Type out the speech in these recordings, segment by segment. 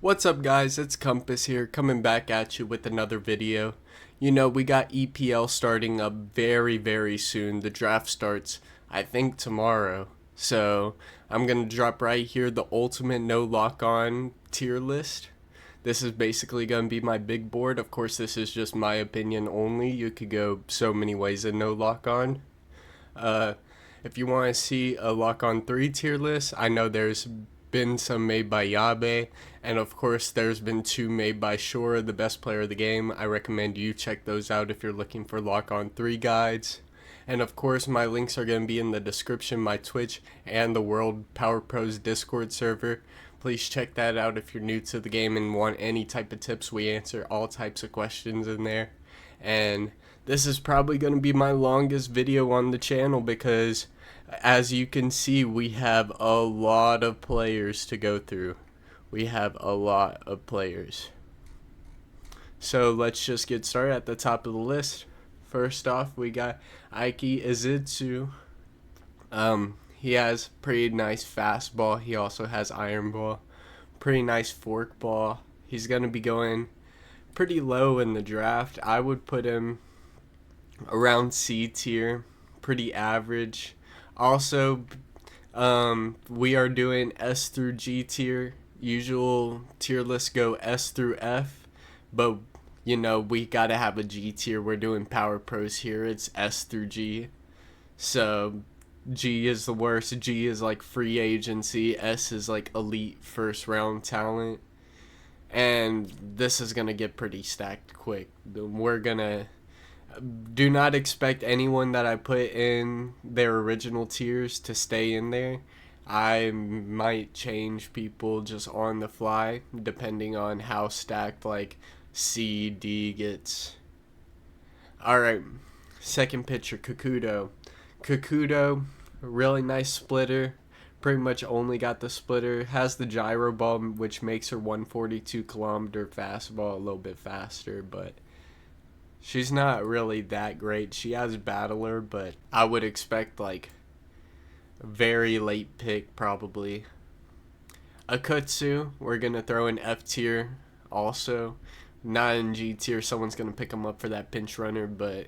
What's up guys, it's Compass here, coming back at you with another video. You know, we got EPL starting up very soon. The draft starts, I think, tomorrow. So, I'm going to drop right here the ultimate no lock-on tier list. This is basically going to be my big board. Of course, this is just my opinion only. You could go so many ways in no lock-on. Uh, if you want to see a lock-on 3 tier list, I know there's been some made by Yabe, and of course there's been 2 made by Shora, the best player of the game. I recommend you check those out if you're looking for lock-on 3 guides. And of course my links are going to be in the description, my Twitch and the World Power Pros Discord server. Please check that out if you're new to the game and want any type of tips. We answer all types of questions in there. And this is probably going to be my longest video on the channel because, as you can see, we have a lot of players to go through. We have a lot of players. So let's just get started at the top of the list. First off, we got Aiki Izutsu. He has pretty nice fastball. He also has iron ball. Pretty nice fork ball. He's going to be going pretty low in the draft. I would put him around C tier, pretty average. Also, we are doing S through G tier. Usual tier lists go S through F, but you know, we gotta have a G tier. We're doing Power Pros here. It's S through G. So G is the worst. G is like free agency. S is like elite first round talent. And this is gonna get pretty stacked quick. Do not expect anyone that I put in their original tiers to stay in there. I might change people just on the fly depending on how stacked like C, D gets. Alright, second pitcher, Kakudo. Kakudo, really nice splitter. Pretty much only got the splitter. Has the gyro ball, which makes her 142-kilometer fastball a little bit faster, but she's not really that great. She has battler, but I would expect like a very late pick probably. Akutsu, we're going to throw in F tier also. Not in G tier. Someone's going to pick him up for that pinch runner, but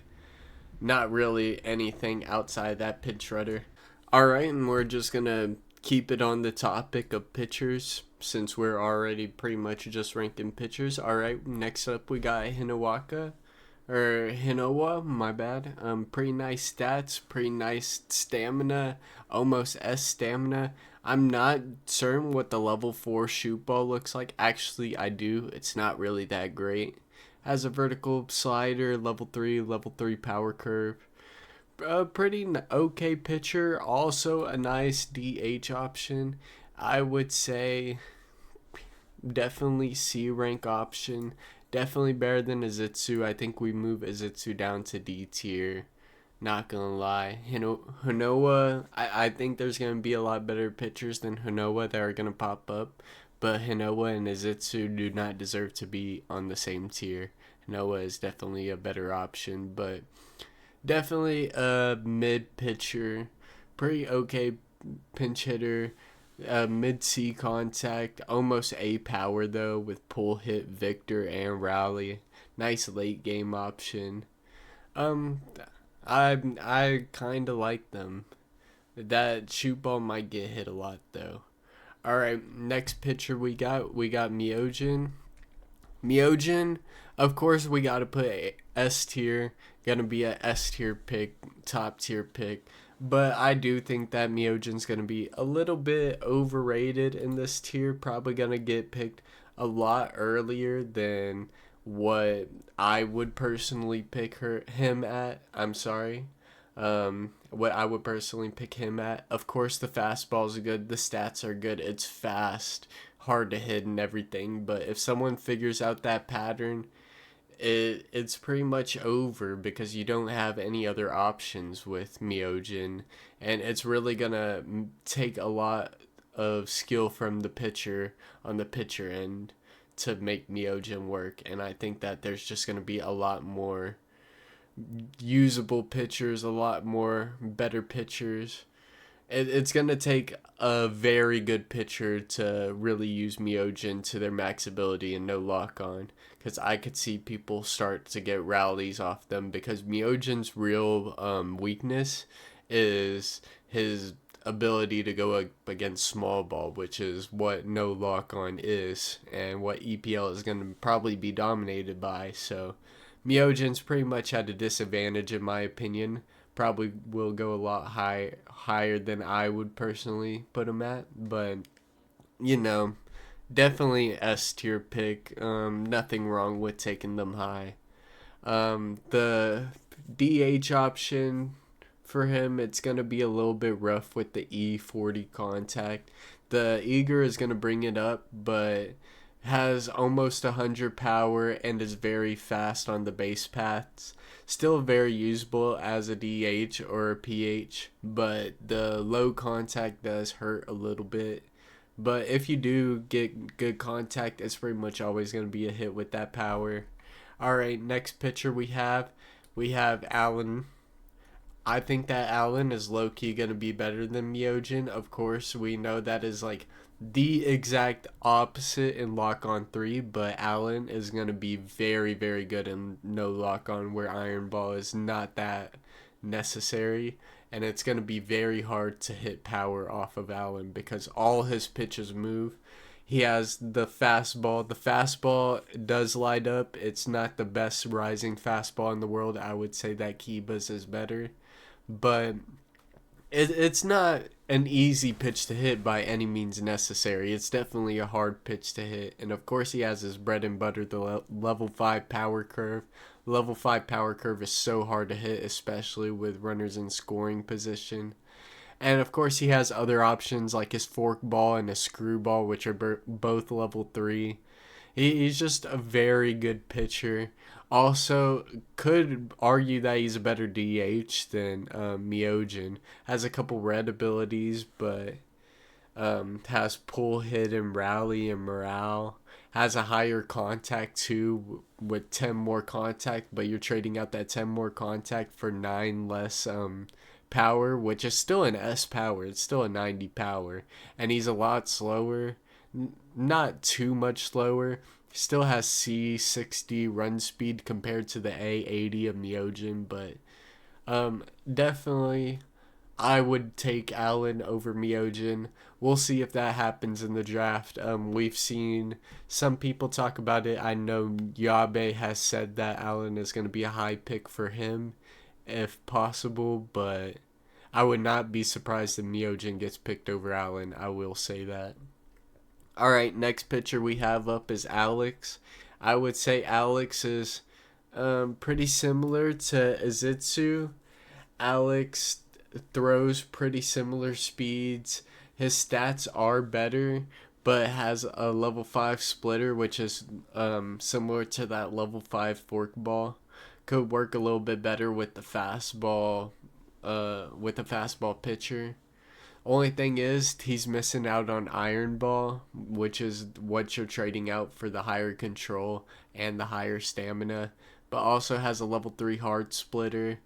not really anything outside that pinch runner. Alright, and we're just going to keep it on the topic of pitchers since we're already pretty much just ranking pitchers. Alright, next up we got Hinowa, my bad. Pretty nice stats, pretty nice stamina, almost S stamina. I'm not certain what the level 4 shoot ball looks like. Actually, I do. It's not really that great. Has a vertical slider, level 3 power curve. A pretty okay pitcher. Also a nice DH option. I would say definitely C rank option. Definitely better than Izutsu. I think we move Izutsu down to D tier. Not gonna lie. Hinowa, I think there's gonna be a lot better pitchers than Hinowa that are gonna pop up. But Hinowa and Izutsu do not deserve to be on the same tier. Hinowa is definitely a better option, but definitely a mid pitcher. Pretty okay pinch hitter. Mid C contact, almost A power though, with pull hit, Victor, and rally. Nice late game option. Um, I kind of like them. That shoot ball might get hit a lot though. All right, next pitcher we got Myojin. Myojin, of course we got to put S tier. Gonna be a S tier pick, top tier pick. But I do think that Myojin's going to be a little bit overrated in this tier. Probably going to get picked a lot earlier than what I would personally pick him at. I'm sorry. What I would personally pick him at. Of course, the fastball's good. The stats are good. It's fast, hard to hit and everything. But if someone figures out that pattern, it's pretty much over because you don't have any other options with Myojin, and it's really gonna take a lot of skill from the pitcher on the pitcher end to make Myojin work, and I think that there's just gonna be a lot more usable pitchers, a lot more better pitchers, it's going to take a very good pitcher to really use Myojin to their max ability and no lock on. Because I could see people start to get rallies off them because Myojin's real weakness is his ability to go up against small ball, which is what no lock on is and what EPL is going to probably be dominated by. So Myojin's pretty much at a disadvantage in my opinion. Probably will go a lot higher than I would personally put him at, but you know, definitely S tier pick. Nothing wrong with taking them high. The DH option for him, it's gonna be a little bit rough with the E40 contact. The Eager is gonna bring it up, but has almost 100 power and is very fast on the base paths. Still very usable as a DH or a PH, but the low contact does hurt a little bit. But if you do get good contact, it's pretty much always going to be a hit with that power. All right, next pitcher we have Allen. I think that Allen is low key going to be better than Myojin. Of course, we know that is like the exact opposite in lock on 3, but Allen is going to be very, very good in no lock on, where Iron Ball is not that necessary. And it's going to be very hard to hit power off of Allen because all his pitches move. He has the fastball. The fastball does light up. It's not the best rising fastball in the world. I would say that Kiba's is better. But it's not an easy pitch to hit by any means necessary. It's definitely a hard pitch to hit. And of course, he has his bread and butter, the level 5 power curve. Level 5 power curve is so hard to hit, especially with runners in scoring position. And of course, he has other options like his forkball and his screwball, which are both level 3. He's just a very good pitcher. Also, could argue that he's a better DH than Myojin. Has a couple red abilities, but has pull, hit, and rally and morale. Has a higher contact too, with 10 more contact, but you're trading out that 10 more contact for 9 less power, which is still an S power. It's still a 90 power, and he's a lot slower. Not too much slower. Still has C60 run speed compared to the A80 of Myojin, but definitely I would take Allen over Myojin. We'll see if that happens in the draft. We've seen some people talk about it. I know Yabe has said that Allen is going to be a high pick for him if possible, but I would not be surprised if Myojin gets picked over Allen. I will say that. All right, next pitcher we have up is Alex. I would say Alex is pretty similar to Izitsu. Alex throws pretty similar speeds. His stats are better, but has a level 5 splitter, which is similar to that level 5 forkball. Could work a little bit better with the fastball, pitcher. Only thing is, he's missing out on Iron Ball, which is what you're trading out for the higher control and the higher stamina, but also has a level 3 hard splitter.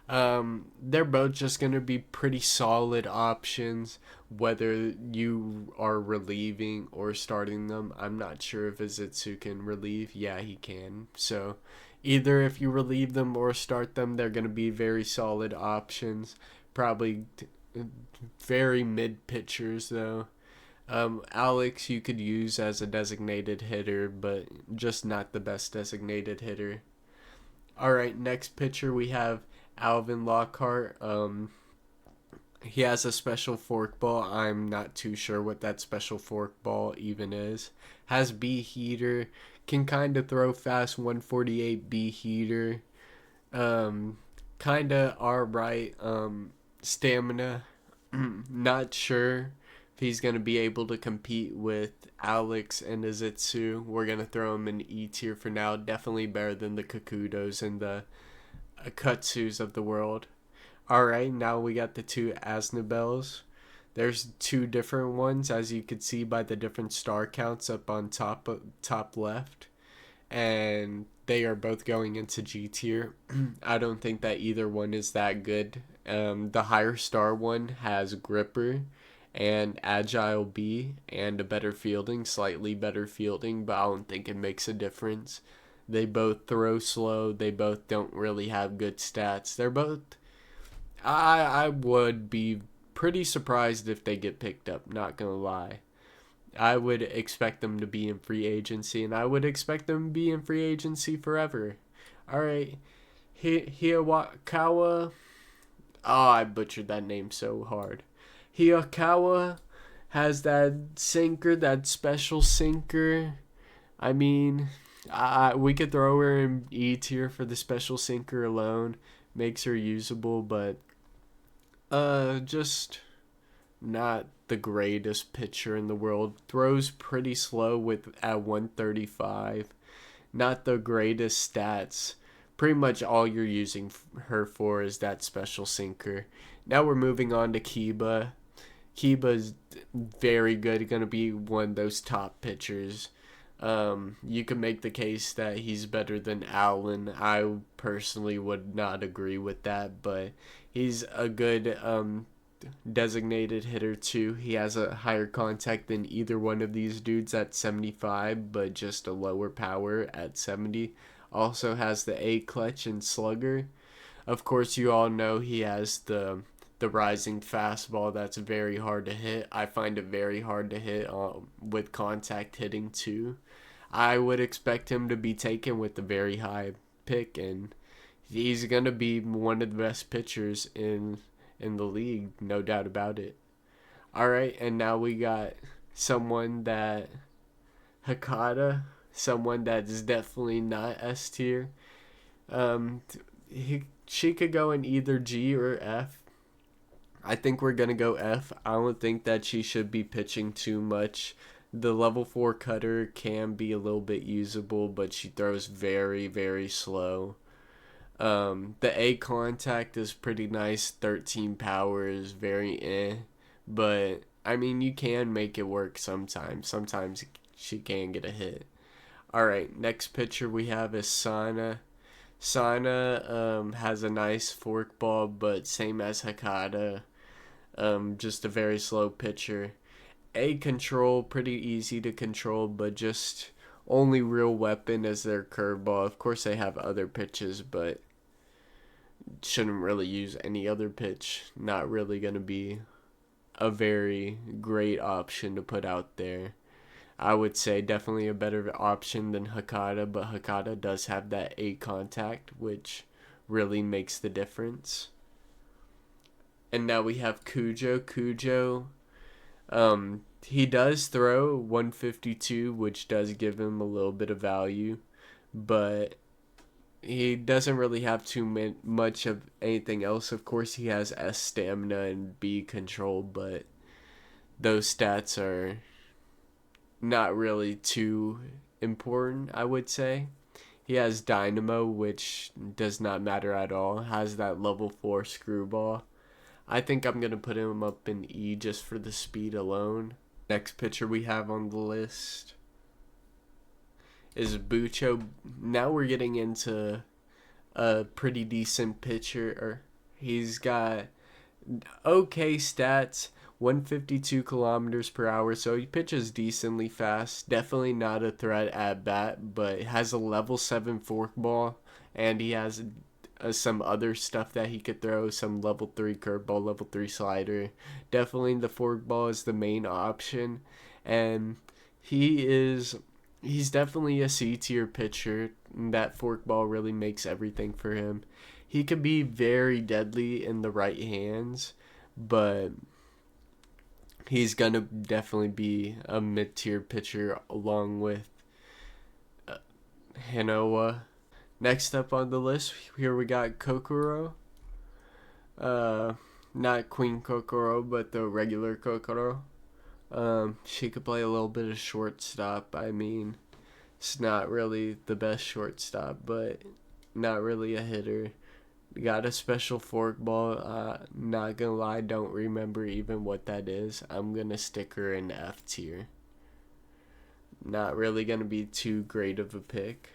They're both just going to be pretty solid options, whether you are relieving or starting them. I'm not sure if Izitsu can relieve. Yeah, he can. So, either if you relieve them or start them, they're going to be very solid options. Probably very mid pitchers though. Alex you could use as a designated hitter, but just not the best designated hitter. All right, next pitcher we have Alvin Lockhart. He has a special forkball. I'm not too sure what that special forkball even is. Has B heater, can kind of throw fast 148 B heater. Kind of alright. Stamina. Not sure if he's going to be able to compete with Alex and Izitsu. We're going to throw him in E tier for now. Definitely better than the Kakudos and the Akutsus of the world. Alright, now we got the two Asnabels. There's two different ones, as you can see by the different star counts up on top left. And they are both going into G tier. I don't think that either one is that good. The higher star one has gripper and agile B and a better fielding, slightly better fielding, but I don't think it makes a difference. They both throw slow. They both don't really have good stats. They're both. I would be pretty surprised if they get picked up. Not gonna lie. I would expect them to be in free agency, and I would expect them to be in free agency forever. All right, Hiawakawa. Oh, I butchered that name so hard. Hiawakawa has that sinker, that special sinker. I mean, we could throw her in E tier for the special sinker alone. Makes her usable, but just not the greatest pitcher in the world. Throws pretty slow with at 135. Not the greatest stats. Pretty much all you're using her for is that special sinker. Now we're moving on to Kiba. Kiba's very good. Going to be one of those top pitchers. You can make the case that he's better than Allen. I personally would not agree with that, but he's a good designated hitter too. He has a higher contact than either one of these dudes at 75, but just a lower power at 70. Also has the A clutch and slugger. Of course, you all know he has the rising fastball that's very hard to hit. I find it very hard to hit with contact hitting too. I would expect him to be taken with a very high pick, and he's gonna be one of the best pitchers in the league, no doubt about it. All right, and now we got someone that Hakata, someone that is definitely not S tier. She could go in either G or F. I think we're gonna go F. I don't think that she should be pitching too much. The level 4 cutter can be a little bit usable, but she throws very, very slow. The A contact is pretty nice. 13 power is very but I mean, you can make it work sometimes. Sometimes she can get a hit. All right, next pitcher we have is Sana. Sana has a nice forkball, but same as Hakata. Just a very slow pitcher. A control, pretty easy to control, but just only real weapon is their curveball. Of course, they have other pitches, but shouldn't really use any other pitch. Not really going to be a very great option to put out there. I would say definitely a better option than Hakata, but Hakata does have that A contact, which really makes the difference. And now we have Cujo. Cujo, he does throw 152, which does give him a little bit of value, but he doesn't really have too much of anything else. Of course, he has S stamina and B control, but those stats are not really too important, I would say. He has Dynamo, which does not matter at all. Has that level 4 screwball. I think I'm going to put him up in E just for the speed alone. Next pitcher we have on the list is Bucho. Now we're getting into a pretty decent pitcher. He's got okay stats, 152 kilometers per hour, so he pitches decently fast. Definitely not a threat at bat, but has a level 7 forkball, and he has some other stuff that he could throw, some level 3 curveball, level 3 slider. Definitely the forkball is the main option, and he's definitely a C tier pitcher. That forkball really makes everything for him. He could be very deadly in the right hands, but he's gonna definitely be a mid tier pitcher along with Hanoa. Next up on the list, here we got Kokoro. Not Queen Kokoro, but the regular Kokoro. She could play a little bit of shortstop. I mean, it's not really the best shortstop, but not really a hitter. Got a special forkball. Not gonna lie, don't remember even what that is. I'm gonna stick her in F tier. Not really gonna be too great of a pick.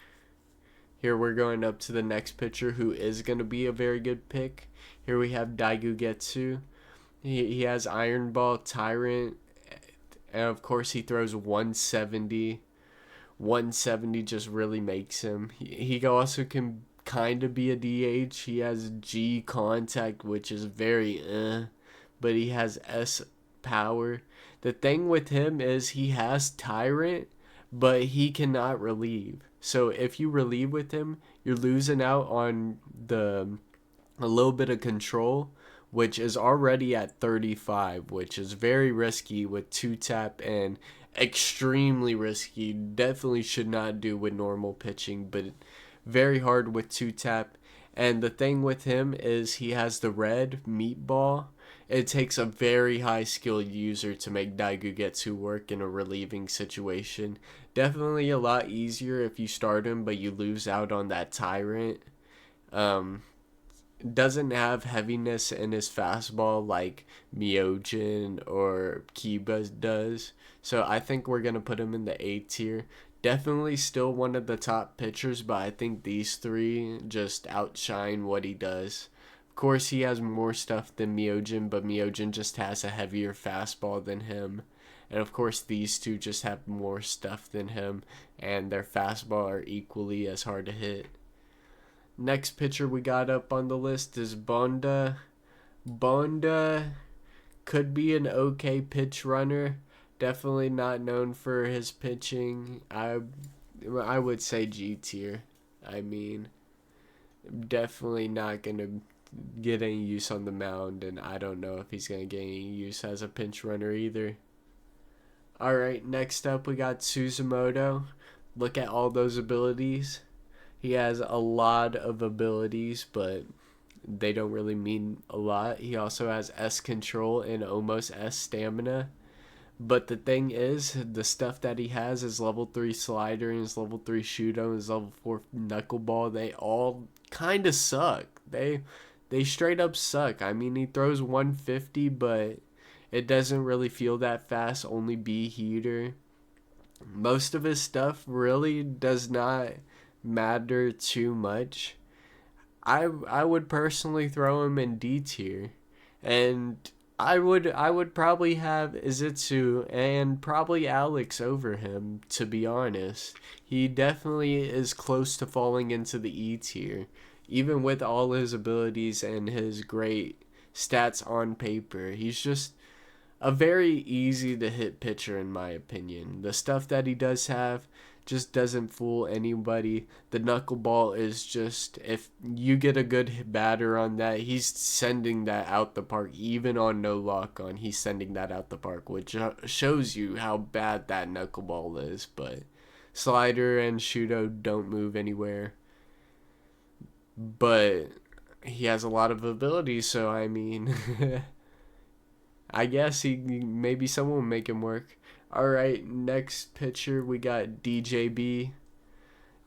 Here we're going up to the next pitcher who is going to be a very good pick. Here we have Daigo Getsu. He has Iron Ball, Tyrant, and of course he throws 170. 170 just really makes him. He also can kind of be a DH. He has G contact, which is very but he has S power. The thing with him is he has Tyrant, but he cannot relieve. So if you relieve with him, you're losing out on a little bit of control, which is already at 35, which is very risky with 2-tap and extremely risky. Definitely should not do with normal pitching, but very hard with 2-tap. And the thing with him is he has the red meatball. It takes a very high skilled user to make Daigo Getsu work in a relieving situation. Definitely a lot easier if you start him, but you lose out on that Tyrant. Doesn't have heaviness in his fastball like Myojin or Kiba does. So I think we're going to put him in the A tier. Definitely still one of the top pitchers, but I think these three just outshine what he does. Of course, he has more stuff than Myojin, but Myojin just has a heavier fastball than him. And of course, these two just have more stuff than him, and their fastball are equally as hard to hit. Next pitcher we got up on the list is Bonda. Bonda could be an okay pitch runner. Definitely not known for his pitching. I would say G tier. I mean, definitely not going to get any use on the mound, and I don't know if he's going to get any use as a pinch runner either. Alright, next up we got Suzumoto. Look at all those abilities. He has a lot of abilities, but they don't really mean a lot. He also has S control and almost S stamina. But the thing is, the stuff that he has is level 3 slider and his level 3 shooto and his level 4 knuckleball. They all kind of suck. They straight up suck. I mean, he throws 150, but it doesn't really feel that fast. Only B heater. Most of his stuff really does not matter too much. I would personally throw him in D tier, and I would probably have Izitsu and probably Alex over him, to be honest. He definitely is close to falling into the E tier, even with all his abilities and his great stats on paper. He's just a very easy to hit pitcher in my opinion. The stuff that he does have just doesn't fool anybody. The knuckleball is just, if you get a good batter on that, he's sending that out the park. Even on no lock on, he's sending that out the park, which shows you how bad that knuckleball is. But slider and shooto don't move anywhere. But he has a lot of abilities, so I mean, I guess maybe someone will make him work. Alright, next pitcher we got DJB.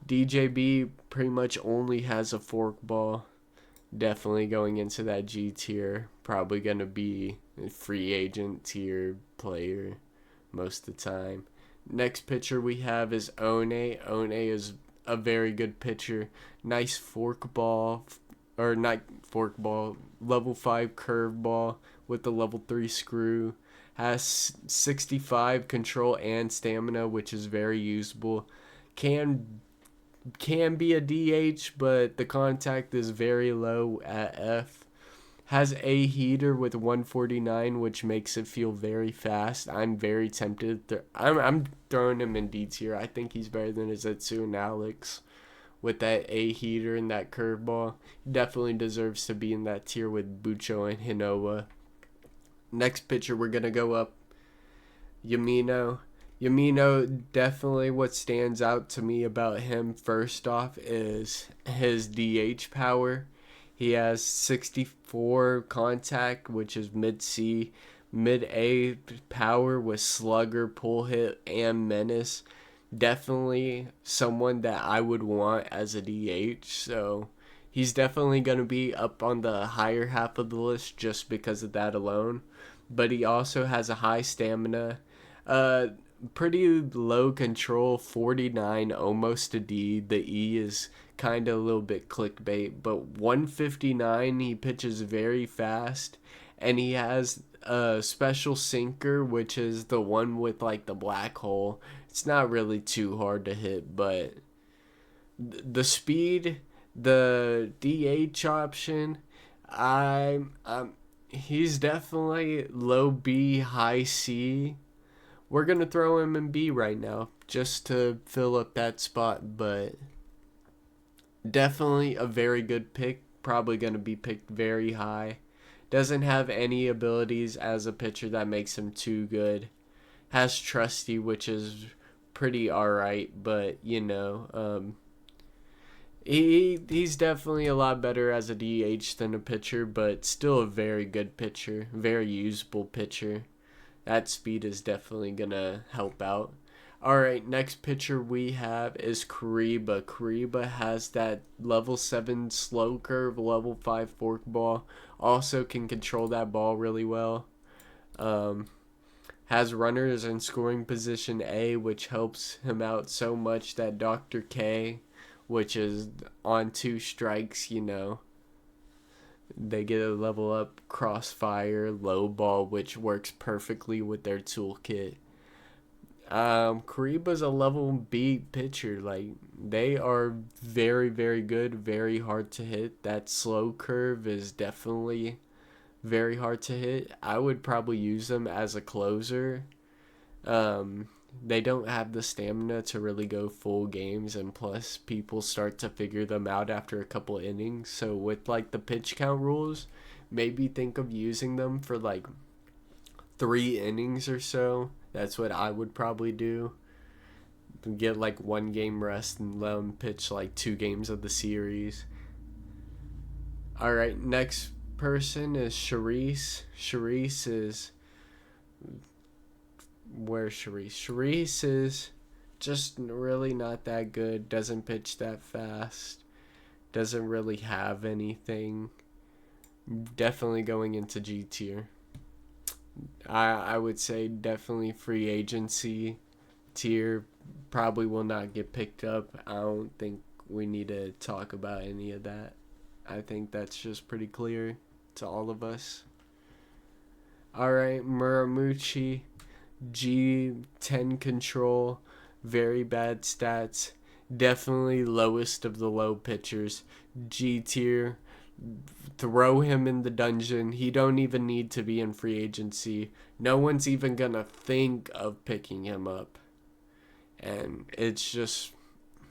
DJB pretty much only has a forkball. Definitely going into that G tier. Probably going to be a free agent tier player most of the time. Next pitcher we have is One. One is a very good pitcher. Nice forkball, or not forkball, level 5 curveball with the level 3 screw. Has 65 control and stamina, which is very usable. Can be a DH, but the contact is very low at F. Has a heater with 149, which makes it feel very fast. I'm very tempted. I'm throwing him in D tier. I think he's better than Izitsu and Alex with that A heater and that curveball. Definitely deserves to be in that tier with Bucho and Hinoa. Next pitcher, we're going to go up. Yamino. Yamino, definitely what stands out to me about him first off is his DH power. He has 64 contact, which is mid-C, mid-A power with slugger, pull hit, and menace. Definitely someone that I would want as a DH, so he's definitely going to be up on the higher half of the list just because of that alone. But he also has a high stamina. pretty low control, 49, almost a D. The E is kind of a little bit clickbait, but 159, he pitches very fast, and he has a special sinker, which is the one with like the black hole. It's not really too hard to hit, but the speed, the DH option, I'm he's definitely low B, high C. We're going to throw him in B right now just to fill up that spot, but definitely a very good pick. Probably going to be picked very high. Doesn't have any abilities as a pitcher that makes him too good. Has Trusty, which is pretty alright, but he's definitely a lot better as a DH than a pitcher, but still a very good pitcher, very usable pitcher. That speed is definitely going to help out. All right, next pitcher we have is Kariba. Kariba has that level 7 slow curve, level 5 forkball. Also can control that ball really well. Has runners in scoring position A, which helps him out so much that Dr. K, which is on 2 strikes, they get a level up, crossfire, low ball, which works perfectly with their toolkit. Kariba's a level B pitcher. Like, they are very, very good, very hard to hit. That slow curve is definitely very hard to hit. I would probably use them as a closer. They don't have the stamina to really go full games, and plus people start to figure them out after a couple innings. So with like the pitch count rules, maybe think of using them for like 3 innings or so. That's what I would probably do. Get like 1 game rest and let them pitch like 2 games of the series. All right, next person is Charisse. Charisse is where's Charisse? Charisse is just really not that good. Doesn't pitch that fast. Doesn't really have anything. Definitely going into G tier. I would say definitely free agency tier. Probably will not get picked up. I don't think we need to talk about any of that. I think that's just pretty clear to all of us. Alright, Muramuchi. G10 control, very bad stats, definitely lowest of the low pitchers. G tier, throw him in the dungeon. He don't even need to be in free agency. No one's even gonna think of picking him up, and it's just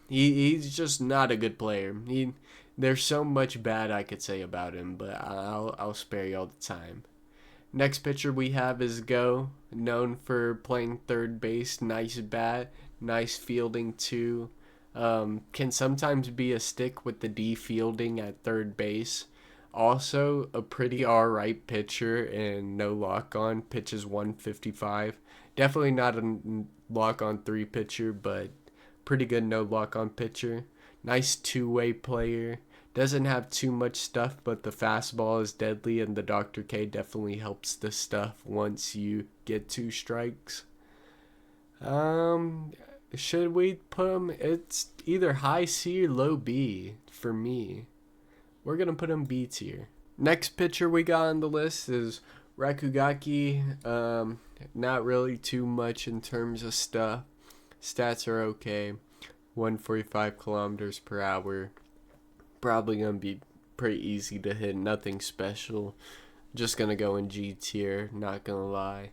he's just not a good player. There's so much bad I could say about him, but I'll spare you all the time. Next pitcher we have is Go, known for playing third base. Nice bat, nice fielding too. Can sometimes be a stick with the D fielding at third base. Also a pretty alright pitcher and no lock on. Pitches 155. Definitely not a lock on 3 pitcher, but pretty good no lock on pitcher. Nice 2-way player. Doesn't have too much stuff, but the fastball is deadly, and the Dr. K definitely helps the stuff once you get 2 strikes. Should we put him? It's either high C or low B for me. We're going to put him B tier. Next pitcher we got on the list is Rakugaki. Not really too much in terms of stuff. Stats are okay. 145 kilometers per hour. Probably going to be pretty easy to hit. Nothing special. Just going to go in G tier. Not going to lie.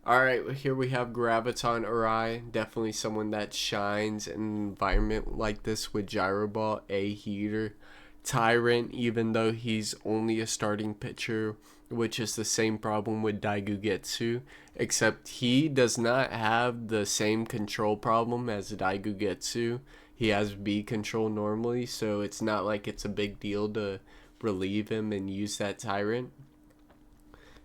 Alright, here we have Graviton Arai. Definitely someone that shines in an environment like this with Gyro Ball. A heater. Tyrant, even though he's only a starting pitcher, which is the same problem with Daigo Getsu, except he does not have the same control problem as Daigo Getsu. He has B control normally, so it's not like it's a big deal to relieve him and use that Tyrant.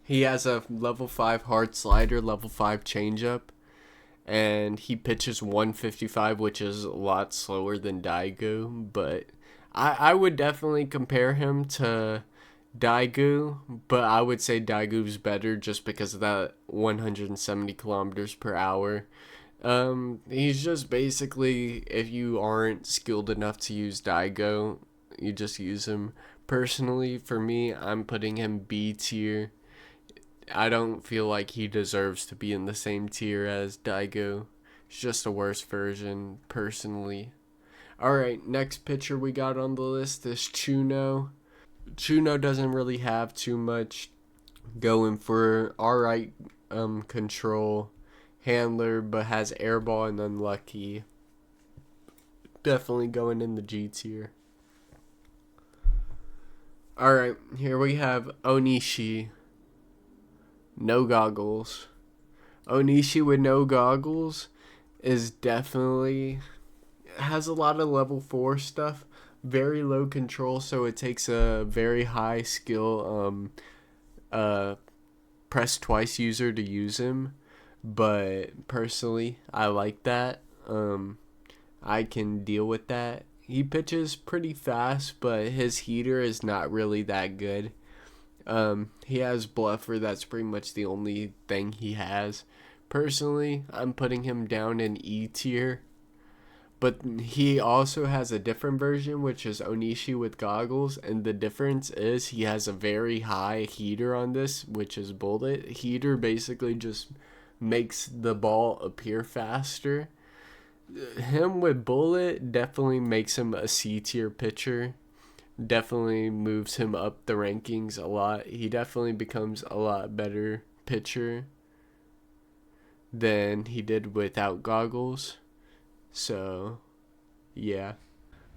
He has a level 5 hard slider, level 5 changeup, and he pitches 155, which is a lot slower than Daigo, but I would definitely compare him to Daigo, but I would say Daigu's better just because of that 170 kilometers per hour. He's just basically, if you aren't skilled enough to use Daigo, you just use him. Personally, for me, I'm putting him B tier. I don't feel like he deserves to be in the same tier as Daigo. He's just a worse version, personally. Alright, next pitcher we got on the list is Chuno. Chuno doesn't really have too much going for. Alright, control handler, but has airball and unlucky. Definitely going in the G tier. Alright, here we have Onishi. No goggles. Onishi with no goggles is definitely has a lot of level 4 stuff. Very low control, so it takes a very high skill press twice user to use him. But personally, I like that. I can deal with that. He pitches pretty fast, but his heater is not really that good. He has bluffer. That's pretty much the only thing he has. Personally, I'm putting him down in E tier. But he also has a different version, which is Onishi with goggles. And the difference is he has a very high heater on this, which is bullet. Heater basically just makes the ball appear faster. Him with bullet definitely makes him a C tier pitcher. Definitely moves him up the rankings a lot. He definitely becomes a lot better pitcher than he did without goggles. So, yeah.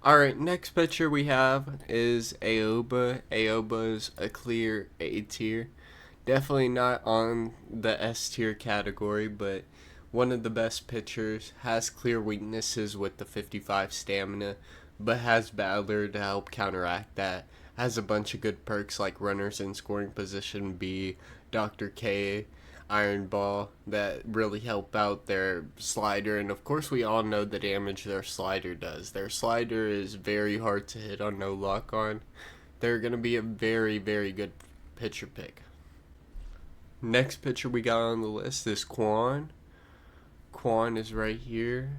Alright, next pitcher we have is Aoba. Aoba is a clear A tier. Definitely not on the S tier category, but one of the best pitchers. Has clear weaknesses with the 55 stamina, but has Battler to help counteract that. Has a bunch of good perks like runners in scoring position B, Dr. K, Iron Ball that really help out their slider. And of course, we all know the damage their slider does. Their slider is very hard to hit on no lock on. They're going to be a very, very good pitcher pick. Next pitcher we got on the list is Quan. Quan is right here.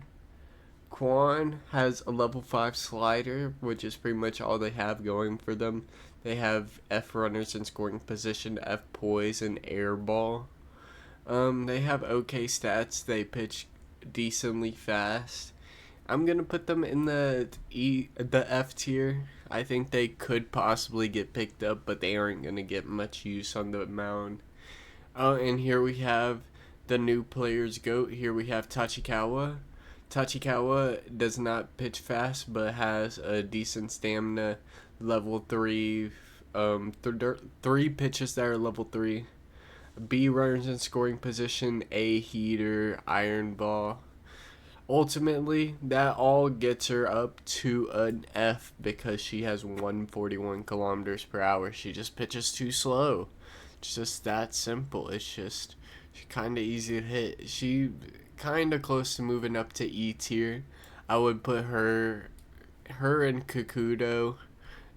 Quan has a level 5 slider, which is pretty much all they have going for them. They have F runners in scoring position, F poise, and air ball. They have okay stats. They pitch decently fast. I'm gonna put them in the F tier. I think they could possibly get picked up, but they aren't gonna get much use on the mound. Oh, and here we have the new player's GOAT. Here we have Tachikawa. Tachikawa does not pitch fast, but has a decent stamina. Level 3. Three pitches that are level 3. B runners in scoring position. A heater. Iron ball. Ultimately, that all gets her up to an F because she has 141 kilometers per hour. She just pitches too slow. It's just that simple. It's just kind of easy to hit. She kind of close to moving up to E tier. I would put her and Kakudo.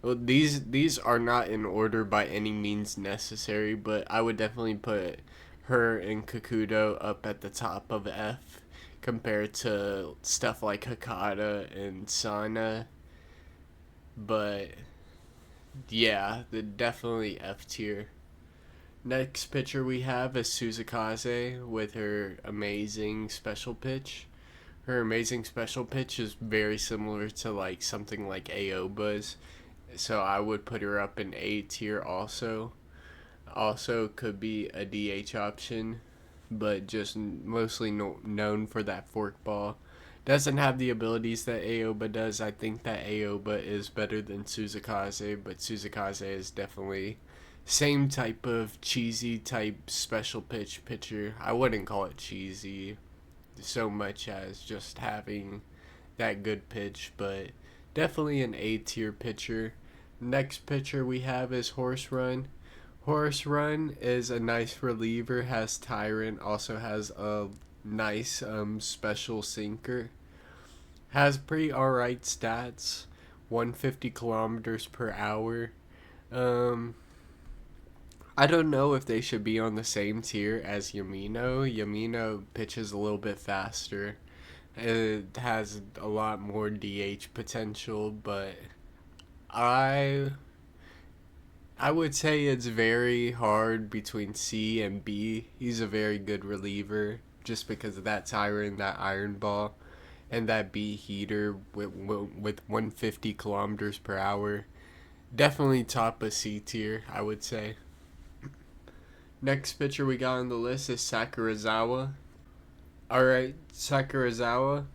Well, these are not in order by any means necessary, but I would definitely put her and Kakudo up at the top of F compared to stuff like Hakata and Sana. But yeah, definitely F tier. Next pitcher we have is Suzakaze with her amazing special pitch. Her amazing special pitch is very similar to like something like Aoba's, so I would put her up in A tier also. Also could be a DH option, but just mostly known for that fork ball. Doesn't have the abilities that Aoba does. I think that Aoba is better than Suzakaze, but Suzakaze is definitely same type of cheesy type special pitch pitcher. I wouldn't call it cheesy so much as just having that good pitch, but definitely an A tier pitcher. Next pitcher we have is Horse Run. Horse Run is a nice reliever, has Tyrant, also has a nice special sinker. Has pretty alright stats, 150 kilometers per hour. I don't know if they should be on the same tier as Yamino. Yamino pitches a little bit faster. It has a lot more DH potential, but I I would say it's very hard between C and B. He's a very good reliever just because of that Tyrant, that iron ball, and that B heater with 150 kilometers per hour. Definitely top of C tier, I would say. Next pitcher we got on the list is Sakurazawa. Alright, Sakurazawa.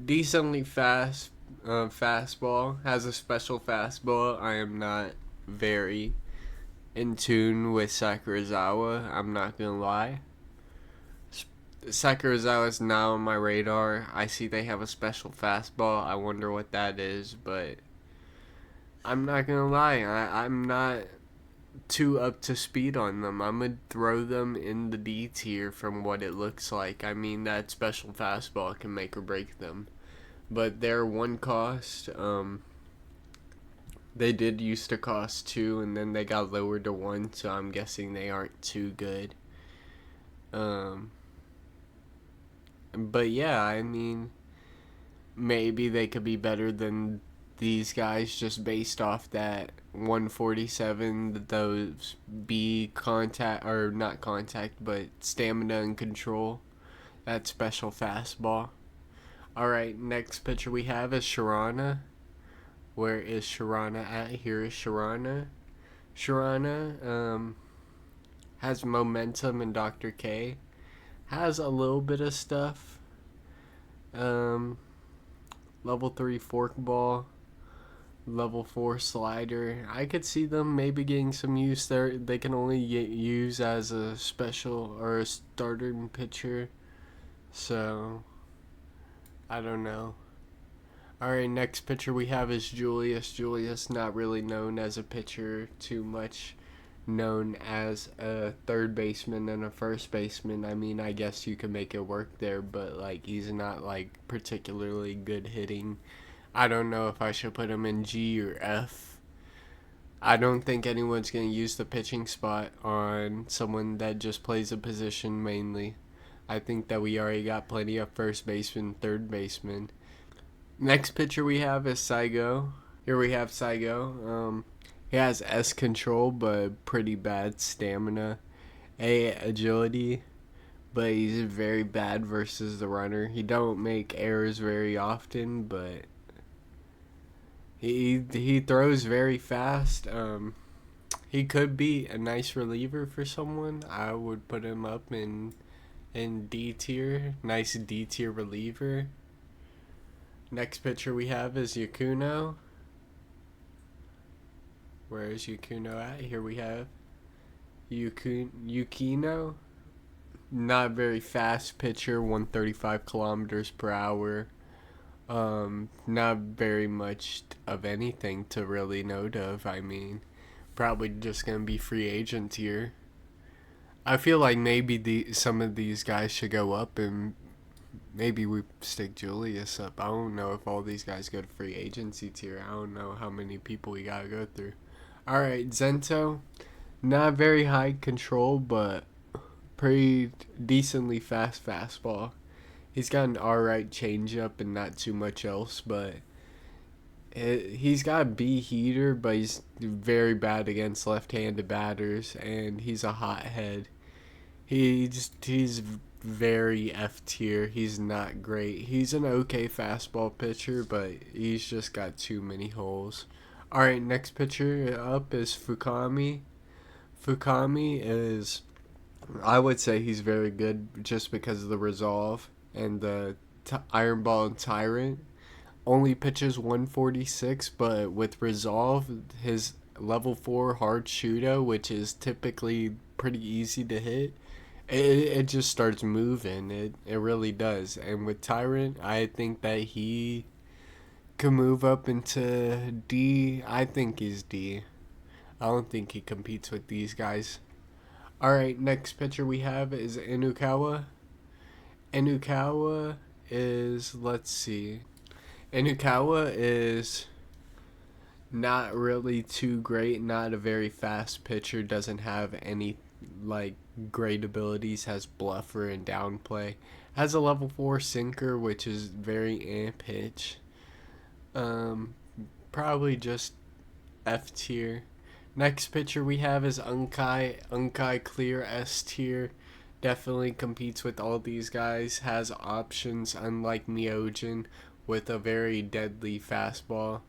Decently fast fastball. Has a special fastball. I am not very in tune with Sakurazawa. I'm not going to lie. Sakurazawa is now on my radar. I see they have a special fastball. I wonder what that is, but I'm not going to lie. I'm not too up to speed on them. I'm going to throw them in the D tier from what it looks like. I mean, that special fastball can make or break them. But they're one cost. They did used to cost 2, and then they got lowered to 1, so I'm guessing they aren't too good. But yeah, I mean, maybe they could be better than these guys just based off that 147, those B contact, or not contact, but stamina and control, that special fastball. Alright, next pitcher we have is Sharana. Where is Sharana at? Here is Sharana. Sharana has momentum, and Dr. K has a little bit of stuff. Level 3 forkball, level 4 slider. I could see them maybe getting some use there. They can only get used as a special or a starting pitcher. So, I don't know. Alright, next pitcher we have is Julius. Julius, not really known as a pitcher, too much known as a third baseman and a first baseman. I mean, I guess you could make it work there, but like he's not like particularly good hitting. I don't know if I should put him in G or F. I don't think anyone's going to use the pitching spot on someone that just plays a position mainly. I think that we already got plenty of first baseman, third baseman. Next pitcher we have is Saigo. Here we have Saigo. He has S control, but pretty bad stamina. A agility, but he's very bad versus the runner. He don't make errors very often, but he throws very fast. He could be a nice reliever for someone. I would put him up in D tier. Nice D tier reliever. Next pitcher we have is Yakuno. Where is Yakuno at? Here we have Yukino. Not very fast pitcher, 135 kilometers per hour. Not very much of anything to really note of. I mean, probably just gonna be free agent here. I feel like maybe some of these guys should go up, and maybe we stick Julius up. I don't know if all these guys go to free agency tier. I don't know how many people we gotta go through. Alright, Zento. Not very high control, but pretty decently fast fastball. He's got an alright changeup and not too much else, but he's got a B heater, but he's very bad against left-handed batters, and he's a hothead. He's very F tier. He's not great. He's an okay fastball pitcher, but he's just got too many holes. Alright, next pitcher up is Fukami. Fukami is, I would say he's very good just because of the resolve and the iron ball and tyrant. Only pitches 146, but with resolve, his level 4 hard shooter, which is typically pretty easy to hit, it just starts moving. It really does. And with tyrant, I think that he could move up into D. I think he's D. I don't think he competes with these guys. Alright, next pitcher we have is Inukawa. Inukawa is, let's see. Inukawa is Not really too great. Not a very fast pitcher. Doesn't have any like great abilities. Has bluffer and downplay. Has a level 4 sinker, which is very pitch. Um, Probably just F tier. Next pitcher we have is Unkai. Unkai clear S tier. Definitely competes with all these guys. Has options unlike Neogen with a very deadly fastball.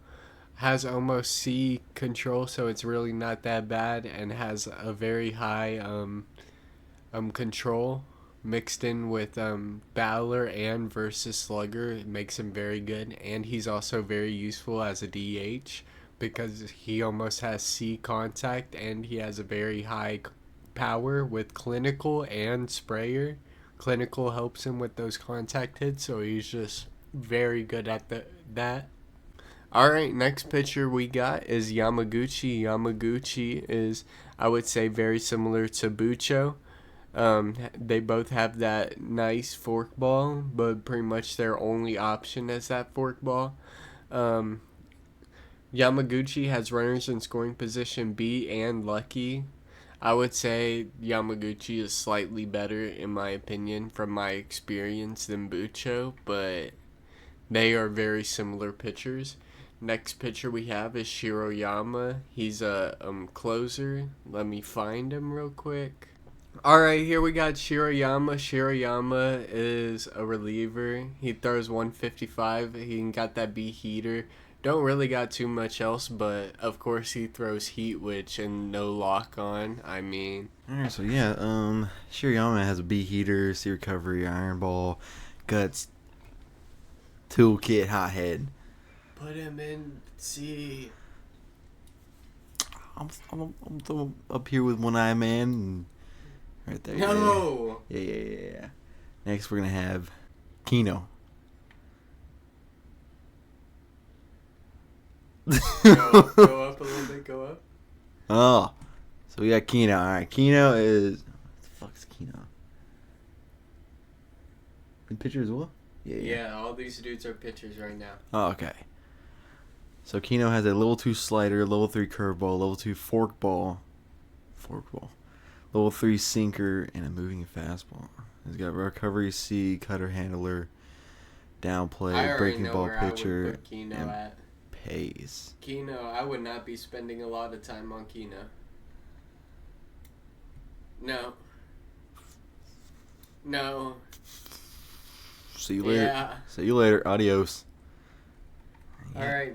Has almost C control, so it's really not that bad, and has a very high control mixed in with battler and versus slugger. It makes him very good, and he's also very useful as a DH because he almost has C contact, and he has a very high power with clinical and sprayer. Clinical helps him with those contact hits, so he's just very good at that. All right, next pitcher we got is Yamaguchi. Yamaguchi is, I would say, very similar to Bucho. They both have that nice forkball, but pretty much their only option is that forkball. Um, Yamaguchi has runners in scoring position B and lucky. I would say Yamaguchi is slightly better, in my opinion, from my experience than Bucho, but they are very similar pitchers. Next pitcher we have is Shiroyama. He's a closer. Let me find him real quick. All right, here we got Shiroyama. Shiroyama is a reliever. He throws 155. He got that B heater. Don't really got too much else, but of course he throws heat witch and no lock on. I mean, Alright, so yeah, Shirayama has a B heater, C recovery, iron ball, guts, toolkit, hot head. put him in C. I'm up here with one eye man. And right there. No. Yeah. Next, we're gonna have Kino. Go up a little bit. Go up. Oh, so we got Kino. All right, Kino is. What the fuck's Kino? Good pitcher as well. Yeah, all these dudes are pitchers right now. Oh, okay. So Kino has a level 2 slider, level 3 curveball, level 2 forkball, level 3 sinker, and a moving fastball. He's got recovery C, cutter handler, downplay, breaking ball pitcher, Kino and at. pace. Kino, I would not be spending a lot of time on Kino. No. See you later. Yeah. See you later. Adios. All right.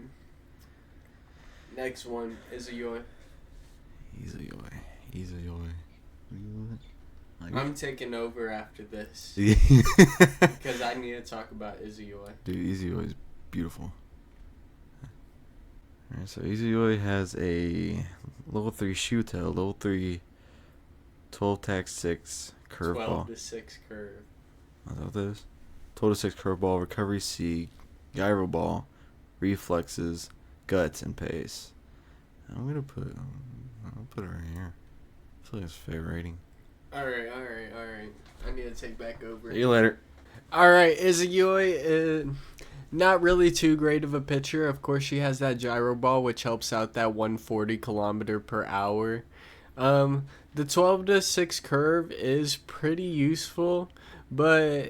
Next one is a Yoi. Easy Yoi. I'm taking over after this Yeah. because I need to talk about Izuyoi. Dude, Easy Yoi is beautiful. Alright, so Easy Yoi has a level 3 Shuto, level 3 12 tack 6 curveball. 12 to 6 curve. Is that what that is? 12 to 6 curveball, recovery C, gyro ball, reflexes, guts, and pace. I'll put it right here. I feel like it's a fair rating. All right. I need to take back over. See you later. All right, Izuyoi, not really too great of a pitcher. Of course, she has that gyro ball, which helps out that 140 kilometer per hour. The 12 to 6 curve is pretty useful, but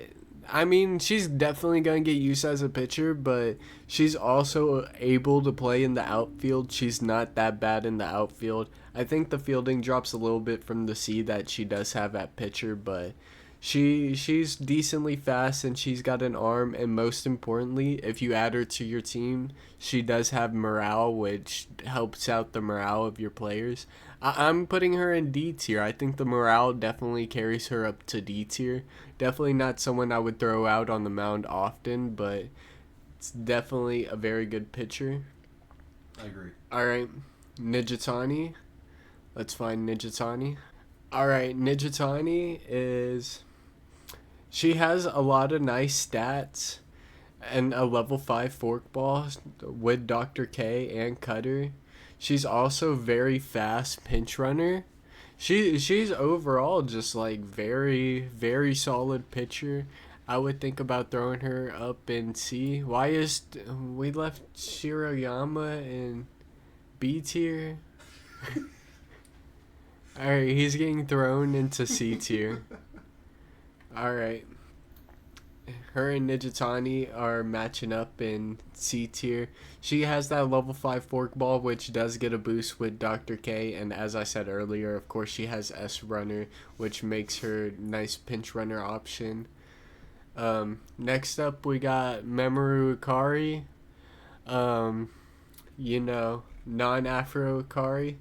I mean, she's definitely going to get used as a pitcher, but she's also able to play in the outfield. She's not that bad in the outfield. I think the fielding drops a little bit from the C that she does have at pitcher, but she's decently fast and she's got an arm, and most importantly, if you add her to your team, she does have morale, which helps out the morale of your players. I'm putting her in D tier. I think the morale definitely carries her up to D tier. Definitely not someone I would throw out on the mound often, but it's definitely a very good pitcher. I agree. All right, Nijitani. Let's find Nijitani. All right, Nijitani is... She has a lot of nice stats and a level 5 forkball with Dr. K and cutter. She's also very fast pinch runner. She's overall just like very, very solid pitcher. I would think about throwing her up in C. Why is we left Shiroyama and B tier. Alright, he's getting thrown into C tier. Alright. Her and Nijitani are matching up in C tier. She has that level 5 forkball, which does get a boost with Dr. K. And as I said earlier, of course, she has S runner, which makes her nice pinch runner option. Next up, we got Mamoru Ikari. Non-Afro Ikari.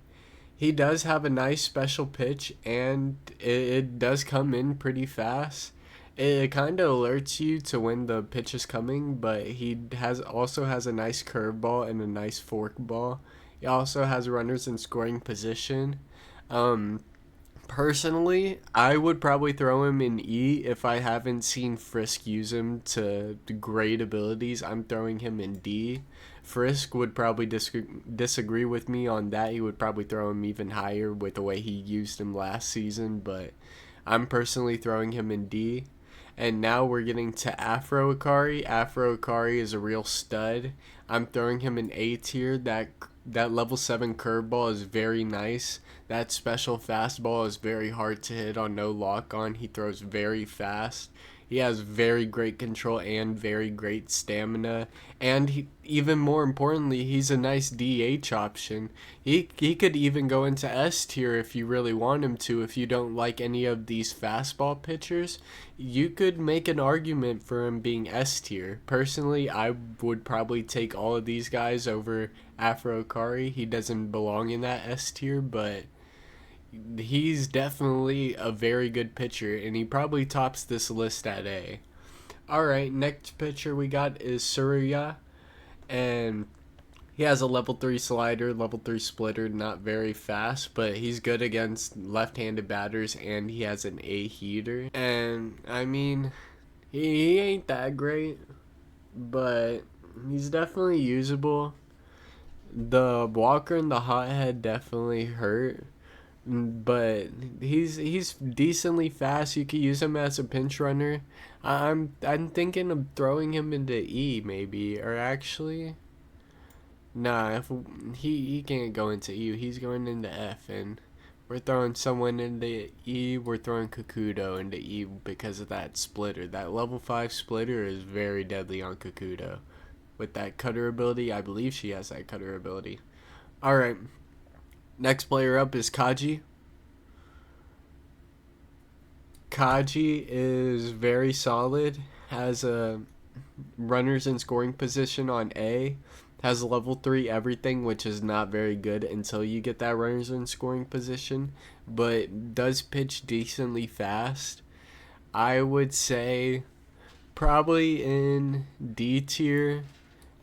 He does have a nice special pitch, and it does come in pretty fast. It kind of alerts you to when the pitch is coming, but he also has a nice curveball and a nice forkball. He also has runners in scoring position. Personally, I would probably throw him in E if I haven't seen Frisk use him to great abilities. I'm throwing him in D. Frisk would probably disagree with me on that. He would probably throw him even higher with the way he used him last season, but I'm personally throwing him in D. And now we're getting to Afro Ikari. Afro Ikari is a real stud. I'm throwing him in A tier. That level 7 curveball is very nice. That special fastball is very hard to hit on no lock on. He throws very fast. He has very great control and very great stamina. And even more importantly, he's a nice DH option. He could even go into S tier if you really want him to. If you don't like any of these fastball pitchers, you could make an argument for him being S tier. Personally, I would probably take all of these guys over Afro Ikari. He doesn't belong in that S tier, but he's definitely a very good pitcher, and he probably tops this list at A. Alright, next pitcher we got is Surya, and he has a level 3 slider, level 3 splitter, not very fast, but he's good against left-handed batters, and he has an A heater. And, I mean, he ain't that great, but he's definitely usable. The walker and the hothead definitely hurt, but he's decently fast. You could use him as a pinch runner. I'm thinking of throwing him into E maybe, or actually, nah. If he can't go into E, he's going into F, and we're throwing someone into E. We're throwing Kakudo into E because of that splitter. That level 5 splitter is very deadly on Kakudo. With that cutter ability, I believe she has that cutter ability. All right. Next player up is Kaji. Kaji is very solid. Has a runners in scoring position on A. Has a level 3 everything, which is not very good until you get that runners in scoring position. But does pitch decently fast. I would say probably in D tier.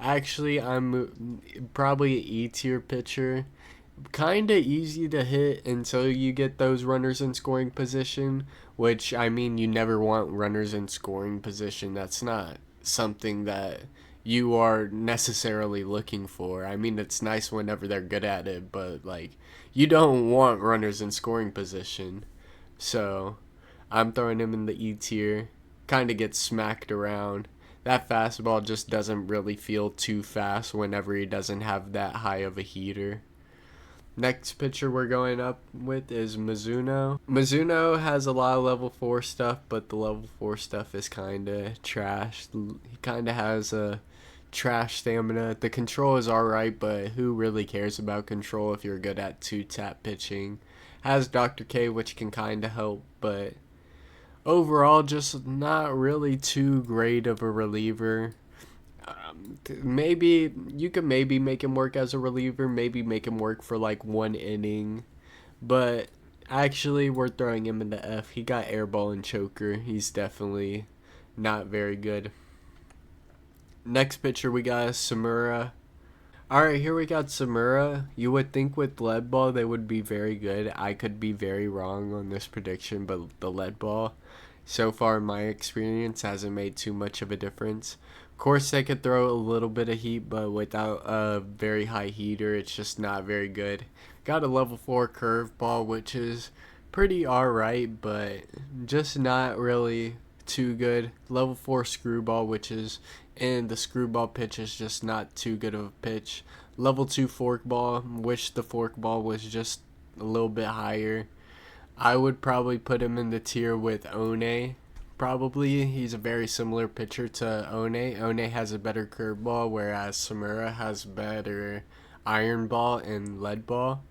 Actually, I'm probably an E tier pitcher. Kind of easy to hit until you get those runners in scoring position, which, I mean, you never want runners in scoring position. That's not something that you are necessarily looking for. I mean, it's nice whenever they're good at it, but, like, you don't want runners in scoring position. So, I'm throwing him in the E tier. Kind of gets smacked around. That fastball just doesn't really feel too fast whenever he doesn't have that high of a heater. Next pitcher we're going up with is Mizuno. Mizuno has a lot of level 4 stuff, but the level 4 stuff is kind of trash. He kind of has a trash stamina. The control is alright, but who really cares about control if you're good at 2-tap pitching? Has Dr. K, which can kind of help, but overall just not really too great of a reliever. Maybe you could maybe make him work as a reliever, maybe make him work for like 1 inning, but actually we're throwing him into F. He got airball and choker. He's definitely not very good. Next pitcher we got is Samura. Alright, here we got Samura. You would think with lead ball they would be very good. I could be very wrong on this prediction, but the lead ball, so far in my experience, hasn't made too much of a difference. Of course, they could throw a little bit of heat, but without a very high heater, it's just not very good. Got a level 4 curveball, which is pretty alright, but just not really too good. Level 4 screwball, which is and the screwball pitch is just not too good of a pitch. Level 2 forkball, wish the forkball was just a little bit higher. I would probably put him in the tier with One. Probably he's a very similar pitcher to One. One has a better curveball, whereas Samura has better iron ball and lead ball.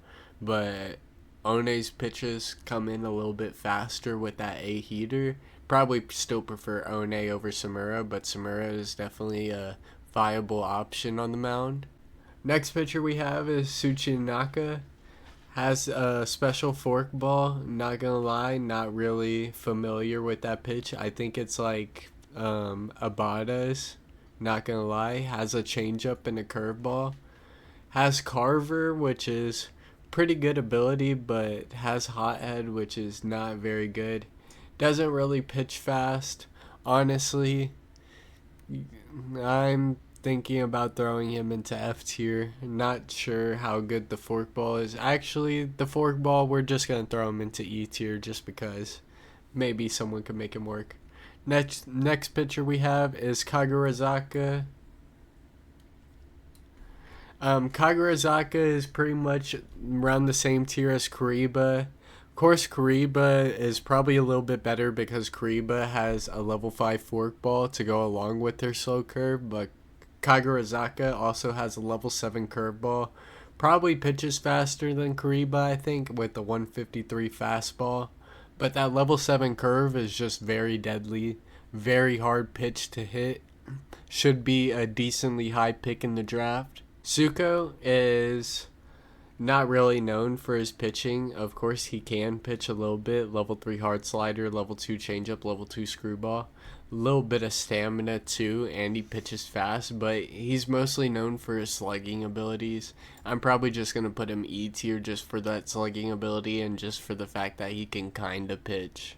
But One's pitches come in a little bit faster with that A heater. Probably still prefer One over Samura, but Samura is definitely a viable option on the mound. Next pitcher we have is Tsuchinaka. Has a special forkball. Not gonna lie, not really familiar with that pitch. I think it's like Abada's. Not gonna lie, has a changeup and a curveball. Has Carver, which is pretty good ability, but has Hothead, which is not very good. Doesn't really pitch fast. Honestly, I'm thinking about throwing him into F tier. Not sure how good the forkball is. Actually, the forkball, we're just going to throw him into E tier just because maybe someone could make him work. Next pitcher we have is Kagurazaka. Kagurazaka is pretty much around the same tier as Kariba. Of course, Kariba is probably a little bit better because Kariba has a level 5 forkball to go along with their slow curve, but Kagurazaka also has a level 7 curveball. Probably pitches faster than Kariba, I think, with the 153 fastball. But that level 7 curve is just very deadly. Very hard pitch to hit. Should be a decently high pick in the draft. Suko is not really known for his pitching. Of course, he can pitch a little bit. Level 3 hard slider, level 2 changeup, level 2 screwball. A little bit of stamina too, and he pitches fast, but he's mostly known for his slugging abilities. I'm probably just going to put him E tier just for that slugging ability and just for the fact that he can kind of pitch.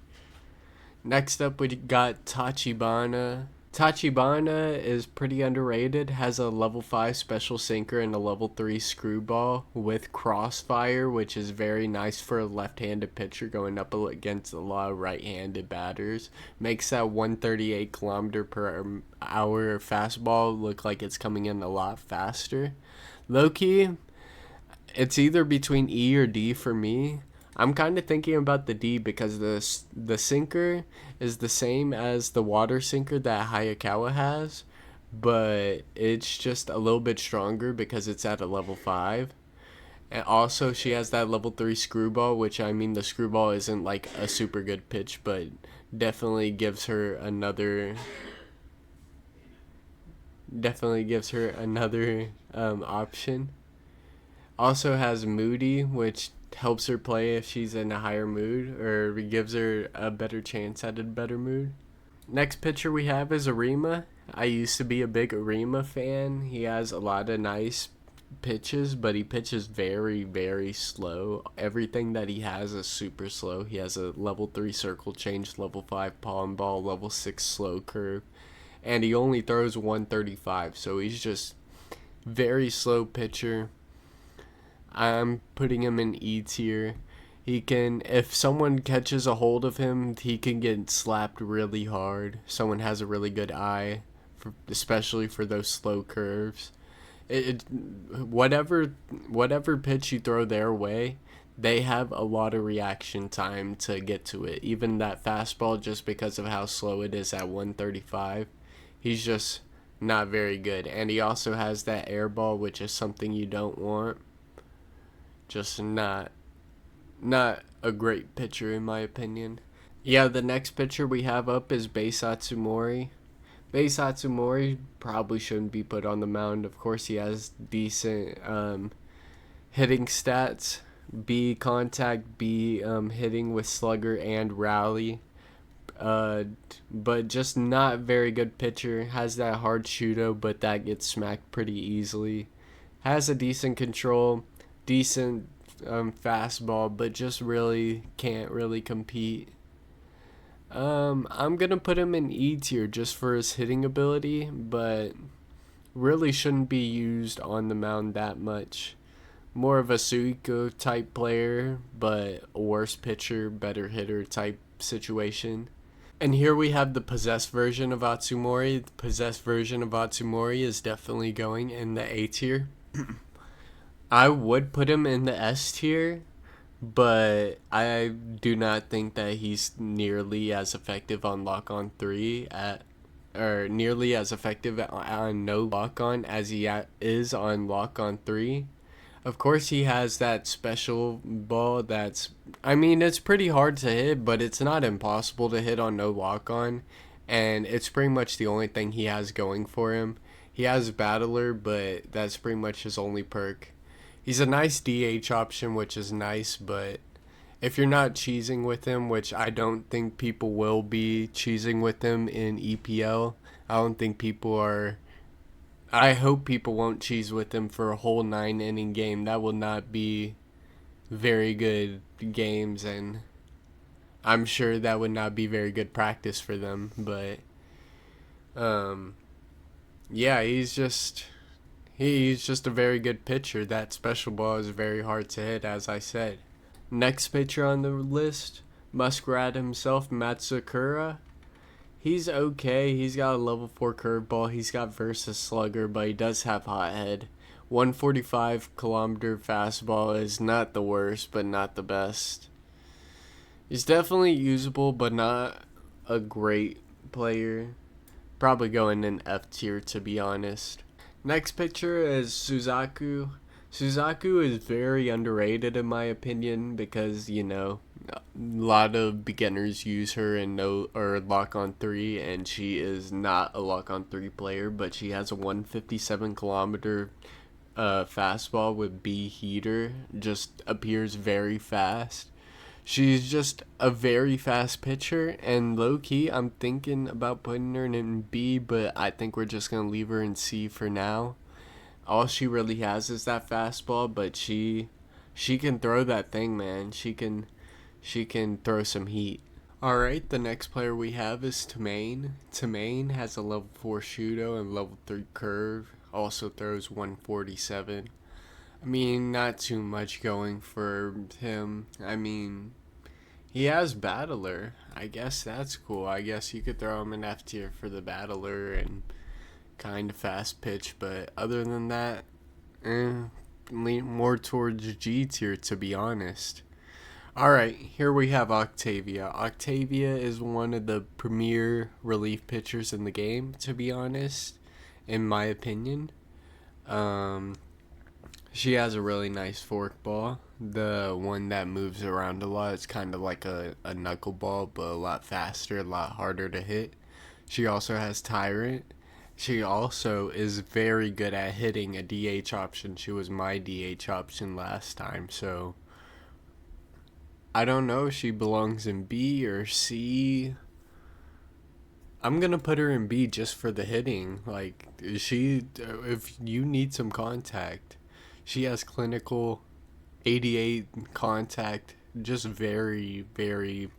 Next up, we got Tachibana. Tachibana is pretty underrated, has a level 5 special sinker and a level 3 screwball with crossfire, which is very nice for a left-handed pitcher going up against a lot of right-handed batters. Makes that 138 kilometer per hour fastball look like it's coming in a lot faster. Low-key, it's either between E or D for me. I'm kind of thinking about the D because the sinker is the same as the water sinker that Hayakawa has, but it's just a little bit stronger because it's at a level 5. And also she has that level 3 screwball, which I mean the screwball isn't like a super good pitch, but definitely gives her another option. Also has Moody, which helps her play if she's in a higher mood, or gives her a better chance at a better mood. Next pitcher we have is Arima. I used to be a big Arima fan. He has a lot of nice pitches, but he pitches very, very slow. Everything that he has is super slow. He has a level 3 circle change, level 5 palm ball, level 6 slow curve, and he only throws 135, so he's just very slow pitcher. I'm putting him in E tier. He can, if someone catches a hold of him, he can get slapped really hard. Someone has a really good eye, especially for those slow curves. Whatever pitch you throw their way, they have a lot of reaction time to get to it. Even that fastball, just because of how slow it is at 135, he's just not very good. And he also has that air ball, which is something you don't want. Just not a great pitcher in my opinion. Yeah, the next pitcher we have up is Beisatsumori. Beisatsumori probably shouldn't be put on the mound. Of course, he has decent hitting stats. B contact, B hitting with slugger and rally. But just not very good pitcher. Has that hard shooto, but that gets smacked pretty easily. Has a decent control. Decent fastball, but just really can't really compete. I'm gonna put him in E tier just for his hitting ability, but really shouldn't be used on the mound that much. More of a Suiko type player, but a worse pitcher, better hitter type situation. And here we have the possessed version of Atsumori. The possessed version of Atsumori is definitely going in the A tier. I would put him in the S tier, but I do not think that he's nearly as effective on lock on 3 or nearly as effective on no lock on as he is on lock on 3. Of course, he has that special ball it's pretty hard to hit, but it's not impossible to hit on no lock on. And it's pretty much the only thing he has going for him. He has Battler, but that's pretty much his only perk. He's a nice DH option, which is nice, but if you're not cheesing with him, which I don't think people will be cheesing with him in EPL, I don't think people are. I hope people won't cheese with him for a whole 9 inning game. That will not be very good games, and I'm sure that would not be very good practice for them. But yeah, he's just a very good pitcher. That special ball is very hard to hit, as I said. Next pitcher on the list, Muskrat himself, Matsukura. He's okay. He's got a level 4 curveball. He's got versus slugger, but he does have hot head. 145-kilometer fastball is not the worst, but not the best. He's definitely usable, but not a great player. Probably going in F tier, to be honest. Next pitcher is Suzaku. Suzaku is very underrated in my opinion because, a lot of beginners use her in lock on 3, and she is not a lock on 3 player, but she has a 157-kilometer fastball with B heater. Just appears very fast. She's just a very fast pitcher, and low-key, I'm thinking about putting her in B, but I think we're just going to leave her in C for now. All she really has is that fastball, but she can throw that thing, man. She can throw some heat. Alright, the next player we have is Tamain. Tamain has a level 4 Shudo and level 3 curve. Also throws 147. Not too much going for him. He has Battler. I guess that's cool. I guess you could throw him in F tier for the Battler and kind of fast pitch, but other than that, lean more towards G tier, to be honest. Alright, here we have Octavia. Octavia is one of the premier relief pitchers in the game, to be honest, in my opinion. She has a really nice forkball. The one that moves around a lot. It's kind of like a knuckleball, but a lot faster, a lot harder to hit. She also has Tyrant. She also is very good at hitting a DH option. She was my DH option last time, so I don't know if she belongs in B or C. I'm going to put her in B just for the hitting. If you need some contact, she has clinical 88 contact, just very, very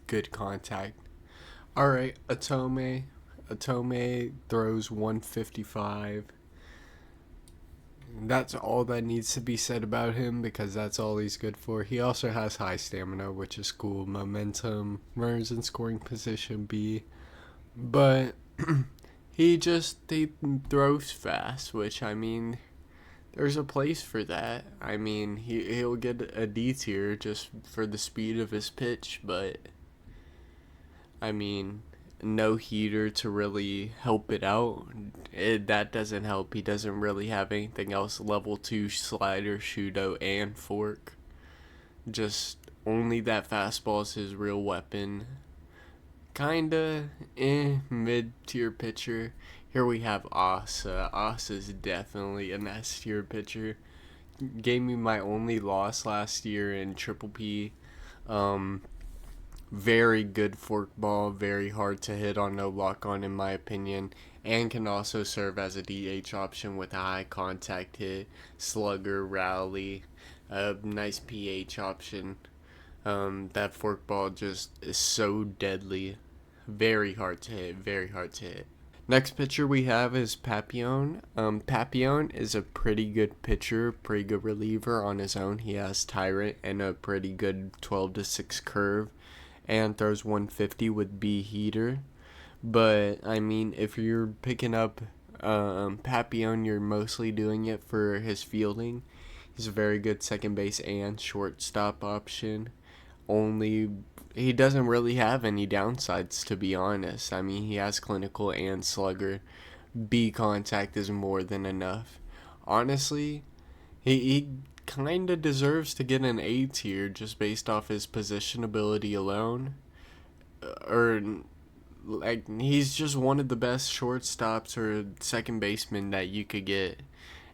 good contact. Alright, Atome. Atome throws 155. That's all that needs to be said about him because that's all he's good for. He also has high stamina, which is cool. Momentum, runners in scoring position B. But he throws fast, which there's a place for that. He'll get a D tier just for the speed of his pitch, but no heater to really help it out. That doesn't help. He doesn't really have anything else. Level 2 slider, Shudo, and fork. Just only that fastball is his real weapon. Kinda mid-tier pitcher. Here we have Asa. Asa's definitely an S-tier pitcher. Gave me my only loss last year in Triple P. Very good forkball, very hard to hit on no lock on in my opinion, and can also serve as a DH option with a high contact hit, slugger, rally, a nice PH option. That forkball just is so deadly. Very hard to hit, very hard to hit. Next pitcher we have is Papillon. Papillon is a pretty good pitcher, pretty good reliever on his own. He has Tyrant and a pretty good 12-6 curve. and throws 150 with B heater. But I mean, if you're picking up Papillon, you're mostly doing it for his fielding. He's a very good second base and shortstop option. Only he doesn't really have any downsides, to be honest. I mean, he has clinical and slugger. B contact is more than enough. Honestly, he kind of deserves to get an A tier just based off his position ability alone. Or like, he's just one of the best shortstops or second baseman that you could get.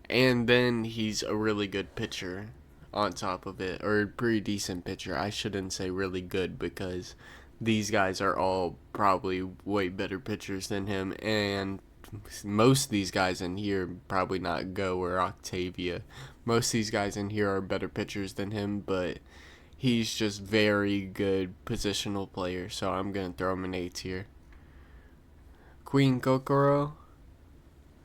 And then he's a really good pitcher on top of it, or a pretty decent pitcher. I shouldn't say really good because these guys are all probably way better pitchers than him, and most of these guys in here probably not Go or Octavia. Most of these guys in here are better pitchers than him, but he's just very good positional player, so I'm gonna throw him an A tier. Queen Kokoro.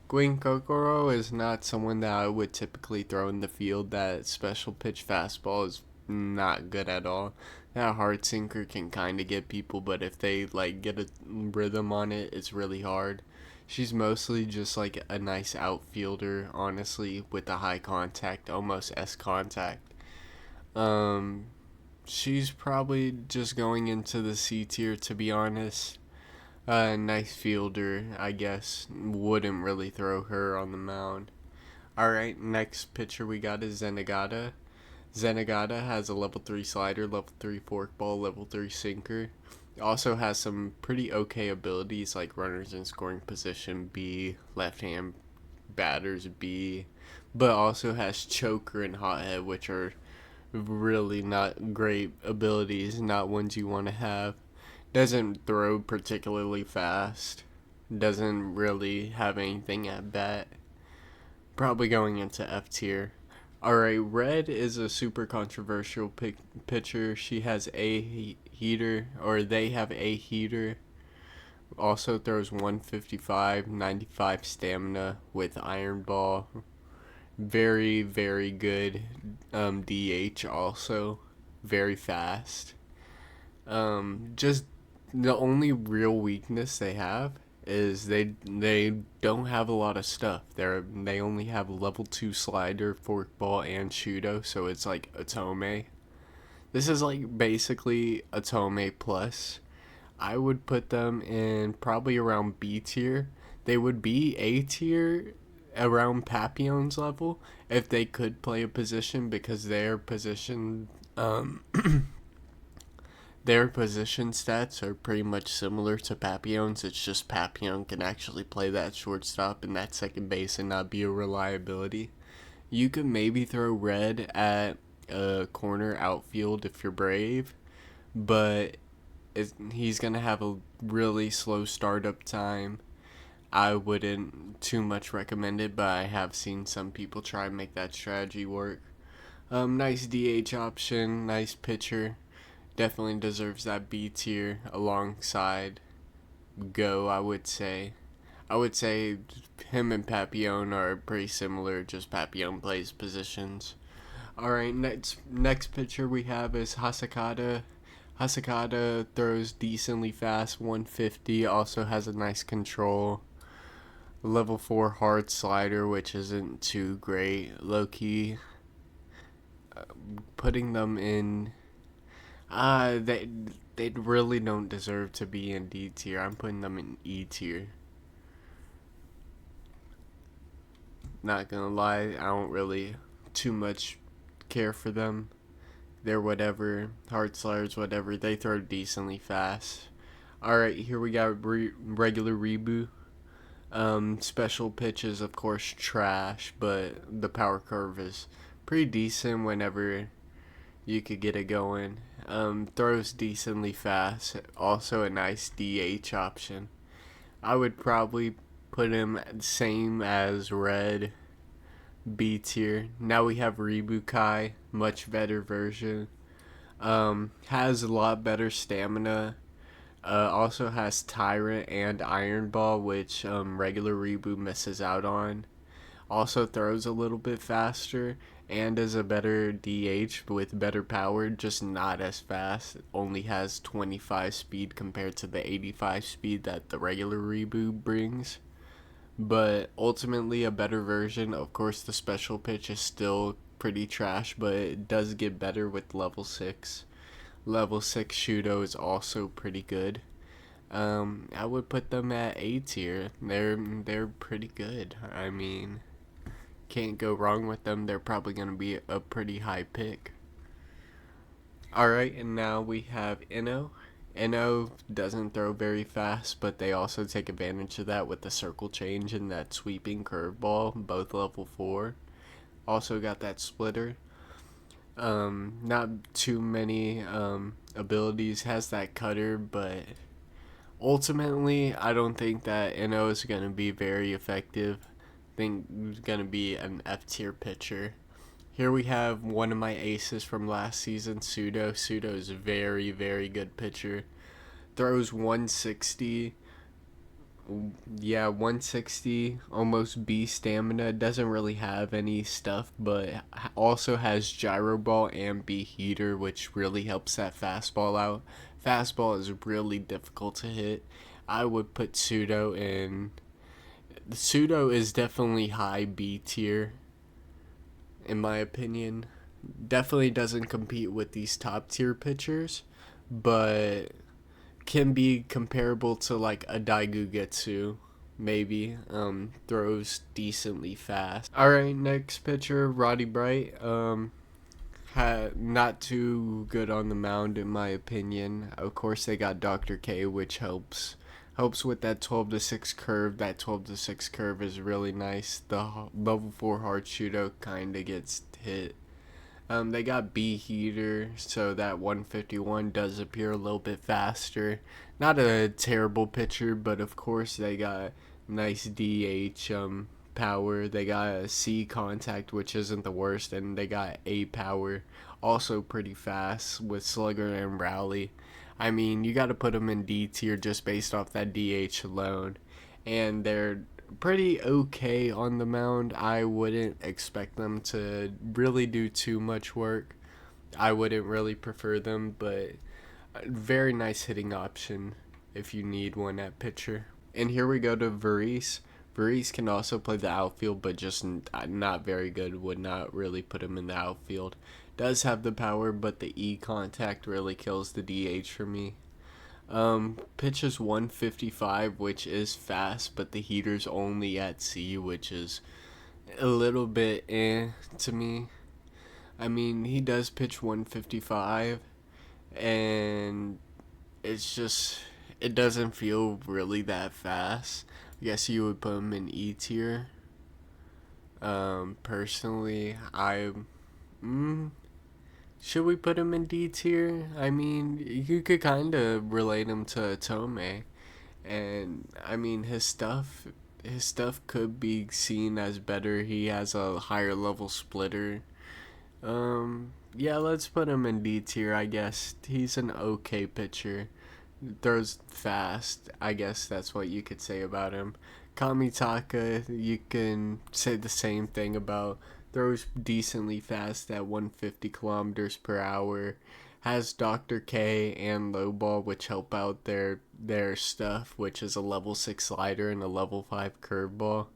Queen Kokoro is not someone that I would typically throw in the field. That special pitch fastball is not good at all. That hard sinker can kind of get people, but if they like get a rhythm on it, it's really hard. She's mostly just like a nice outfielder, honestly, with a high contact, almost S contact. Um, she's probably just going into the C tier, to be honest. Nice fielder, I guess. Wouldn't really throw her on the mound. Alright, next pitcher we got is Zenigata. Zenigata has a level 3 slider, level 3 forkball, level 3 sinker. Also has some pretty okay abilities like runners in scoring position B, left hand batters B, but also has choker and hothead, which are really not great abilities, not ones you want to have. Doesn't throw particularly fast. Doesn't really have anything at bat. Probably going into F tier. Alright, Red is a super controversial pitcher. She has A heater, or they have A heater. Also throws 155, 95 stamina with iron ball. Very, very good DH also. Very fast. Just the only real weakness they have is they don't have a lot of stuff. They only have level 2 slider, forkball, and shudo, so it's like Otome. This is like basically Otome plus. I would put them in probably around B tier. They would be A tier around Papillon's level if they could play a position, because their position stats are pretty much similar to Papillon's. It's just Papillon can actually play that shortstop and that second base and not be a reliability. You could maybe throw Red at a corner outfield if you're brave, but he's going to have a really slow startup time. I wouldn't too much recommend it, but I have seen some people try and make that strategy work. Nice DH option, nice pitcher. Definitely deserves that B tier alongside Go, I would say. I would say him and Papillon are pretty similar, just Papillon plays positions. Alright, next pitcher we have is Hasakata. Hasakata throws decently fast, 150, also has a nice control. Level 4 hard slider, which isn't too great. Low key, putting them in. They really don't deserve to be in D tier. I'm putting them in E tier. Not gonna lie, I don't really too much care for them. They're whatever, hard sliders, whatever. They throw decently fast. Alright, here we got regular Reboot. Special pitches, of course, trash, but the power curve is pretty decent whenever you could get it going. Throws decently fast. Also a nice DH option. I would probably put him same as Red, B tier. Now we have Rebukai, much better version. Has a lot better stamina. Also has Tyrant and Iron Ball, which regular Reboot misses out on. Also throws a little bit faster and is a better DH with better power, just not as fast. It only has 25 speed compared to the 85 speed that the regular reboot brings. But ultimately a better version. Of course, the special pitch is still pretty trash, but it does get better with level 6. Level 6 Shudo is also pretty good. I would put them at A tier. They're pretty good. I mean, can't go wrong with them. They're probably going to be a pretty high pick. Alright, and now we have Eno. Eno doesn't throw very fast, but they also take advantage of that with the circle change and that sweeping curveball, both level 4. Also got that splitter. Not too many abilities. Has that cutter, but ultimately, I don't think that Eno is going to be very effective. I think he's going to be an F tier pitcher. Here we have one of my aces from last season, Pseudo. Pseudo is a very, very good pitcher. Throws 160. Yeah, 160, almost B stamina. Doesn't really have any stuff, but also has gyro ball and B heater, which really helps that fastball out. Fastball is really difficult to hit. I would put Pseudo in. Pseudo is definitely high B tier, in my opinion. Definitely doesn't compete with these top tier pitchers, but can be comparable to like a Daigugetsu, maybe. Throws decently fast. Alright, next pitcher, Roddy Bright. Not too good on the mound in my opinion. Of course they got Dr. K, which helps with that 12 to 6 curve. That 12 to 6 curve is really nice. The level 4 hard shootout kind of gets hit. They got B heater, so that 151 does appear a little bit faster. Not a terrible pitcher, but of course they got nice DH power. They got a C contact, which isn't the worst, and they got A power, also pretty fast with slugger and rally. I mean, you got to put them in D tier just based off that DH alone, and they're pretty okay on the mound. I wouldn't expect them to really do too much work. I wouldn't really prefer them, but a very nice hitting option if you need one at pitcher. And here we go to Varese. Varese can also play the outfield, but just not very good. Would not really put him in the outfield. Does have the power, but the E contact really kills the DH for me. Pitches 155, which is fast, but the heater's only at C, which is a little bit to me. I mean, he does pitch 155, and it doesn't feel really that fast. I guess you would put him in E tier. Personally, should we put him in D tier? I mean, you could kind of relate him to Tome, and I mean his stuff could be seen as better. He has a higher level splitter. Yeah, let's put him in D tier. I guess he's an okay pitcher. Throws fast. I guess that's what you could say about him. Kamitaka, you can say the same thing about. Throws decently fast at 150 kilometers per hour. Has Dr. K and low ball, which help out their stuff, which is a level 6 slider and a level 5 curveball.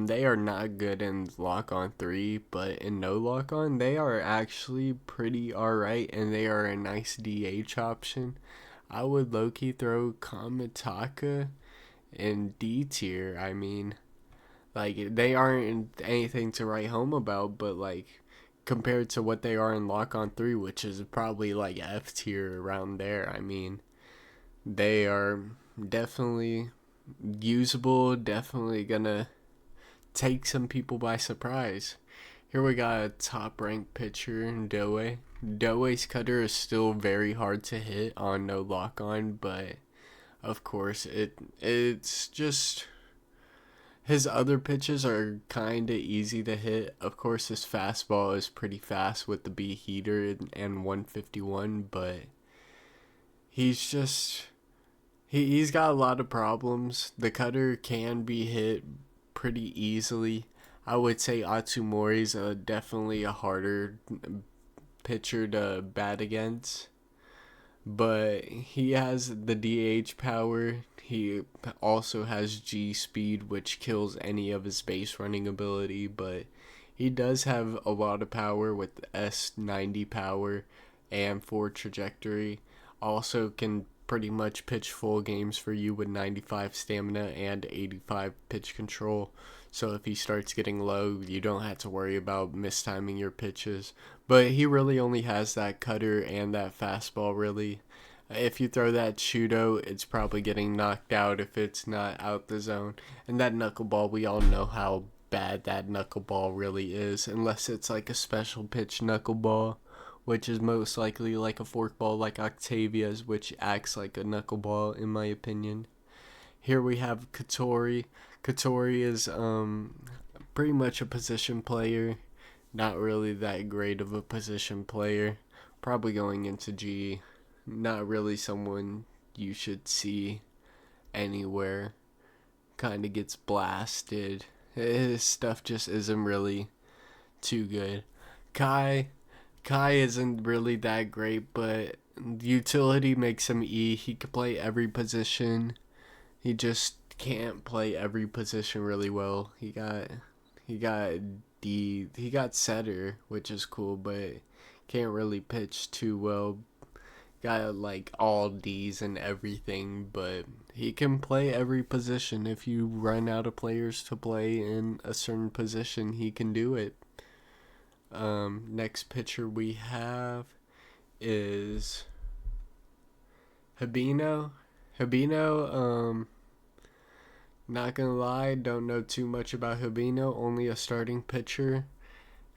They are not good in lock on 3, but in no lock on, they are actually pretty alright, and they are a nice DH option. I would low-key throw Kamitaka in D tier. I mean, like, they aren't anything to write home about, but, like, compared to what they are in Lock on 3, which is probably, like, F tier around there, I mean, they are definitely usable, definitely gonna take some people by surprise. Here we got a top-ranked pitcher, Doe. Doe's cutter is still very hard to hit on no lock-on, but of course it's just his other pitches are kind of easy to hit. Of course, his fastball is pretty fast with the B heater and 151, but he's got a lot of problems. The cutter can be hit pretty easily. I would say Atsumori's definitely a harder pitcher to bat against, but he has the DH power. He also has G speed, which kills any of his base running ability, but he does have a lot of power with S90 power and 4 trajectory. Also can pretty much pitch full games for you with 95 stamina and 85 pitch control. So if he starts getting low, you don't have to worry about mistiming your pitches. But he really only has that cutter and that fastball, really. If you throw that Shudo, it's probably getting knocked out if it's not out the zone. And that knuckleball, we all know how bad that knuckleball really is, unless it's like a special pitch knuckleball, which is most likely like a forkball like Octavia's, which acts like a knuckleball in my opinion. Here we have Katori. Katori is pretty much a position player, not really that great of a position player. Probably going into G. Not really someone you should see anywhere. Kind of gets blasted. His stuff just isn't really too good. Kai isn't really that great, but utility makes him E. He could play every position. He just can't play every position really well. He got setter, which is cool, but can't really pitch too well. Got like all D's and everything, but he can play every position. If you run out of players to play in a certain position, he can do it. Next pitcher we have is Habino. Not gonna lie, don't know too much about Habino. Only a starting pitcher.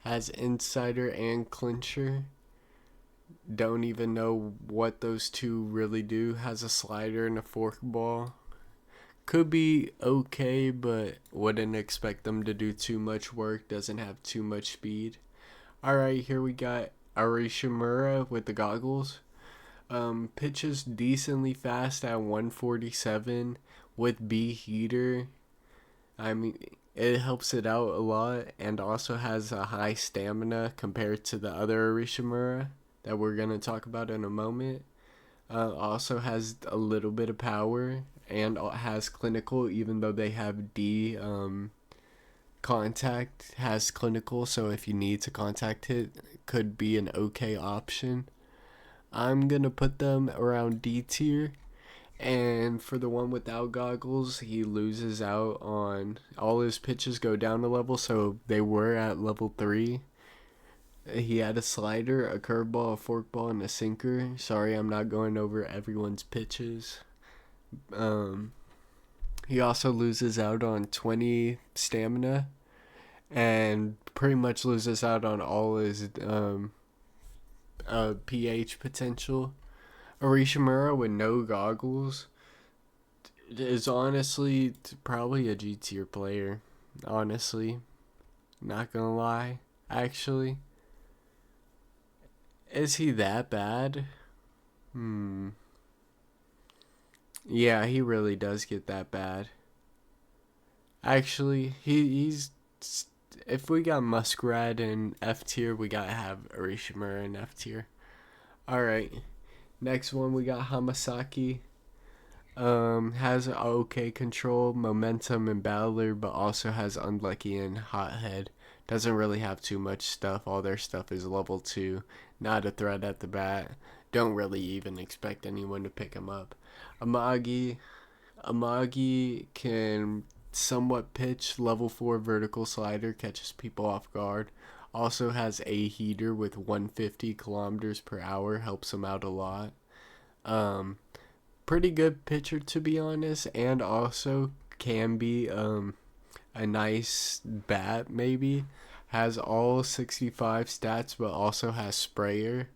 Has insider and clincher. Don't even know what those two really do. Has a slider and a forkball. Could be okay, but wouldn't expect them to do too much work. Doesn't have too much speed. Alright, here we got Arishimura with the goggles. Pitches decently fast at 147 with B heater. I mean, it helps it out a lot, and also has a high stamina compared to the other Arishimura that we're going to talk about in a moment. Also has a little bit of power and has clinical, even though they have D contact, has clinical, so if you need to contact it, could be an okay option. I'm going to put them around D tier. And for the one without goggles, he loses out on all his pitches go down a level, so they were at level 3. He had a slider, a curveball, a forkball, and a sinker. Sorry, I'm not going over everyone's pitches. He also loses out on 20 stamina and pretty much loses out on all his pH potential. Arishimura with no goggles is honestly probably a G tier player. Honestly, not gonna lie. Actually, is he that bad? Yeah, he really does get that bad. Actually, he's. If we got Muskrat in F tier, we gotta have Arishimura in F tier. Alright. Next one, we got Hamasaki. Has okay control, momentum, and battler, but also has unlucky and hothead. Doesn't really have too much stuff. All their stuff is level 2. Not a threat at the bat. Don't really even expect anyone to pick him up. Amagi can somewhat pitch, level 4 vertical slider, catches people off guard. Also has a heater with 150 kilometers per hour, helps him out a lot. Pretty good pitcher to be honest, and also can be a nice bat maybe. Has all 65 stats, but also has sprayer.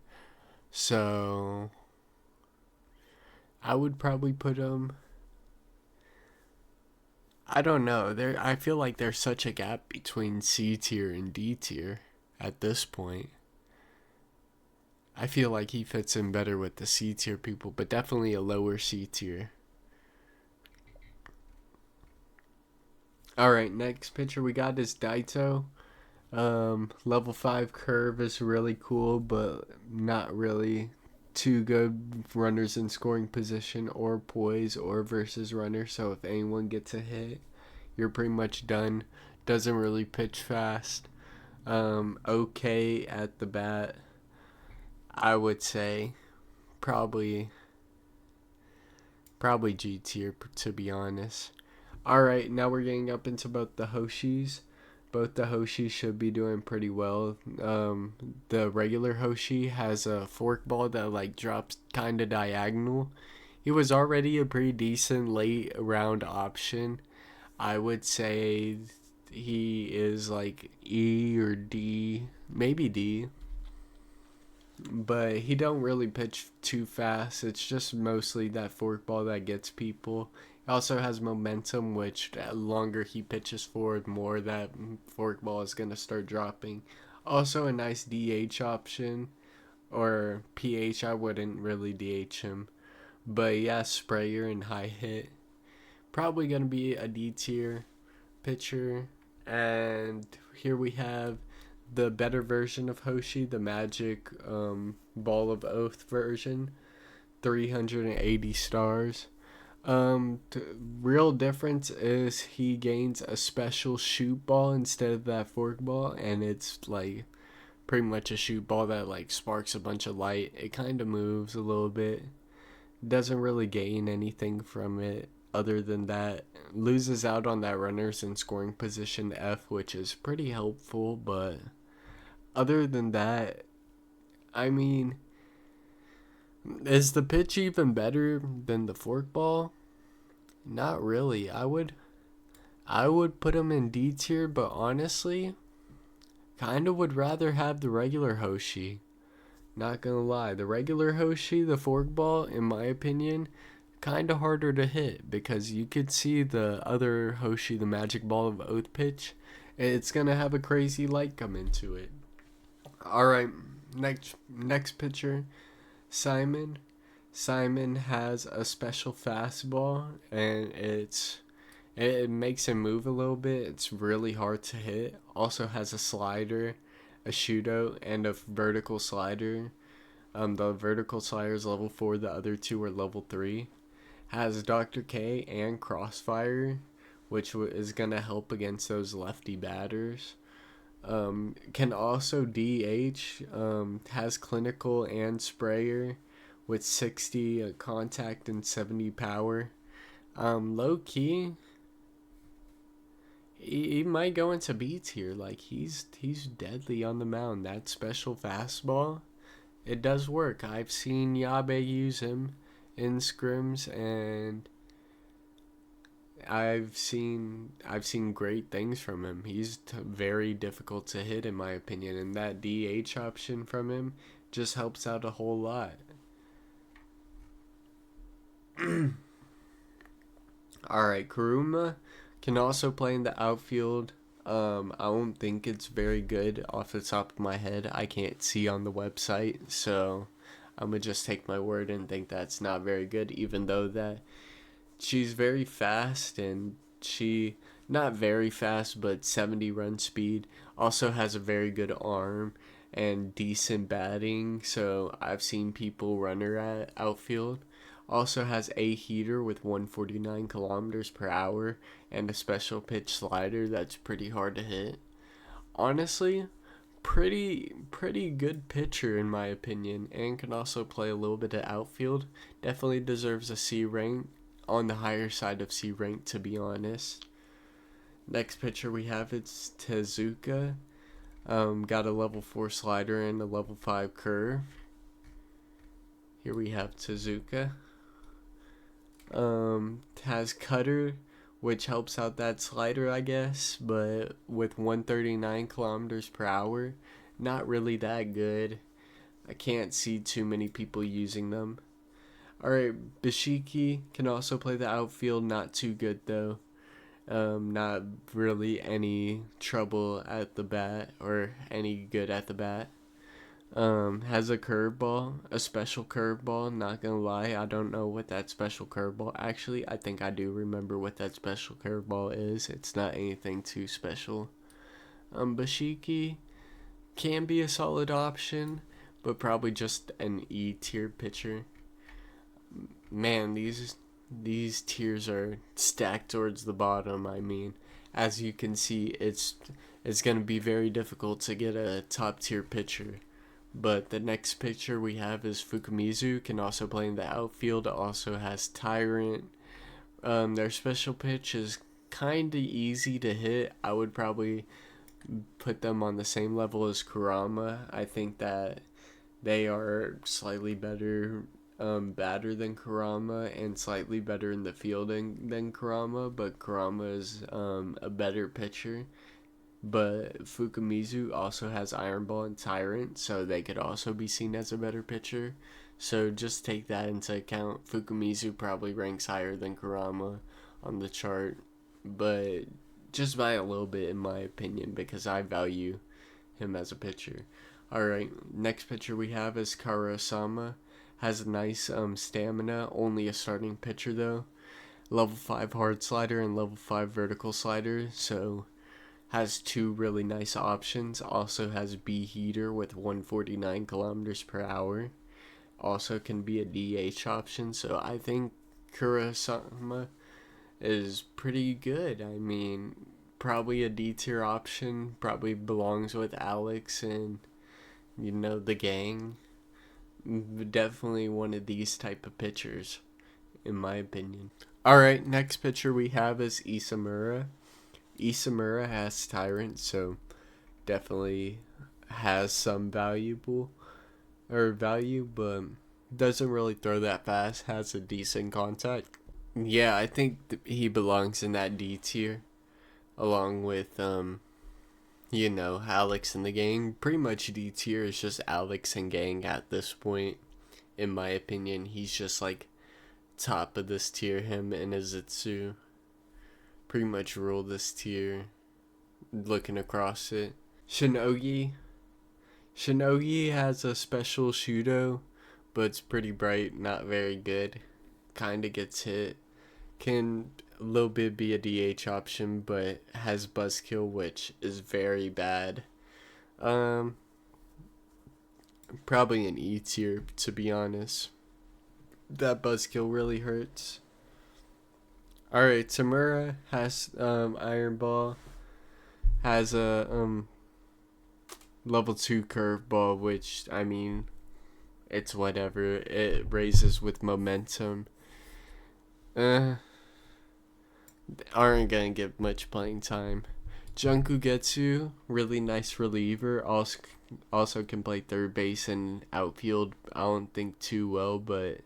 So I would probably put him. I don't know. I feel like there's such a gap between C tier and D tier at this point. I feel like he fits in better with the C tier people, but definitely a lower C tier. All right, next pitcher we got is Daito. Level 5 curve is really cool, but not really too good runners in scoring position or poise or versus runner. So if anyone gets a hit, you're pretty much done. Doesn't really pitch fast. Okay at the bat. I would say probably G tier to be honest. All right, now we're getting up into both the Hoshis. Both the Hoshis should be doing pretty well. The regular Hoshi has a forkball that like drops kind of diagonal. He was already a pretty decent late round option. I would say he is like E or D, maybe D, but he don't really pitch too fast. It's just mostly that forkball that gets people. He also has momentum, which the longer he pitches forward, more that forkball is gonna start dropping. Also, a nice DH option, or PH. I wouldn't really DH him, but yeah, sprayer and high hit. Probably gonna be a D tier pitcher. And here we have the better version of Hoshi, the Magic Ball of Oath version, 380 stars. Real difference is he gains a special shoot ball instead of that fork ball, and it's like pretty much a shoot ball that like sparks a bunch of light. It kind of moves a little bit. Doesn't really gain anything from it other than that. Loses out on that runners in scoring position F, which is pretty helpful, but other than that, I mean, is the pitch even better than the forkball? Not really. I would put him in D tier, but honestly, kind of would rather have the regular Hoshi. Not gonna lie, the regular Hoshi, the forkball, in my opinion, kind of harder to hit because you could see the other Hoshi, the Magic Ball of Oath pitch. It's gonna have a crazy light come into it. All right, next pitcher, Simon. Simon has a special fastball, and it makes him move a little bit. It's really hard to hit. Also has a slider, a shootout, and a vertical slider. The vertical slider is level 4. The other two are level 3. Has Dr. K and Crossfire, which is gonna help against those lefty batters. Can also DH. Has clinical and sprayer with 60 contact and 70 power. Low key, he might go into B tier. Like he's deadly on the mound. That special fastball, it does work. I've seen Yabe use him in scrims, and I've seen great things from him. He's very difficult to hit in my opinion, and that DH option from him just helps out a whole lot. All right, Kuruma can also play in the outfield. I don't think it's very good off the top of my head. I can't see on the website, so I'm gonna just take my word and think that's not very good. Even though that she's very fast, and she not very fast, but 70 run speed. Also has a very good arm and decent batting. So I've seen people run her at outfield. Also has a heater with 149 kilometers per hour and a special pitch slider that's pretty hard to hit. Honestly, pretty good pitcher in my opinion, and can also play a little bit of outfield. Definitely deserves a C rank, on the higher side of C rank to be honest. Next pitcher we have it's Tezuka. Got a level 4 slider and a level 5 curve. Here we have Tezuka. Has cutter, which helps out that slider, I guess, but with 139 kilometers per hour, not really that good. I can't see too many people using them. Alright, Bashiki can also play the outfield, not too good though. Not really any trouble at the bat, or any good at the bat. Has a curveball, a special curveball. Not gonna lie, I don't know what that special curveball. Actually, I think I do remember what that special curveball is. It's not anything too special. Bashiki can be a solid option, but probably just an E tier pitcher. Man, these tiers are stacked towards the bottom. I mean, as you can see, it's gonna be very difficult to get a top tier pitcher. But the next pitcher we have is Fukumizu, can also play in the outfield, also has Tyrant. Their special pitch is kind of easy to hit. I would probably put them on the same level as Kurama. I think that they are slightly better batter than Kurama and slightly better in the fielding than Kurama, but Kurama is a better pitcher. But Fukumizu also has Iron Ball and Tyrant, so they could also be seen as a better pitcher. So just take that into account. Fukumizu probably ranks higher than Kurama on the chart, but just by a little bit in my opinion because I value him as a pitcher. Alright, next pitcher we have is Karasama. Has a nice stamina, only a starting pitcher though. Level 5 hard slider and level 5 vertical slider, so has two really nice options. Also has B heater with 149 kilometers per hour. Also can be a DH option, so I think Kurasama is pretty good. I mean, probably a D tier option, probably belongs with Alex and the gang. Definitely one of these type of pitchers, in my opinion. Alright, next pitcher we have is Isamura. Isamura has Tyrant, so definitely has some value, but doesn't really throw that fast, has a decent contact. Yeah, I think he belongs in that D tier, along with, Alex and the gang. Pretty much D tier is just Alex and gang at this point, in my opinion. He's just like top of this tier, him and Izutsu. Pretty much rule this tier, looking across it. Shinogi has a special Shudo, but it's pretty bright, not very good. Kinda gets hit. Can a little bit be a DH option, but has Buzzkill, which is very bad. Probably an E tier, to be honest. That Buzzkill really hurts. Alright, Tamura has Iron Ball, has a level 2 curveball, which, I mean, it's whatever. It raises with momentum. Aren't gonna get much playing time. Junkugetsu, really nice reliever. Also can play third base and outfield. I don't think too well, but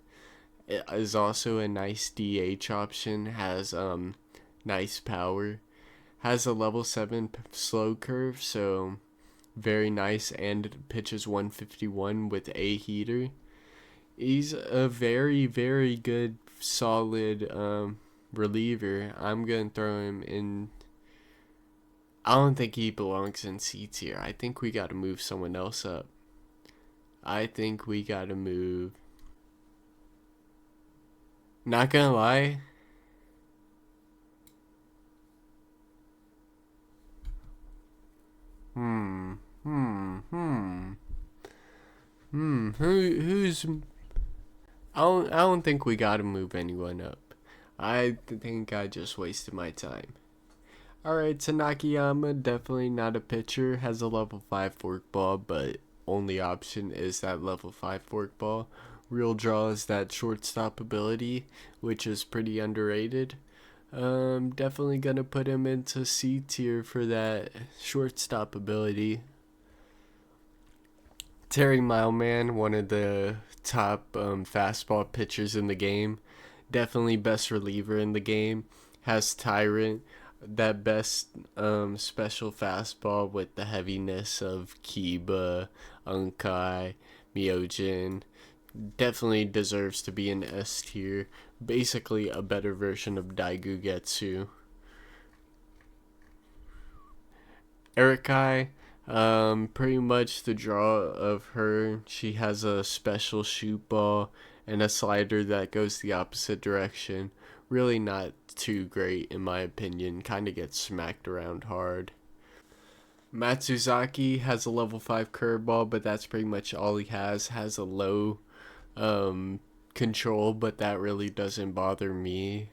it is also a nice DH option. Has nice power. Has a level 7 slow curve, so very nice, and pitches 151 with a heater. He's a very, very good, solid reliever. I'm going to throw him in. I don't think he belongs in C tier. I think we got to move someone else up. I think we got to move. Not going to lie. Who's I don't think we gotta move anyone up. I think I just wasted my time. Alright, Tanakiyama, definitely not a pitcher, has a level 5 forkball, but only option is that level 5 forkball. Real draw is that shortstop ability, which is pretty underrated. Definitely gonna put him into C tier for that shortstop ability. Terry Mileman, one of the top fastball pitchers in the game. Definitely best reliever in the game. Has Tyrant, that best special fastball with the heaviness of Kiba, Unkai, Myojin. Definitely deserves to be in S tier. Basically a better version of Daigugetsu. Erikai Pretty much the draw of her. She has a special shoot ball and a slider that goes the opposite direction. Really not too great in my opinion. Kind of gets smacked around hard. Matsuzaki has a level 5 curveball, but that's pretty much all he has. Has a low um, control, but that really doesn't bother me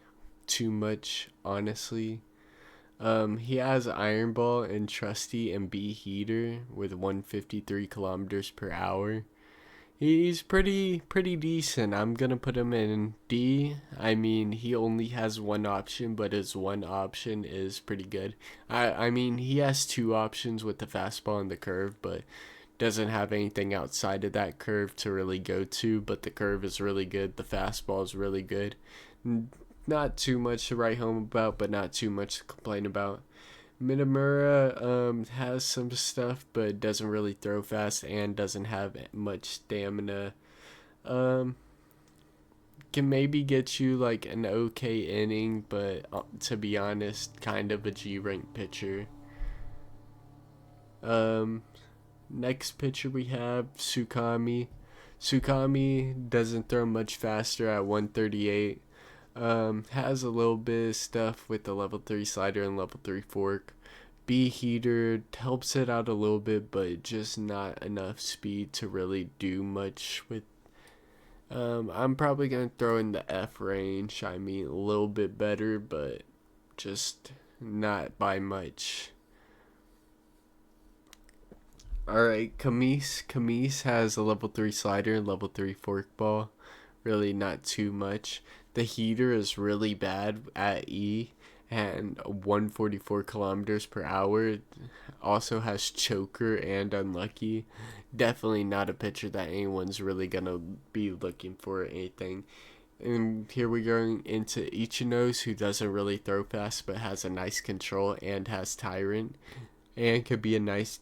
too much, honestly. He has Iron Ball and Trusty and B Heater with 153 kilometers per hour. He's pretty decent. I'm gonna put him in D. I mean, he only has one option, but his one option is pretty good. I mean, he has two options with the fastball and the curve, but doesn't have anything outside of that curve to really go to. But the curve is really good. The fastball is really good. Not too much to write home about, but not too much to complain about. Minamura has some stuff, but doesn't really throw fast and doesn't have much stamina. Um, can maybe get you like an okay inning, but to be honest, kind of a G rank pitcher. Um, Next pitcher we have Sukami. Sukami doesn't throw much faster at 138. Has a little bit of stuff with the level 3 slider and level 3 fork. B heater helps it out a little bit, but just not enough speed to really do much with. I'm probably gonna throw in the F range. I mean, a little bit better, but just not by much. Alright, Camise. Camise has a level 3 slider and level 3 forkball. Really not too much. The heater is really bad at E and 144 kilometers per hour. Also has choker and unlucky. Definitely not a pitcher that anyone's really gonna be looking for or anything. And here we go into Ichinos, who doesn't really throw fast but has a nice control and has Tyrant and could be a nice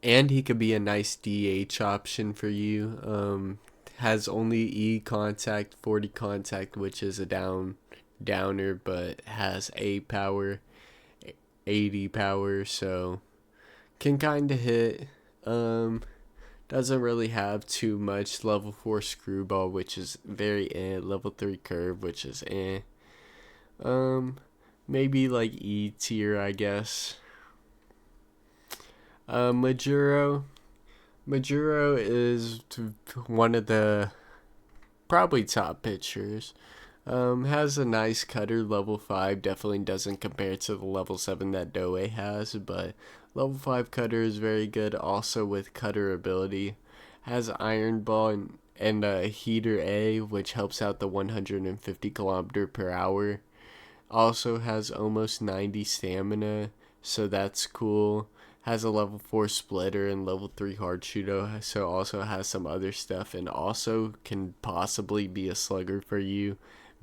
and he could be a nice DH option for you. Has only E contact, 40 contact, which is a downer, but has A power, 80 power, so can kind of hit. Doesn't really have too much. Level 4 screwball, which is very Level 3 curve, which is Um, Maybe like E tier, I guess. Majuro. Majuro is one of the probably top pitchers. Has a nice cutter, level 5. Definitely doesn't compare to the level 7 that Doe has, but level 5 cutter is very good. Also with cutter ability. Has Iron Ball and a Heater A, which helps out the 150 kilometer per hour. Also has almost 90 stamina, so that's cool. Has a level 4 splitter and level 3 hard shooter, so also has some other stuff, and also can possibly be a slugger for you.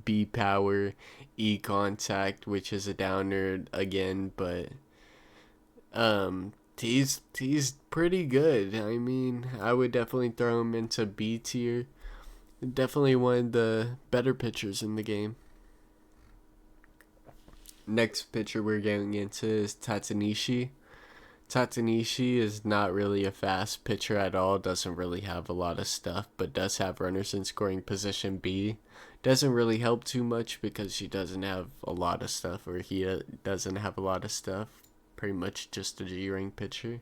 B power, E contact, which is a downer again, but he's pretty good. I mean, I would definitely throw him into B tier. Definitely one of the better pitchers in the game. Next pitcher we're getting into is Tatanishi. Tatanishi is not really a fast pitcher at all, doesn't really have a lot of stuff, but does have runners in scoring position B. Doesn't really help too much because she doesn't have a lot of stuff, or he doesn't have a lot of stuff. Pretty much just a G rank pitcher.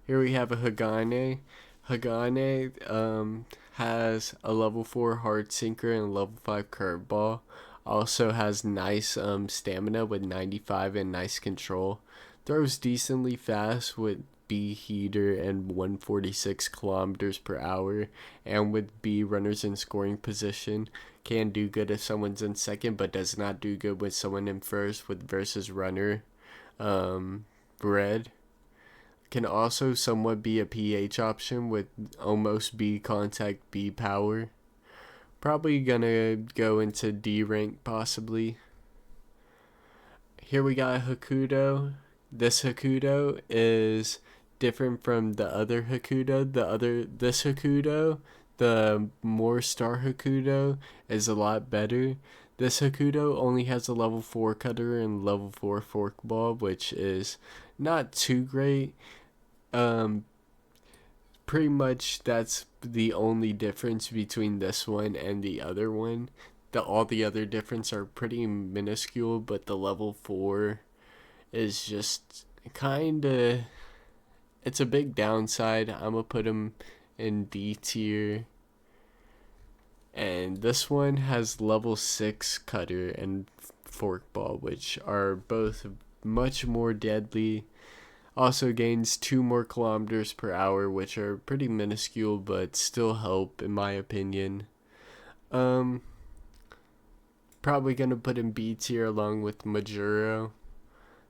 Here we have a Hagane. Hagane has a level 4 hard sinker and a level 5 curveball. Also has nice stamina with 95 and nice control. Throws decently fast with B heater and 146 kilometers per hour, and with B runners in scoring position. Can do good if someone's in second, but does not do good with someone in first with versus runner. Red can also somewhat be a PH option with almost B contact, B power. Probably gonna go into D rank possibly. Here we got Hakudo. This Hakudo is different from the other Hakudo. This Hakudo, the more star Hakudo, is a lot better. This Hakuto only has a level 4 cutter and level 4 forkball, which is not too great. Pretty much that's the only difference between this one and the other one. All the other difference are pretty minuscule, but the level 4 is just kind of, it's a big downside. I'm gonna put him in D tier. And this one has level 6 cutter and forkball, which are both much more deadly. Also gains 2 more kilometers per hour, which are pretty minuscule but still help in my opinion. Probably gonna put in B tier along with Majuro.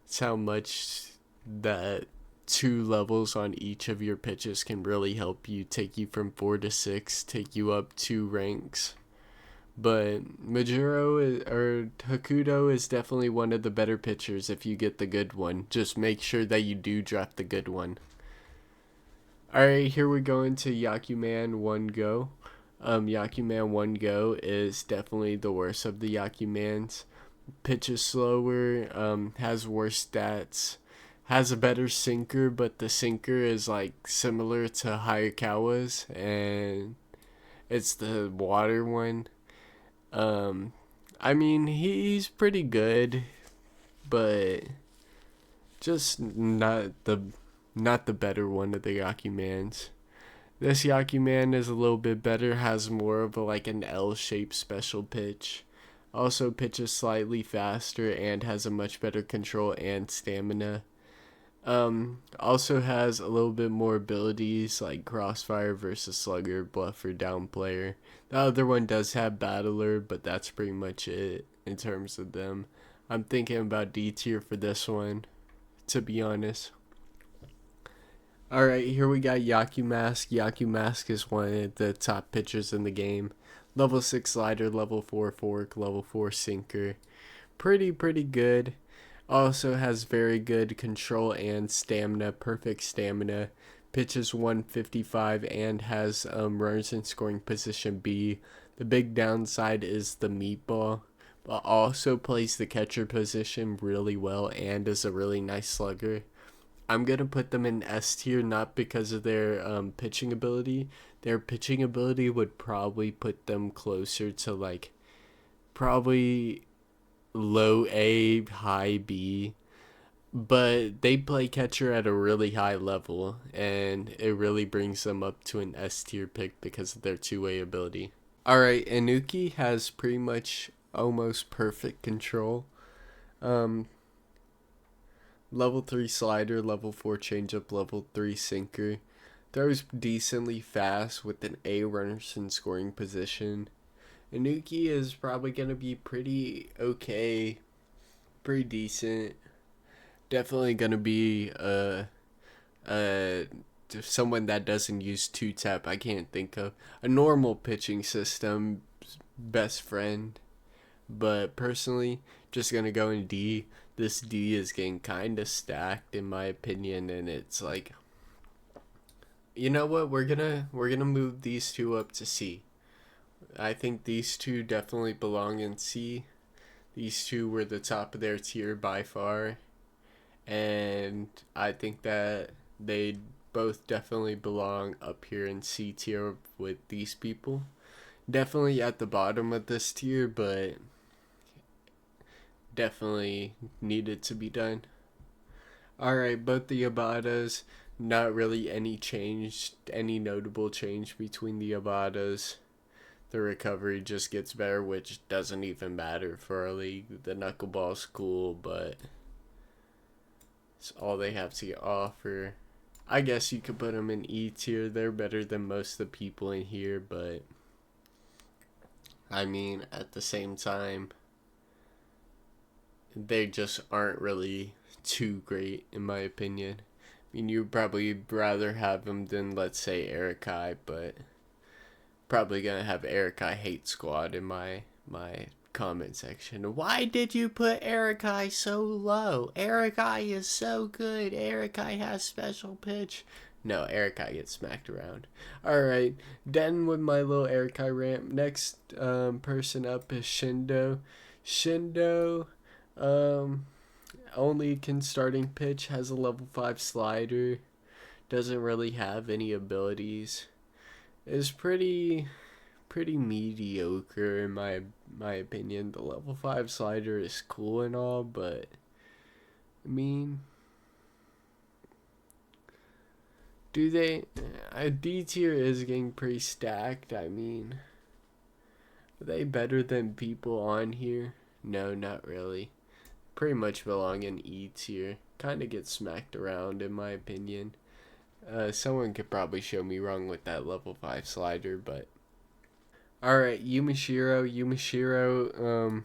It's how much that 2 levels on each of your pitches can really help you, take you from 4 to 6, take you up 2 ranks. But Majuro or Hakuto is definitely one of the better pitchers if you get the good one. Just make sure that you do draft the good one. Alright, here we go into Yakuman 1 Go. Yakuman 1 Go is definitely the worst of the Yakumans. Pitches slower, has worse stats, has a better sinker, but the sinker is like similar to Hayakawa's, and it's the water one. I mean, he's pretty good, but just not the better one of the Yakumans. This Yakuman is a little bit better, has more of an L-shaped special pitch. Also pitches slightly faster and has a much better control and stamina. Also has a little bit more abilities like Crossfire versus Slugger, Bluffer, Down Player. The other one does have Battler, but that's pretty much it in terms of them. I'm thinking about D tier for this one, to be honest. Alright, here we got Yakumask. Yakumask is one of the top pitchers in the game. Level 6 slider, level 4 fork, level 4 sinker. Pretty good. Also has very good control and stamina, perfect stamina. Pitches 155 and has runners in scoring position B. The big downside is the meatball, but also plays the catcher position really well and is a really nice slugger. I'm going to put them in S tier, not because of their pitching ability. Their pitching ability would probably put them closer to probably low A, high B. But they play catcher at a really high level, and it really brings them up to an S tier pick because of their two-way ability. Alright, Inuki has pretty much almost perfect control. Level 3 slider, level 4 changeup, level 3 sinker. Throws decently fast with an A runners in scoring position. Inuki is probably going to be pretty okay, pretty decent. Definitely going to be someone that doesn't use 2-tap. I can't think of a normal pitching system best friend. But personally, just going to go in D. This D is getting kind of stacked in my opinion, and it's like, you know what, we're gonna move these two up to C. I think these two definitely belong in C. These two were the top of their tier by far, and I think that they both definitely belong up here in C tier with these people. Definitely at the bottom of this tier, but definitely needed to be done. Alright, both the Abadas, not really any notable change between the Abadas. The recovery just gets better, which doesn't even matter for our league. The knuckleball's cool, but it's all they have to offer. I guess you could put them in E tier. They're better than most of the people in here, but I mean, at the same time, they just aren't really too great in my opinion. I mean, you'd probably rather have them than, let's say, Erikai, but probably gonna have Erikai hate squad in my comment section. Why did you put Erikai so low? Erikai is so good. Erikai has special pitch. No, Erikai gets smacked around. Alright, done with my little Erikai rant. Next person up is Shindo. Shindo only can starting pitch, has a level 5 slider, doesn't really have any abilities. Is pretty mediocre in my opinion. The level 5 slider is cool and all, but I mean, do they? D tier is getting pretty stacked. I mean, are they better than people on here? No, not really. Pretty much belong in E tier. Kind of get smacked around in my opinion. Someone could probably show me wrong with that level 5 slider, but. Alright, Yumashiro. Yumashiro,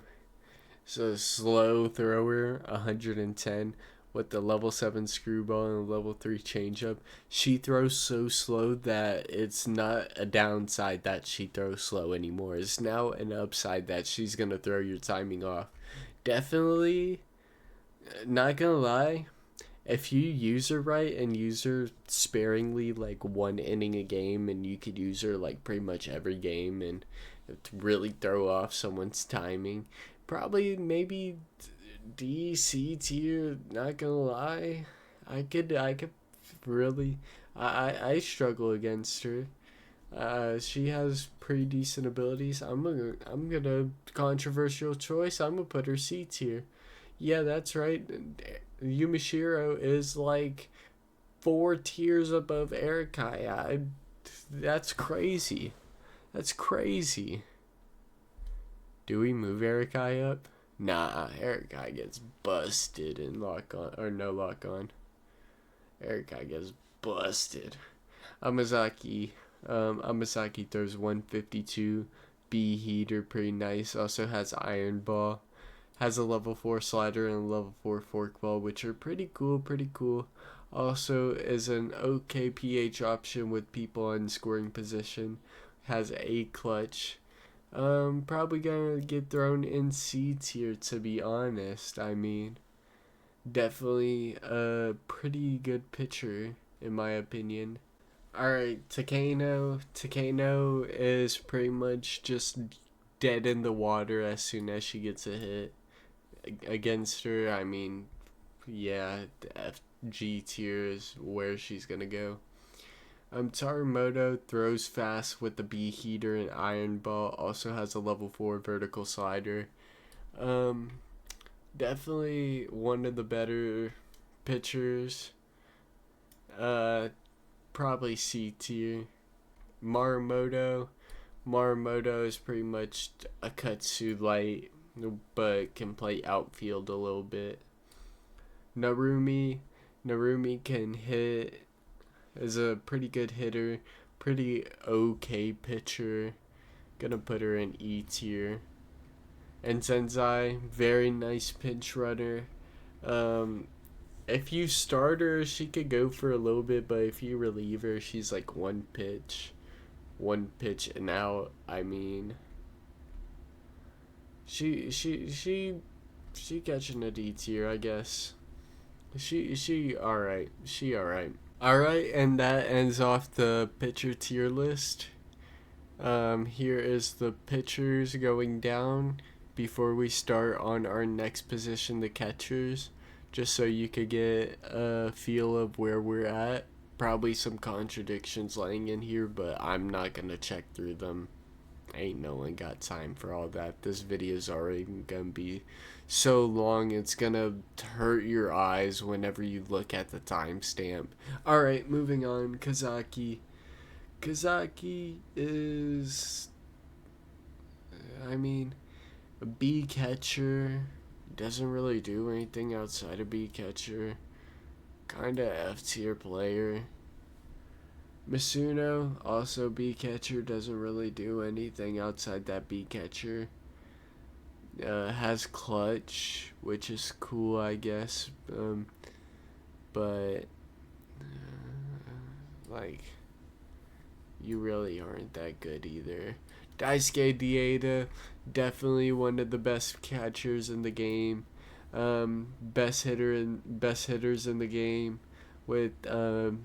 is a slow thrower, 110, with the level 7 screwball and a level 3 changeup. She throws so slow that it's not a downside that she throws slow anymore. It's now an upside that she's going to throw your timing off. Definitely, not gonna lie, if you use her right and use her sparingly, like one inning a game, and you could use her like pretty much every game and to really throw off someone's timing, probably maybe D C tier. Not gonna lie, I could really, I struggle against her. She has pretty decent abilities. I'm gonna controversial choice. I'm gonna put her C tier. Yeah, that's right. Yumashiro is like 4 tiers above Erikai. That's crazy. That's crazy. Do we move Erikai up? Nah, Erikai gets busted in lock on or no lock on. Erikai gets busted. Amazaki throws 152. B heater, pretty nice. Also has iron ball. Has a level 4 slider and a level 4 forkball, which are pretty cool. Also is an okay PH option with people in scoring position. Has a clutch. Probably gonna get thrown in C tier, to be honest. I mean, definitely a pretty good pitcher in my opinion. Alright, Takano. Takano is pretty much just dead in the water as soon as she gets a hit against her. I mean, yeah, the FG tier is where she's gonna go. Taramoto throws fast with the B heater and iron ball. Also has a level 4 vertical slider. Um, Definitely one of the better pitchers. Uh, Probably C tier. Marumoto. Marumoto is pretty much a Kutsu light, but can play outfield a little bit. Narumi. Narumi can hit, is a pretty good hitter, pretty okay pitcher. Gonna put her in E tier. And Zenzai, very nice pinch runner. Um, if you start her, she could go for a little bit, but if you relieve her, she's like one pitch and out. I mean, she catching a D tier, I guess. She all right. She all right. All right, and that ends off the pitcher tier list. Here is the pitchers going down before we start on our next position, the catchers, just so you could get a feel of where we're at. Probably some contradictions lying in here, but I'm not gonna check through them. Ain't no one got time for all that. This video's already gonna be so long, it's gonna hurt your eyes whenever you look at the timestamp. Alright, moving on. Kazaki. Kazaki is, I mean, a B catcher. Doesn't really do anything outside of B catcher. Kinda F tier player. Masuno, also B catcher, doesn't really do anything outside that B catcher. Has clutch, which is cool, I guess. But like, you really aren't that good either. Daisuke Dieta, definitely one of the best catchers in the game. Best hitters in the game. with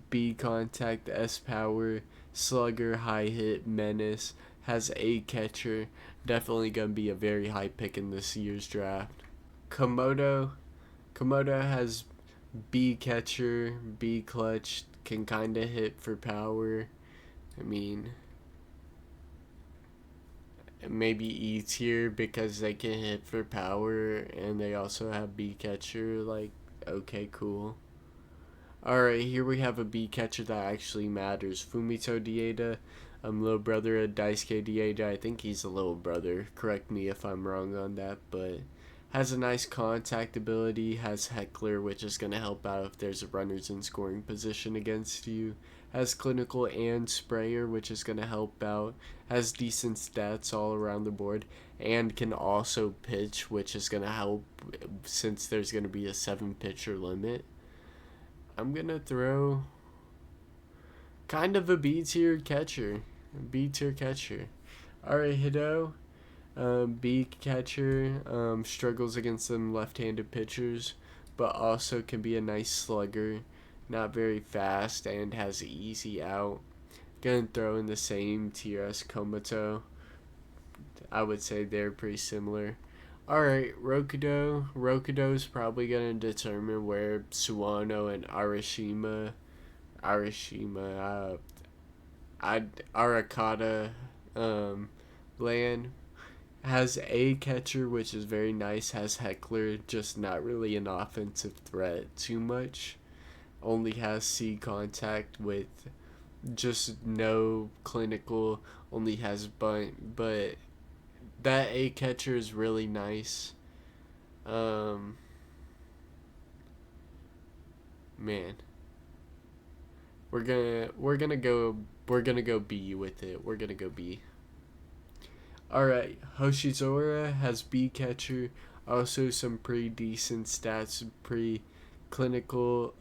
B contact, S power, slugger, high hit, menace. Has A catcher. Definitely gonna be a very high pick in this year's draft. Komodo has B catcher, B clutch, can kind of hit for power. I mean, maybe E tier because they can hit for power and they also have B catcher. Like, okay, cool. Alright, here we have a B catcher that actually matters. Fumito Dieda, little brother of Daisuke Dieda. I think he's a little brother. Correct me if I'm wrong on that, but has a nice contact ability, has Heckler, which is going to help out if there's runners in scoring position against you. Has clinical and sprayer, which is going to help out. Has decent stats all around the board, and can also pitch, which is going to help since there's going to be a 7 pitcher limit. I'm going to throw kind of a B tier catcher. Alright, Hideo. B catcher, struggles against some left-handed pitchers, but also can be a nice slugger. Not very fast and has easy out. Gonna throw in the same tier as Komoto. I would say they're pretty similar. Alright, Rokudo. Rokudo's probably gonna determine where Suwano and Arakata land. Has A catcher, which is very nice. Has Heckler, just not really an offensive threat too much. Only has C contact with just no clinical. Only has bunt, but that A catcher is really nice. Man, we're gonna go B with it. We're gonna go B. Alright, Hoshizora has B catcher, also some pretty decent stats, pretty clinical,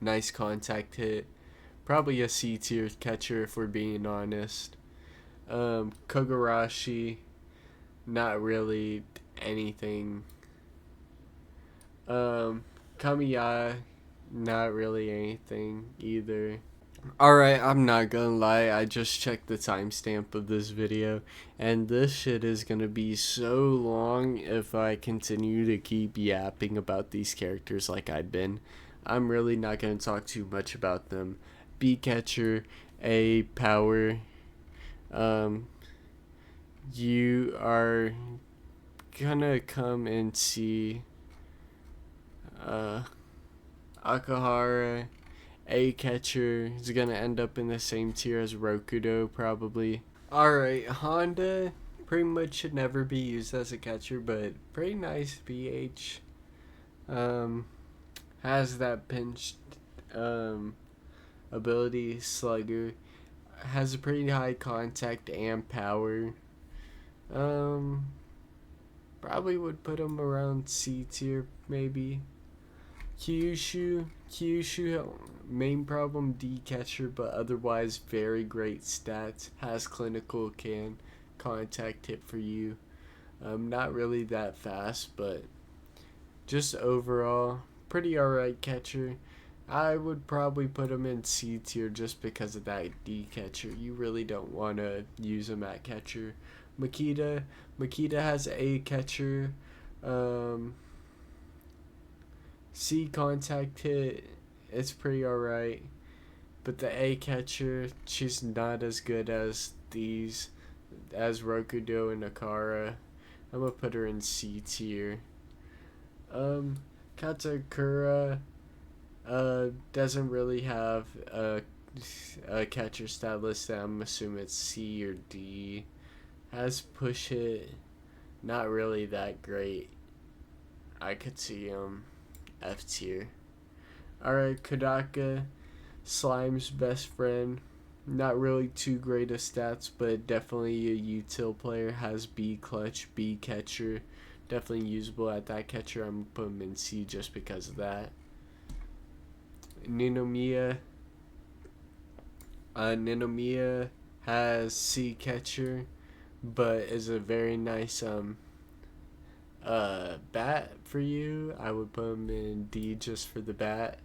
nice contact hit. Probably a C tier catcher if we're being honest. Kogarashi, not really anything. Kamiya, not really anything either. Alright, I'm not gonna lie, I just checked the timestamp of this video, and this shit is gonna be so long if I continue to keep yapping about these characters like I've been. I'm really not gonna talk too much about them. B catcher, A power, you are gonna come and see, Akahara. A catcher is gonna end up in the same tier as Rokudo probably. Alright, Honda pretty much should never be used as a catcher, but pretty nice BH. Has that pinched ability, slugger. Has a pretty high contact and power. Probably would put him around C tier maybe. Kyushu, main problem D catcher, but otherwise very great stats. Has clinical, can contact hit for you. Not really that fast, but just overall pretty alright catcher. I would probably put him in C tier just because of that D catcher. You really don't want to use him at catcher. Makita has A catcher. C contact hit, it's pretty alright. But the A catcher, she's not as good as Rokudo and Akara. I'm gonna put her in C tier. Katakura doesn't really have a catcher stat list. I'm assuming it's C or D. Has push hit, not really that great. I could see F tier. Alright, Kodaka, Slime's best friend. Not really too great of stats, but definitely a util player. Has B clutch, B catcher. Definitely usable at that catcher. I'm gonna put him in C just because of that. Ninomiya. Ninomiya has C catcher, but is a very nice bat for you. I would put him in D just for the bat.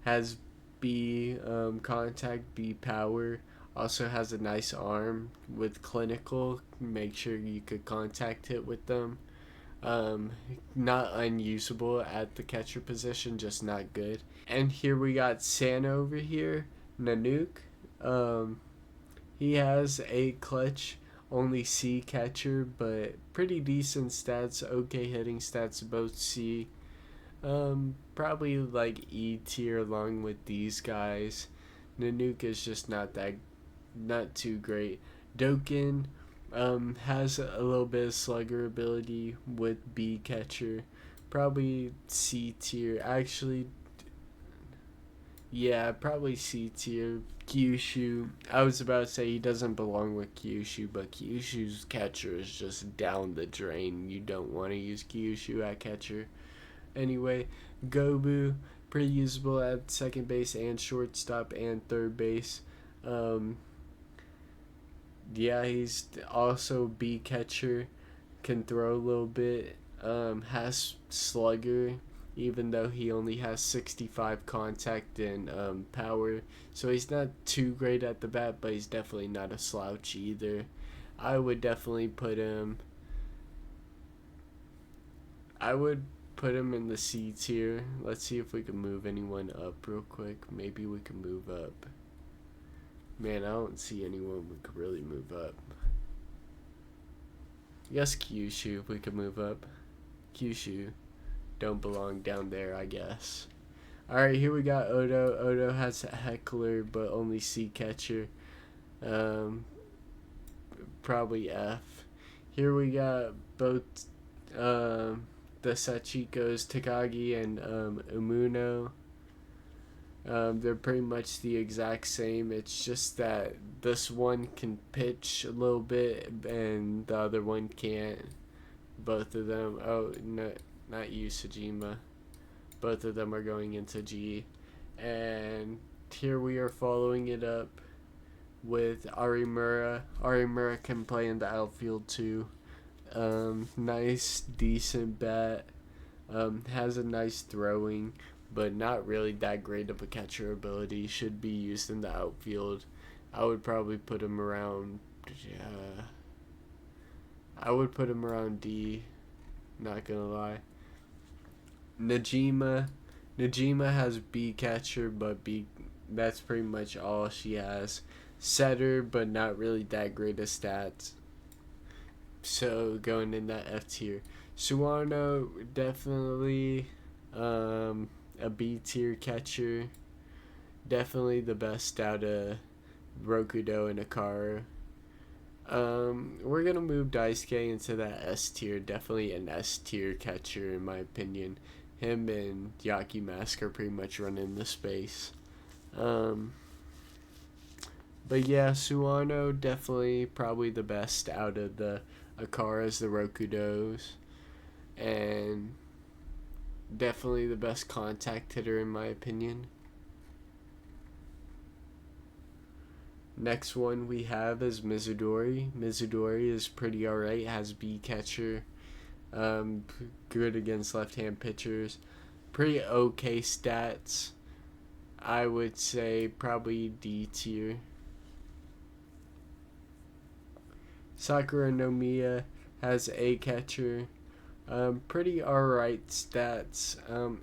Has B contact, B power. Also has a nice arm with clinical. Make sure you could contact hit with them. Not unusable at the catcher position, just not good. And here we got Santa over here, Nanook. Um, he has a clutch, only C catcher, but pretty decent stats, okay hitting stats, both C. Probably like E tier along with these guys. Nanook is just not too great. Doken has a little bit of slugger ability with B catcher. Probably C tier. Actually, yeah, probably C tier. Kyushu. I was about to say he doesn't belong with Kyushu, but Kyushu's catcher is just down the drain. You don't want to use Kyushu at catcher. Anyway, Gobu, pretty usable at second base and shortstop and third base. Yeah, he's also B catcher, can throw a little bit, has slugger, even though he only has 65 contact and power. So he's not too great at the bat, but he's definitely not a slouch either. I would definitely put him. I would put him in the C tier. Let's see if we can move anyone up real quick. Maybe we can move up. Man, I don't see anyone we could really move up. Yes, Kyushu, if we could move up. Kyushu don't belong down there, I guess. Alright, here we got Odo. Odo has a heckler, but only C catcher. Probably F. Here we got both the Sachikos, Takagi, and Umuno. They're pretty much the exact same. It's just that this one can pitch a little bit and the other one can't. Both of them. Oh, no, not you, Sajima. Both of them are going into G. And here we are following it up with Arimura. Arimura can play in the outfield too. Nice, decent bat. Has a nice throwing, but not really that great of a catcher ability. Should be used in the outfield. I would probably put him around. I would put him around D. Not gonna lie. Najima has B catcher, but B. That's pretty much all she has. Setter, but not really that great of stats. So going in that F tier. Suwano definitely a B tier catcher. Definitely the best out of Rokudo and Akaru. We're gonna move Daisuke into that S tier. Definitely an S tier catcher in my opinion. Him and Yaki Mask are pretty much running the space. But yeah, Suwano definitely probably the best out of the Akaras, the Rokudos, and definitely the best contact hitter in my opinion. Next one we have is Mizudori. Mizudori is pretty alright, has B catcher, good against left-hand pitchers, pretty okay stats. I would say probably D tier. Sakura Nomiya has A catcher. Pretty alright stats.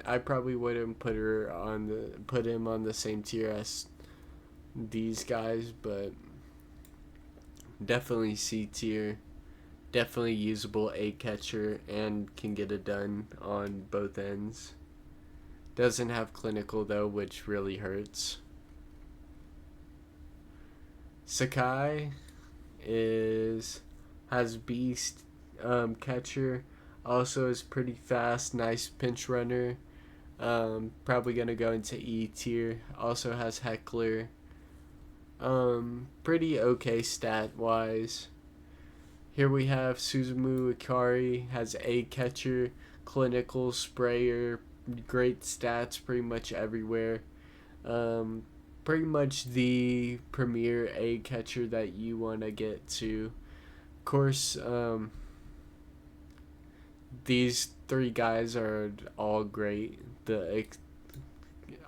I probably wouldn't put him on the same tier as these guys, but definitely C tier. Definitely usable A catcher and can get it done on both ends. Doesn't have clinical though, which really hurts. Sakai has beast catcher, also is pretty fast, nice pinch runner. Probably gonna go into E tier. Also has heckler. Pretty okay stat wise. Here we have Suzumu Ikari, has A catcher, clinical, sprayer, great stats pretty much everywhere. Pretty much the premier A catcher that you want to get to. Of course, These three guys are all great.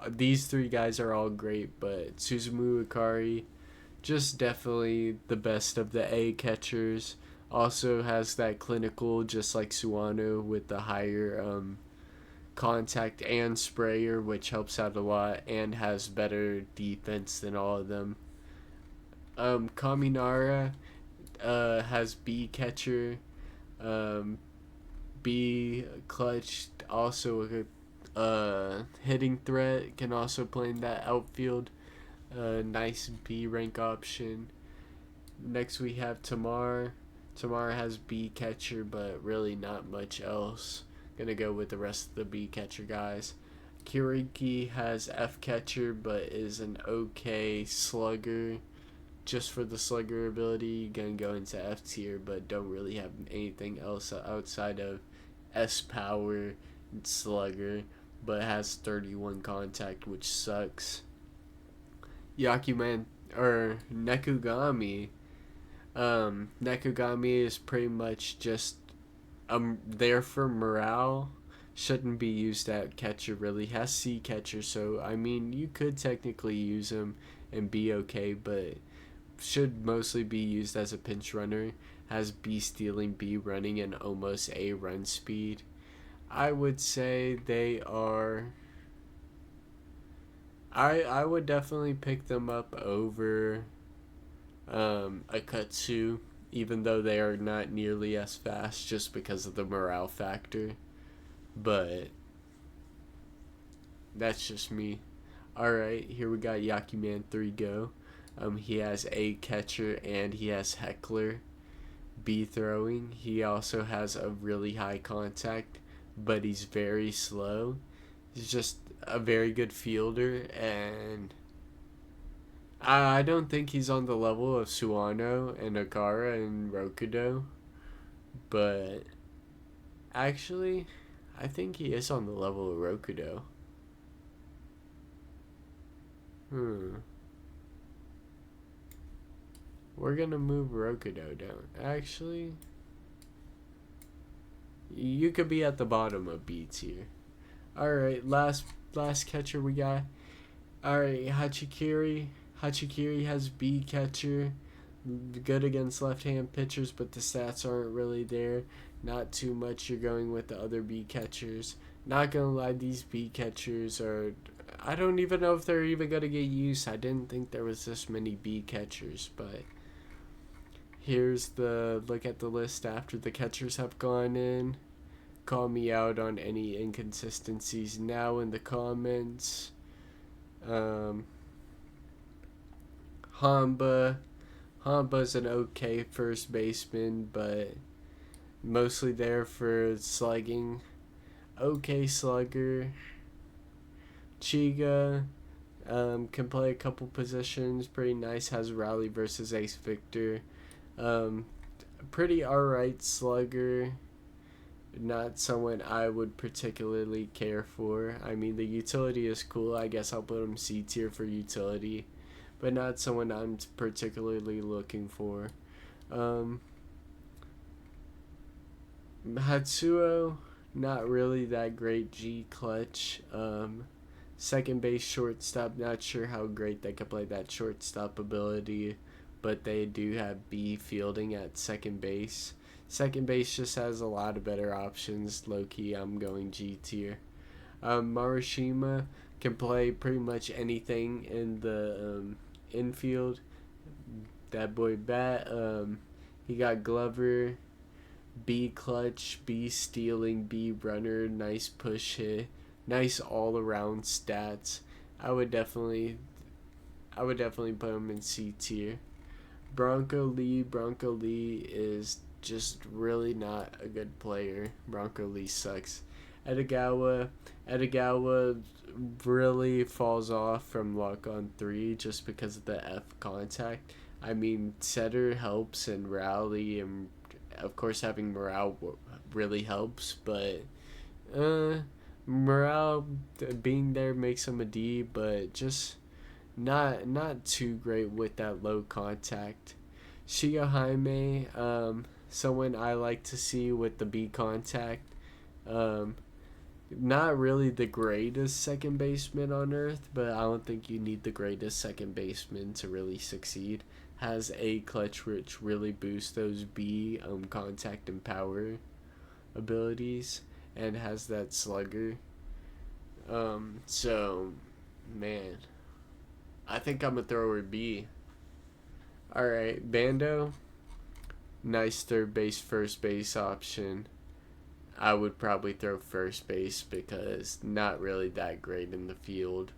These three guys are all great, but Suzumu Ikari, just definitely the best of the A catchers. Also has that clinical, just like Suwano, with the higher contact and sprayer, which helps out a lot, and has better defense than all of them. Kaminara has B catcher, um, B clutch, also a hitting threat, can also play in that outfield. Nice B rank option. Next we have Tamar. Tamar has B catcher, but really not much else. Gonna go with the rest of the B catcher guys. Kiriki has F catcher, but is an okay slugger. Just for the slugger ability, gonna go into F tier, but don't really have anything else outside of S power slugger, but has 31 contact, which sucks. Yakuman or Nekugami. Nekugami is pretty much just there for morale. Shouldn't be used at catcher really. Has C catcher, so I mean you could technically use him and be okay, but should mostly be used as a pinch runner. Has B stealing, B running, and almost A run speed. I would say they are. I would definitely pick them up over a Katsu, even though they are not nearly as fast just because of the morale factor. But that's just me. Alright, here we got Yakuman 3 go. He has A catcher and he has Heckler. B throwing. He also has a really high contact, but he's very slow. He's just a very good fielder, and I don't think he's on the level of Suwano and Akara and Rokudo, but actually, I think he is on the level of Rokudo. We're gonna move Rokudo down. Actually, you could be at the bottom of B tier. Alright, last catcher we got. Alright, Hachikiri. Hachikiri has B catcher. Good against left-hand pitchers, but the stats aren't really there. Not too much you're going with the other B catchers. Not gonna lie, these B catchers are... I don't even know if they're even gonna get used. I didn't think there was this many B catchers, but... Here's the look at the list after the catchers have gone in. Call me out on any inconsistencies now in the comments. Hamba's an okay first baseman, but mostly there for slugging. Okay slugger. Chiga can play a couple positions. Pretty nice. Has rally versus Ace Victor. Pretty alright slugger. Not someone I would particularly care for. I mean, the utility is cool. I guess I'll put him C tier for utility, but not someone I'm particularly looking for. Hatsuo, not really that great. G clutch. Second base shortstop, not sure how great they could play that shortstop ability, but they do have B fielding at second base. Second base just has a lot of better options. Low-key, I'm going G tier. Marishima can play pretty much anything in the infield. That boy Bat. He got Glover, B clutch, B stealing, B runner, nice push hit, nice all-around stats. I would definitely put him in C tier. Bronco Lee is just really not a good player. Bronco Lee sucks. Edogawa really falls off from luck on 3 just because of the F contact. I mean, setter helps and rally, and of course having morale really helps, but morale being there makes him a D, but just not too great with that low contact. Shiga Jaime, someone I like to see with the B contact. Um, Not really the greatest second baseman on earth, but I don't think you need the greatest second baseman to really succeed. Has a clutch which really boosts those B contact and power abilities, and has that slugger. So man, I think I'm a thrower B. All right, Bando, nice third base, first base option. I would probably throw first base because not really that great in the field.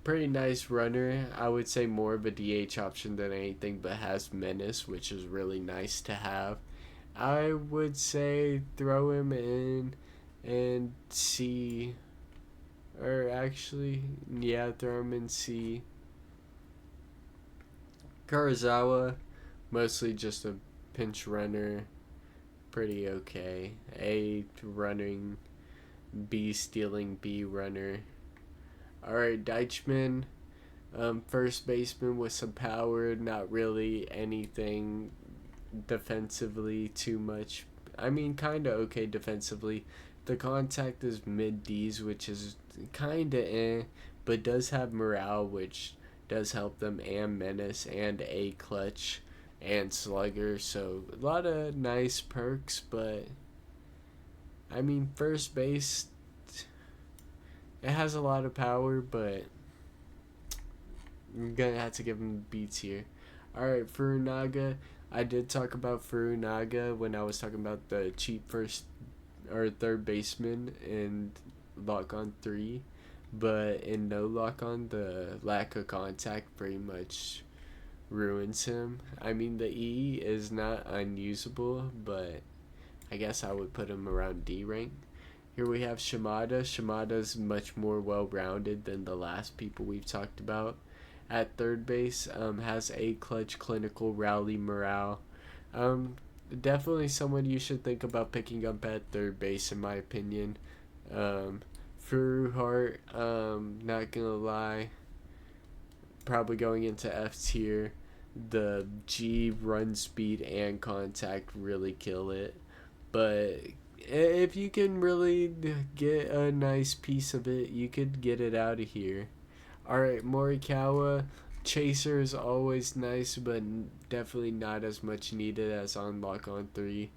Pretty nice runner. I would say more of a DH option than anything, but has menace, which is really nice to have. I would say throw him in and C, or actually, yeah, throw him in C. Karazawa, mostly just a pinch runner, pretty okay. A running, B stealing, B runner. Alright, Deichmann, first baseman with some power, not really anything defensively too much. I mean, kind of okay defensively. The contact is mid D's, which is kind of but does have morale, which does help them, and menace, and a clutch, and slugger. So a lot of nice perks, but I mean, first base, it has a lot of power, but I'm gonna have to give him B tier. Alright, Furunaga. I did talk about Furunaga when I was talking about the cheap first or third baseman in lock on 3, but in no lock on, the lack of contact pretty much ruins him. I mean, the E is not unusable, but I guess I would put him around D rank. Here we have Shimada. Shimada's much more well rounded than the last people we've talked about. At third base, has a clutch, clinical, rally, morale. Um, Definitely someone you should think about picking up at third base, in my opinion. Um, Furuhart, not gonna lie, probably going into F tier. The G run speed and contact really kill it, but if you can really get a nice piece of it, you could get it out of here. All right, Morikawa, chaser is always nice, but definitely not as much needed as on lock on 3.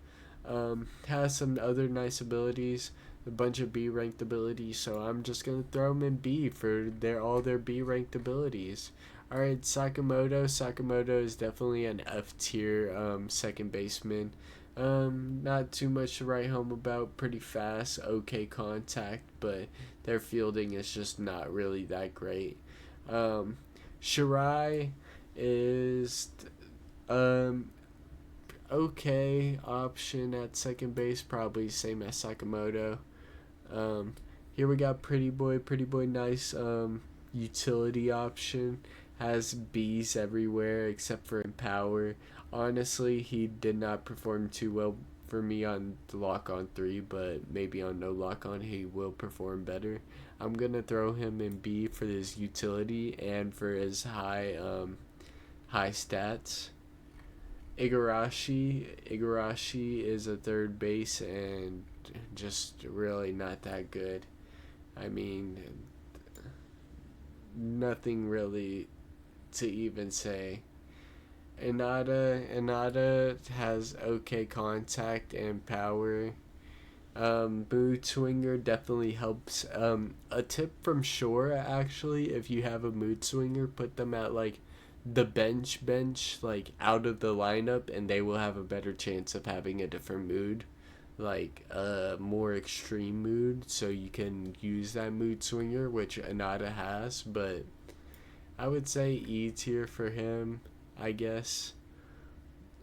Has some other nice abilities, a bunch of B ranked abilities, so I'm just gonna throw them in B for all their B ranked abilities. All right, Sakamoto. Sakamoto is definitely an F tier second baseman. Not too much to write home about. Pretty fast, okay contact, but their fielding is just not really that great. Um, Shirai is um okay option at second base, probably same as Sakamoto. Um, Here we got Pretty Boy. Pretty Boy, nice utility option. Has bees everywhere except for in power. Honestly, he did not perform too well for me on the lock on 3, but maybe on no lock on he will perform better. I'm gonna throw him in B for his utility and for his high stats. Igarashi is a third base and just really not that good. I mean, nothing really to even say. Inada has okay contact and power. Mood swinger definitely helps. A tip from Shore, actually, if you have a mood swinger, put them at like the bench, like out of the lineup, and they will have a better chance of having a different mood, like a more extreme mood. So you can use that mood swinger, which Anada has, but I would say E tier for him, I guess.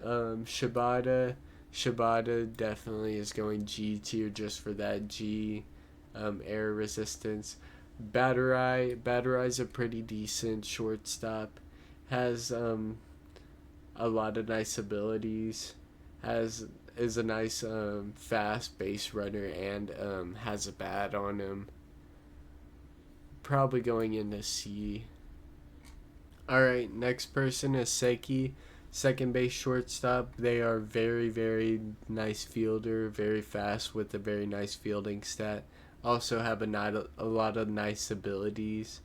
Shibata. Shibata definitely is going G tier just for that G air resistance. Batterai's a pretty decent shortstop. Has a lot of nice abilities. Has is a nice fast base runner and has a bat on him. Probably going into C. All right, next person is Seki. Second base, shortstop, they are very, very nice fielder, very fast with a very nice fielding stat. Also have a lot of nice abilities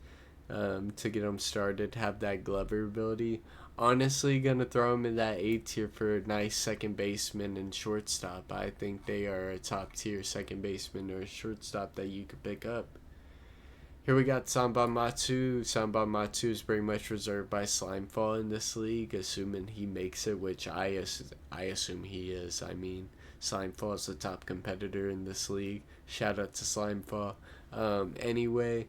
to get them started, have that Glover ability. Honestly, gonna throw him in that A tier for a nice second baseman and shortstop. I think they are a top tier second baseman or shortstop that you could pick up. Here we got Samba Matu. Samba Matu is pretty much reserved by Slimefall in this league, assuming he makes it, which I assume he is. I mean, Slimefall is the top competitor in this league. Shout out to Slimefall. Anyway,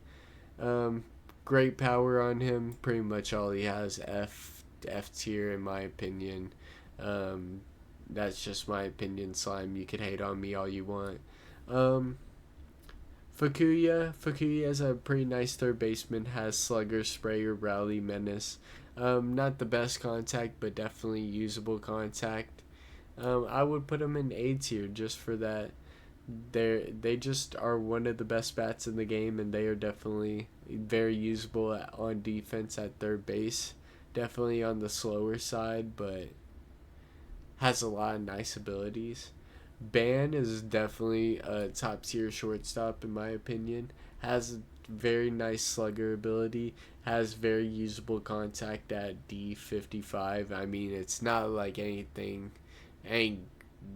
um, great power on him. Pretty much all he has F tier in my opinion. Um, that's just my opinion, Slime. You could hate on me all you want. Um, Fukuya is a pretty nice third baseman. Has slugger, sprayer, rally, menace. Not the best contact, but definitely usable contact. I would put him in A tier just for that. They just are one of the best bats in the game, and they are definitely very usable on defense at third base. Definitely on the slower side, but has a lot of nice abilities. Ban is definitely a top tier shortstop in my opinion. Has very nice slugger ability. Has very usable contact at D55. I mean, it's not like ain't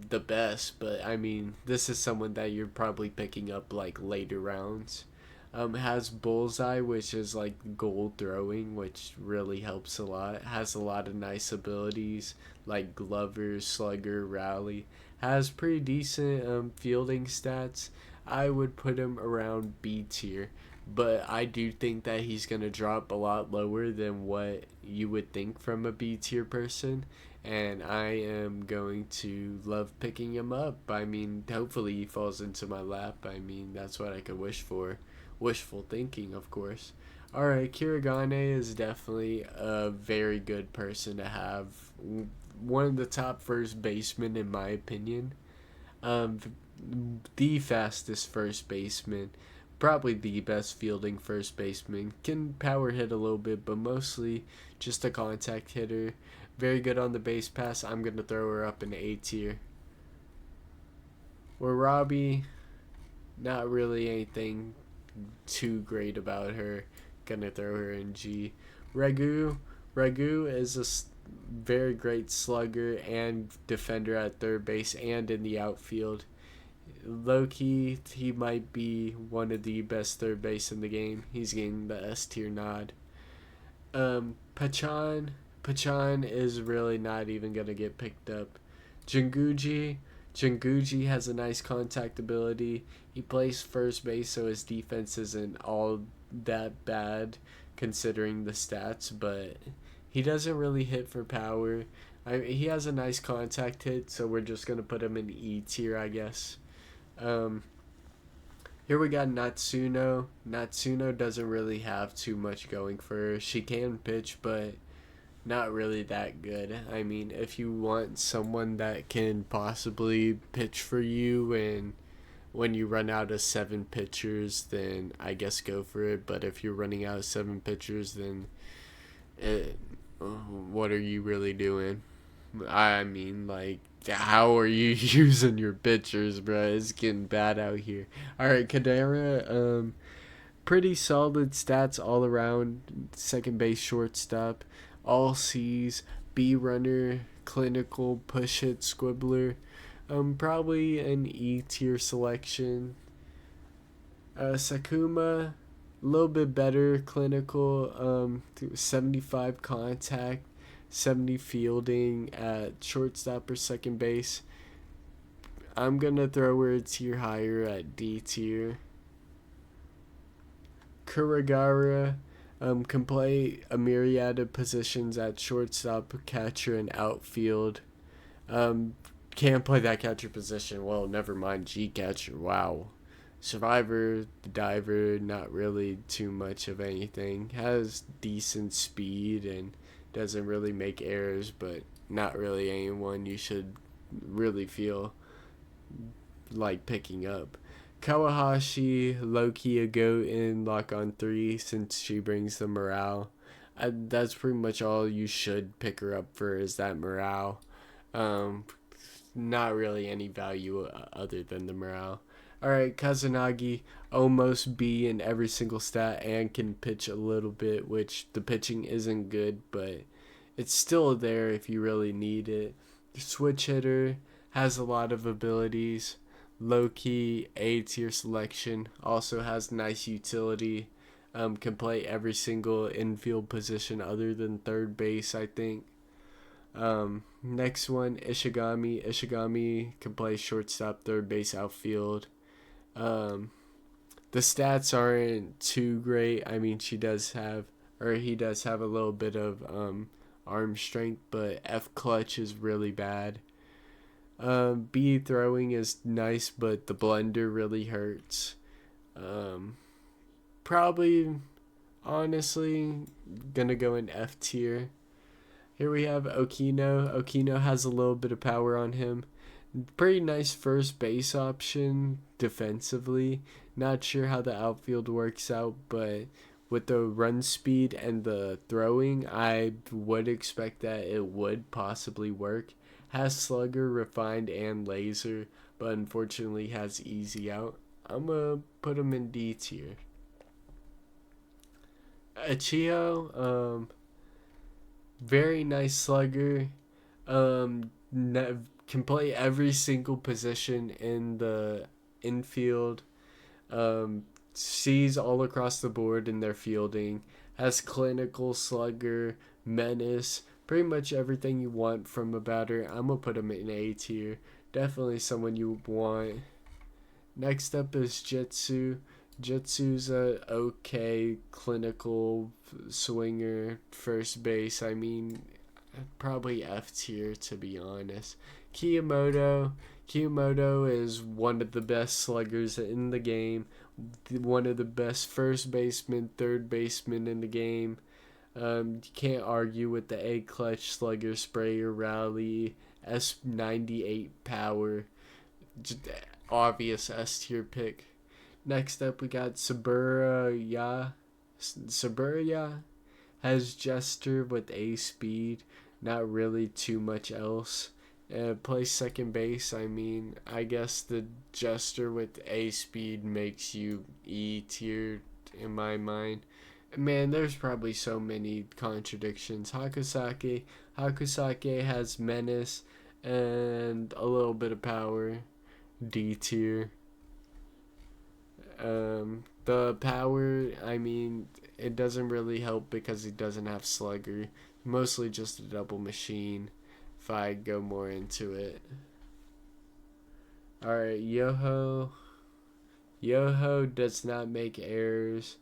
the best, but I mean, this is someone that you're probably picking up like later rounds. Has bullseye, which is like goal throwing, which really helps a lot. Has a lot of nice abilities like Glover, Slugger, Rally. Has pretty decent fielding stats. I would put him around B tier, but I do think that he's gonna drop a lot lower than what you would think from a B tier person, and I am going to love picking him up. I mean, hopefully he falls into my lap. I mean, that's what I could wish for. Wishful thinking, of course. Alright, Kirigane is definitely a very good person to have. One of the top first basemen, in my opinion. Um, the fastest first baseman. Probably the best fielding first baseman. Can power hit a little bit, but mostly just a contact hitter. Very good on the base pass. I'm going to throw her up in A tier. Where Robbie, not really anything too great about her. Gonna throw her in G. Ragu is a very great slugger and defender at third base and in the outfield. Low key, he might be one of the best third base in the game. He's getting the S tier nod. Pachan is really not even gonna get picked up. Jinguji has a nice contact ability. He plays first base, so his defense isn't all that bad considering the stats, but he doesn't really hit for power. He has a nice contact hit, so we're just going to put him in E tier, I guess. Um, Here we got Natsuno. Natsuno doesn't really have too much going for her. She can pitch, but not really that good. I mean, if you want someone that can possibly pitch for you and when you run out of 7 pitchers, then I guess go for it. But if you're running out of 7 pitchers, then what are you really doing? I mean, like, how are you using your pitchers, bro? It's getting bad out here. All right, Kadera. Pretty solid stats all around. Second base, shortstop, all C's, B runner, clinical, push hit, squibbler. Probably an E tier selection. Sakuma, a little bit better, clinical. 75 contact, 70 fielding at shortstop or second base. I'm gonna throw her a tier higher at D tier. Kuragara can play a myriad of positions at shortstop, catcher, and outfield. Um, can't play that catcher position. Well, never mind G catcher. Wow. Survivor, diver, not really too much of anything. Has decent speed and doesn't really make errors, but not really anyone you should really feel like picking up. Kawahashi, low-key a goat in lock on 3 since she brings the morale. That's pretty much all you should pick her up for, is that morale. Um, Not really any value other than the morale. All right, Kazunagi, almost B in every single stat and can pitch a little bit, which the pitching isn't good, but it's still there if you really need it. Switch hitter, has a lot of abilities. Low key A tier selection, also has nice utility. Can play every single infield position other than third base, I think. Next one, Ishigami. Ishigami can play shortstop, third base, outfield. Um, the stats aren't too great. I mean, she does have, or he does have a little bit of arm strength, but F clutch is really bad. B throwing is nice, but the blender really hurts. Um, Probably, honestly, gonna go in F tier. Here we have Okino. Okino has a little bit of power on him. Pretty nice first base option defensively. Not sure how the outfield works out, but with the run speed and the throwing, I would expect that it would possibly work. Has slugger, refined, and laser, but unfortunately has easy out. I'm gonna put him in D tier. Achio, very nice slugger. Can play every single position in the infield. Sees all across the board in their fielding. Has clinical slugger, menace, pretty much everything you want from a batter. I'm gonna put him in A tier. Definitely someone you want. Next up is Jitsu. Jitsu's a okay clinical swinger, first base. I mean, probably F tier to be honest. Kiyomoto. Kiyomoto is one of the best sluggers in the game. One of the best first baseman, third baseman in the game. You can't argue with the A clutch slugger, sprayer, rally, S98 power. Just obvious S tier pick. Next up, we got Saburaya. Saburaya has Jester with A speed. Not really too much else. Plays second base. I mean, I guess the Jester with A speed makes you E tier in my mind. Man, there's probably so many contradictions. Hakusake. Hakusake has menace and a little bit of power. D tier. The power, I mean, it doesn't really help because he doesn't have slugger. Mostly just a double machine if I go more into it. Alright, Yoho. Yoho does not make errors.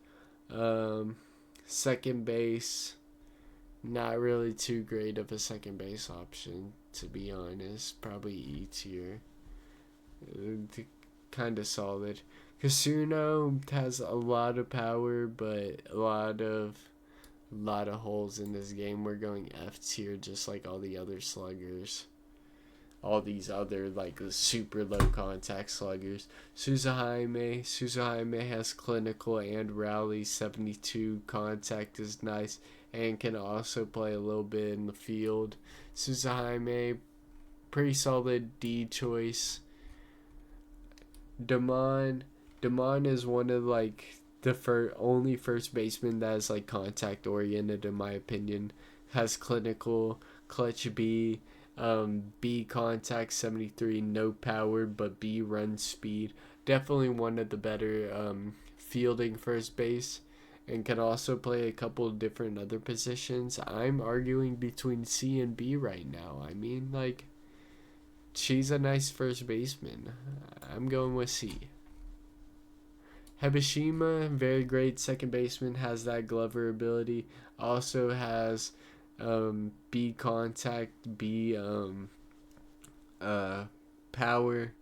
Second base, not really too great of a second base option, to be honest. Probably E tier. Kind of solid. Kasuno has a lot of power, but a lot of holes in this game. We're going F tier, just like all the other sluggers. All these other like super low contact sluggers. Suzuhaime has clinical and rally. 72 contact is nice and can also play a little bit in the field. Suzuhaime, pretty solid D choice. Damon is one of like the only first baseman that is like contact oriented in my opinion. Has clinical, clutch B, B contact 73, no power but B run speed. Definitely one of the better fielding first base, and can also play a couple of different other positions. I'm arguing between C and B right now. I mean, like, she's a nice first baseman. I'm going with C. Hebashima, very great second baseman, has that Glover ability. Also has B contact, B power.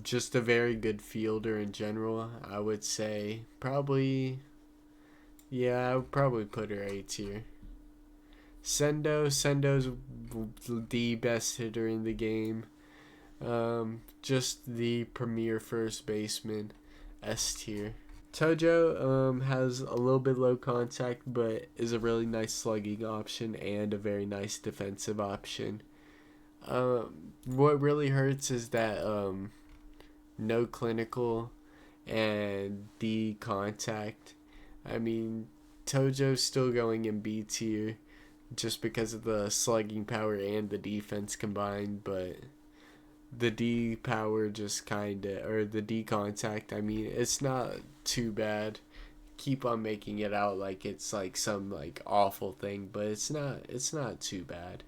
Just a very good fielder in general, I would say. Probably, yeah, I would probably put her A tier. Sendo's the best hitter in the game. Just the premier first baseman. S tier. Tojo has a little bit low contact, but is a really nice slugging option and a very nice defensive option. What really hurts is that no clinical and D contact. I mean, Tojo's still going in B tier just because of the slugging power and the defense combined, but the D power just kinda, or the D contact, I mean, it's not too bad. Keep on making it out like it's like some like awful thing, but it's not too bad.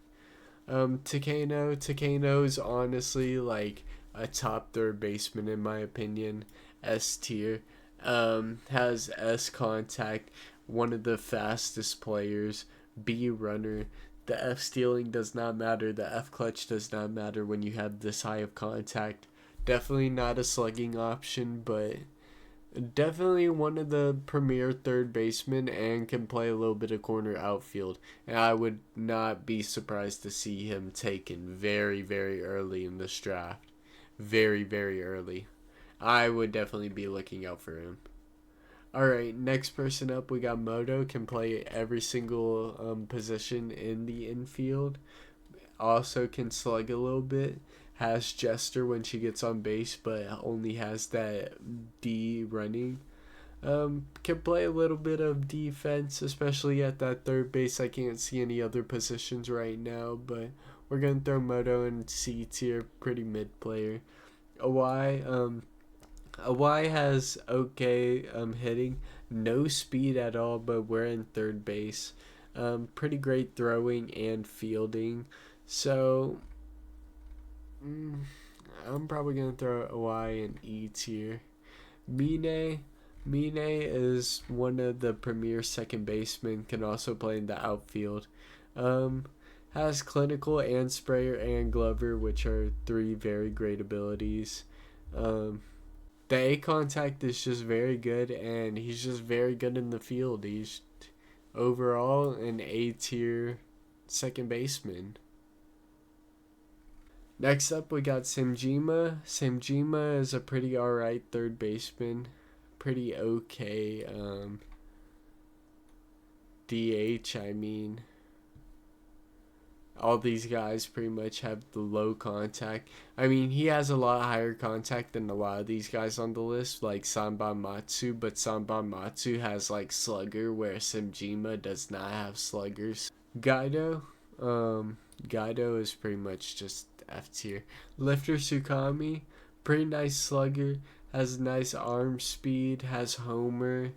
Takeno's honestly like a top third baseman in my opinion. S tier. Has S contact, one of the fastest players, B runner. The F stealing does not matter. The F clutch does not matter when you have this high of contact. Definitely not a slugging option, but definitely one of the premier third basemen and can play a little bit of corner outfield. And I would not be surprised to see him taken very, very early in this draft. Very, very early. I would definitely be looking out for him. Alright, next person up, we got Moto. Can play every single position in the infield. Also can slug a little bit. Has Jester when she gets on base, but only has that D running. Can play a little bit of defense, especially at that third base. I can't see any other positions right now, but we're gonna throw Moto in C tier, pretty mid player. Awai has okay hitting, no speed at all, but we're in third base. Pretty great throwing and fielding. So I'm probably gonna throw Awai in E tier. Mine is one of the premier second basemen. Can also play in the outfield. Um, has clinical and sprayer and glover, which are three very great abilities. Um, the A contact is just very good, and he's just very good in the field. He's overall an A tier second baseman. Next up, we got Samjima. Samjima is a pretty alright third baseman. Pretty okay DH, I mean. All these guys pretty much have the low contact. I mean, he has a lot higher contact than a lot of these guys on the list, like Sanba Matsu, but Sanba Matsu has like slugger, where Samjima does not have sluggers. Gaido, Gaido is pretty much just F tier. Lifter Sukami, pretty nice slugger, has nice arm speed, has homer.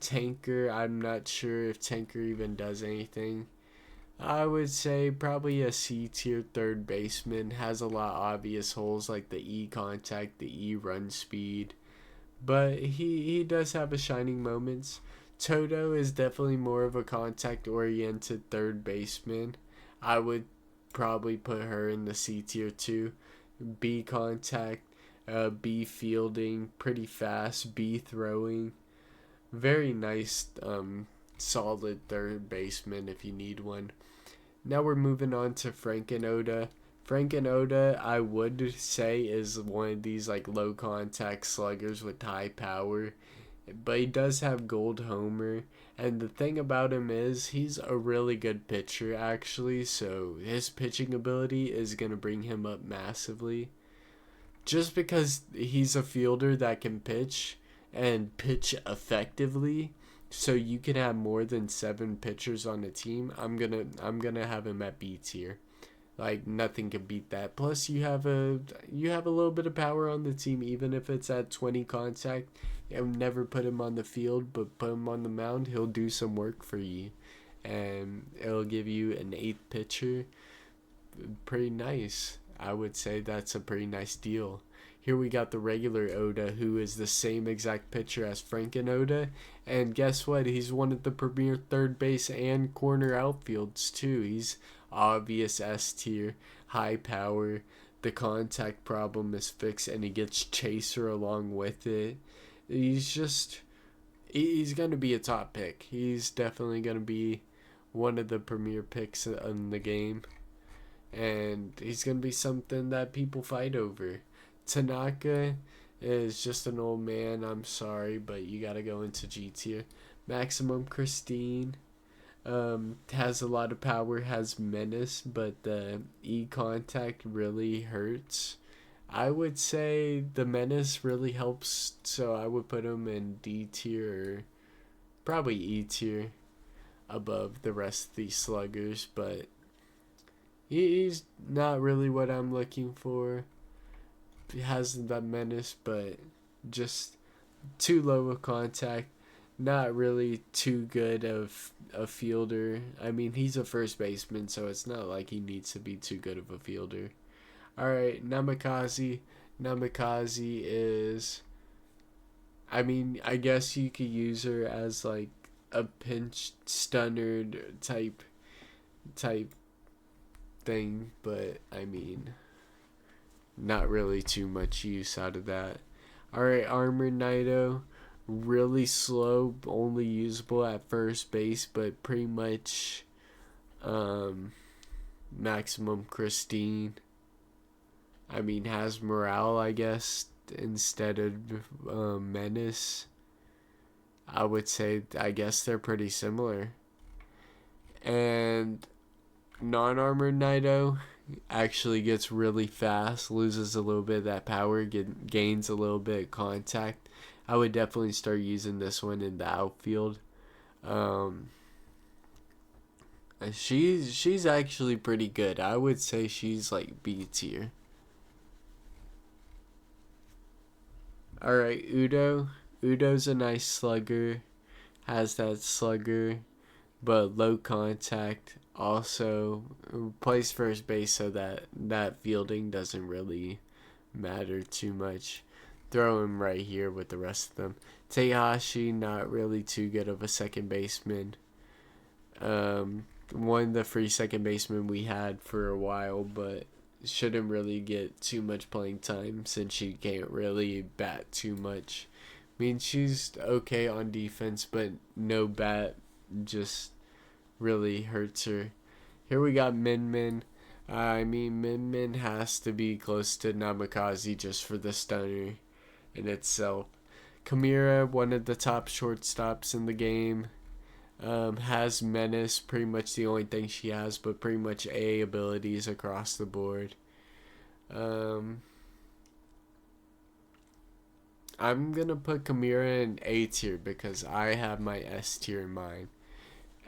Tanker, I'm not sure if Tanker even does anything. I would say probably a C tier third baseman. Has a lot of obvious holes like the E contact, the E run speed. But he does have a shining moments. Toto is definitely more of a contact oriented third baseman. I would probably put her in the C tier too. B contact, B fielding, pretty fast, B throwing. Very nice, solid third baseman if you need one. Now we're moving on to Franken Oda. Franken Oda, I would say, is one of these like low contact sluggers with high power, but he does have gold homer. And the thing about him is he's a really good pitcher actually, so his pitching ability is gonna bring him up massively. Just because he's a fielder that can pitch and pitch effectively, so you can have more than 7 pitchers on a team. I'm gonna have him at B tier. Like nothing can beat that. Plus you have a little bit of power on the team, even if it's at 20 contact. You'll never put him on the field, but put him on the mound. He'll do some work for you, and it'll give you an 8th pitcher. Pretty nice. I would say that's a pretty nice deal. Here we got the regular Oda, who is the same exact pitcher as Franken Oda. And guess what? He's one of the premier third base and corner outfields, too. He's obvious S tier, high power. The contact problem is fixed, and he gets chaser along with it. He's going to be a top pick. He's definitely going to be one of the premier picks in the game. And he's going to be something that people fight over. Tanaka is just an old man. I'm sorry, but you gotta go into G tier. Maximum Christine has a lot of power, has menace, but the E contact really hurts. I would say the menace really helps, so I would put him in D tier or probably E tier above the rest of these sluggers, but he's not really what I'm looking for. He has that menace, but just too low of contact. Not really too good of a fielder. I mean, he's a first baseman, so it's not like he needs to be too good of a fielder. All right, Namikaze. Namikaze is. I mean, I guess you could use her as like a pinch stunner type thing, but I mean, not really too much use out of that. Alright, Armor Nido. Really slow, only usable at first base, but pretty much maximum Christine. I mean, has morale, I guess, instead of menace. I would say, I guess they're pretty similar. And non-armored Nido actually gets really fast, loses a little bit of that power, gains a little bit of contact. I would definitely start using this one in the outfield. Um, she's actually pretty good. I would say she's like B tier. All right, Udo. Udo's a nice slugger. Has that slugger, but low contact. Also plays first base, so that fielding doesn't really matter too much. Throw him right here with the rest of them. Teihashi, not really too good of a second baseman. One of the free second baseman we had for a while, but shouldn't really get too much playing time since she can't really bat too much. I mean, she's okay on defense, but no bat just really hurts her. Here we got Min Min. I mean, Min Min has to be close to Namikaze just for the stunner in itself. Kamira, one of the top shortstops in the game, has menace, pretty much the only thing she has, but pretty much A abilities across the board. I'm gonna put Kamira in A tier because I have my S tier in mind.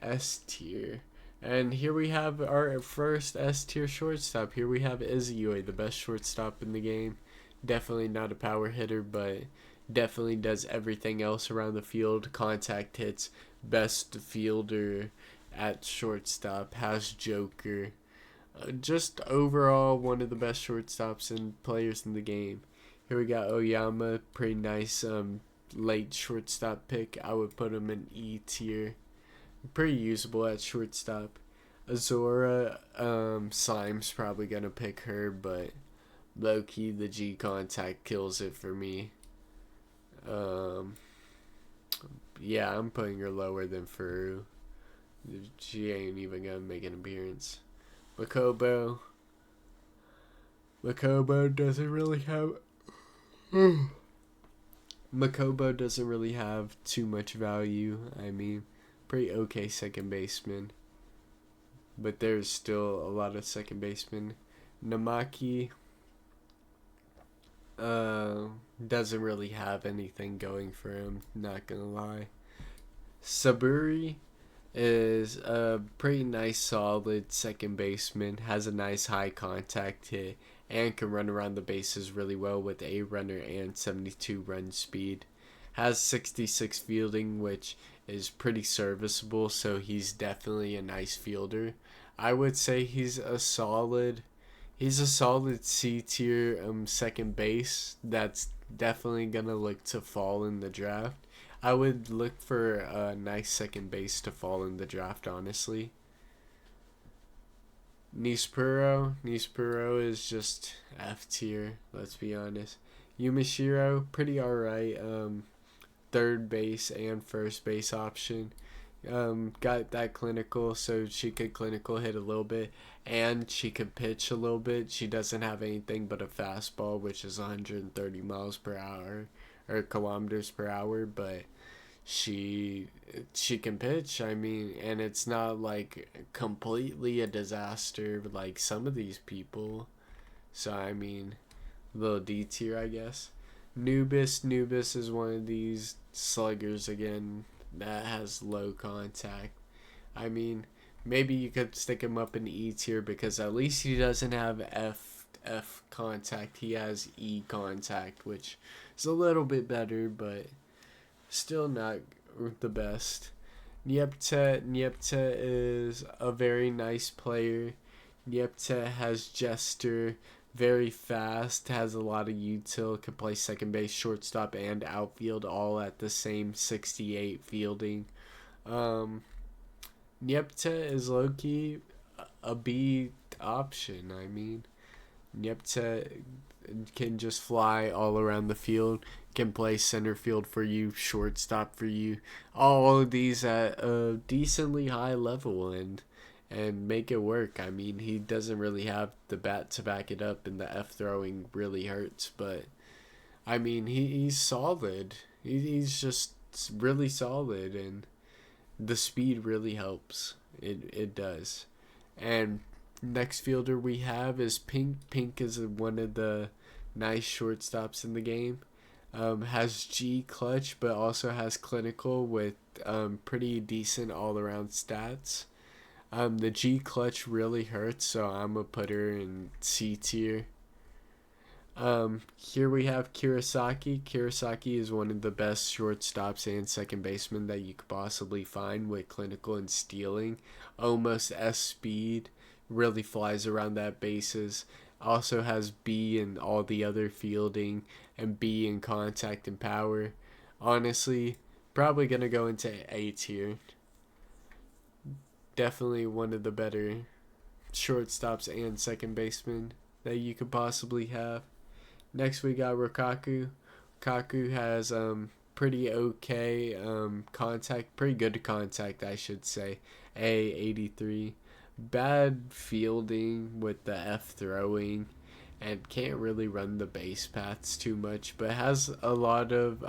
S tier. And here we have our first S tier shortstop. Here we have Izuyoi, the best shortstop in the game. Definitely not a power hitter, but definitely does everything else around the field. Contact hits, best fielder at shortstop, has Joker. Just overall one of the best shortstops and players in the game. Here we got Oyama, pretty nice late shortstop pick. I would put him in E tier. Pretty usable at shortstop. Azora, Slime's probably gonna pick her, but low key the G contact kills it for me. Yeah, I'm putting her lower than Furu. She ain't even gonna make an appearance. Makobo. Makobo doesn't really have. Makobo doesn't really have too much value. I mean, pretty okay second baseman, but there's still a lot of second basemen. Namaki doesn't really have anything going for him, not gonna lie. Saburi is a pretty nice solid second baseman, has a nice high contact hit, and can run around the bases really well with a runner and 72 run speed. Has 66 fielding, which is pretty serviceable, so he's definitely a nice fielder. I would say he's a solid C tier second base that's definitely gonna look to fall in the draft. I would look for a nice second base to fall in the draft, honestly. Nispuro is just F tier, let's be honest. Yumashiro, pretty alright. Third base and first base option. got that clinical, so she could clinical hit a little bit, and she could pitch a little bit. She doesn't have anything but a fastball, which is 130 miles per hour or kilometers per hour, but she she can pitch. I mean, and it's not like completely a disaster like some of these people. So I mean, a little D tier, I guess. Nubis is one of these sluggers again that has low contact. I mean, maybe you could stick him up in E tier because at least he doesn't have F contact. He has E contact, which is a little bit better, but still not the best. Niepte is a very nice player. Niepte has Jester, very fast, has a lot of util, can play second base, shortstop, and outfield all at the same 68 fielding. Um, Niepte is low key a B option. I mean, Niepte can just fly all around the field, can play center field for you, shortstop for you, all of these at a decently high level and make it work. I mean, he doesn't really have the bat to back it up, and the F throwing really hurts, but I mean, he's solid. He's just really solid, and the speed really helps. It does. And next fielder we have is Pink. Pink is one of the nice shortstops in the game. Has G clutch, but also has clinical with pretty decent all around stats. The G clutch really hurts, so I'm gonna put her in C tier. Here we have Kurosaki. Kurosaki is one of the best shortstops and second basemen that you could possibly find with clinical and stealing. Almost S speed, really flies around that bases. Also has B in all the other fielding and B in contact and power. Honestly, probably gonna go into A tier. Definitely one of the better shortstops and second basemen that you could possibly have. Next we got Rukaku. Rukaku has pretty okay contact, pretty good contact I should say. A83. Bad fielding with the F throwing and can't really run the base paths too much, but has a lot of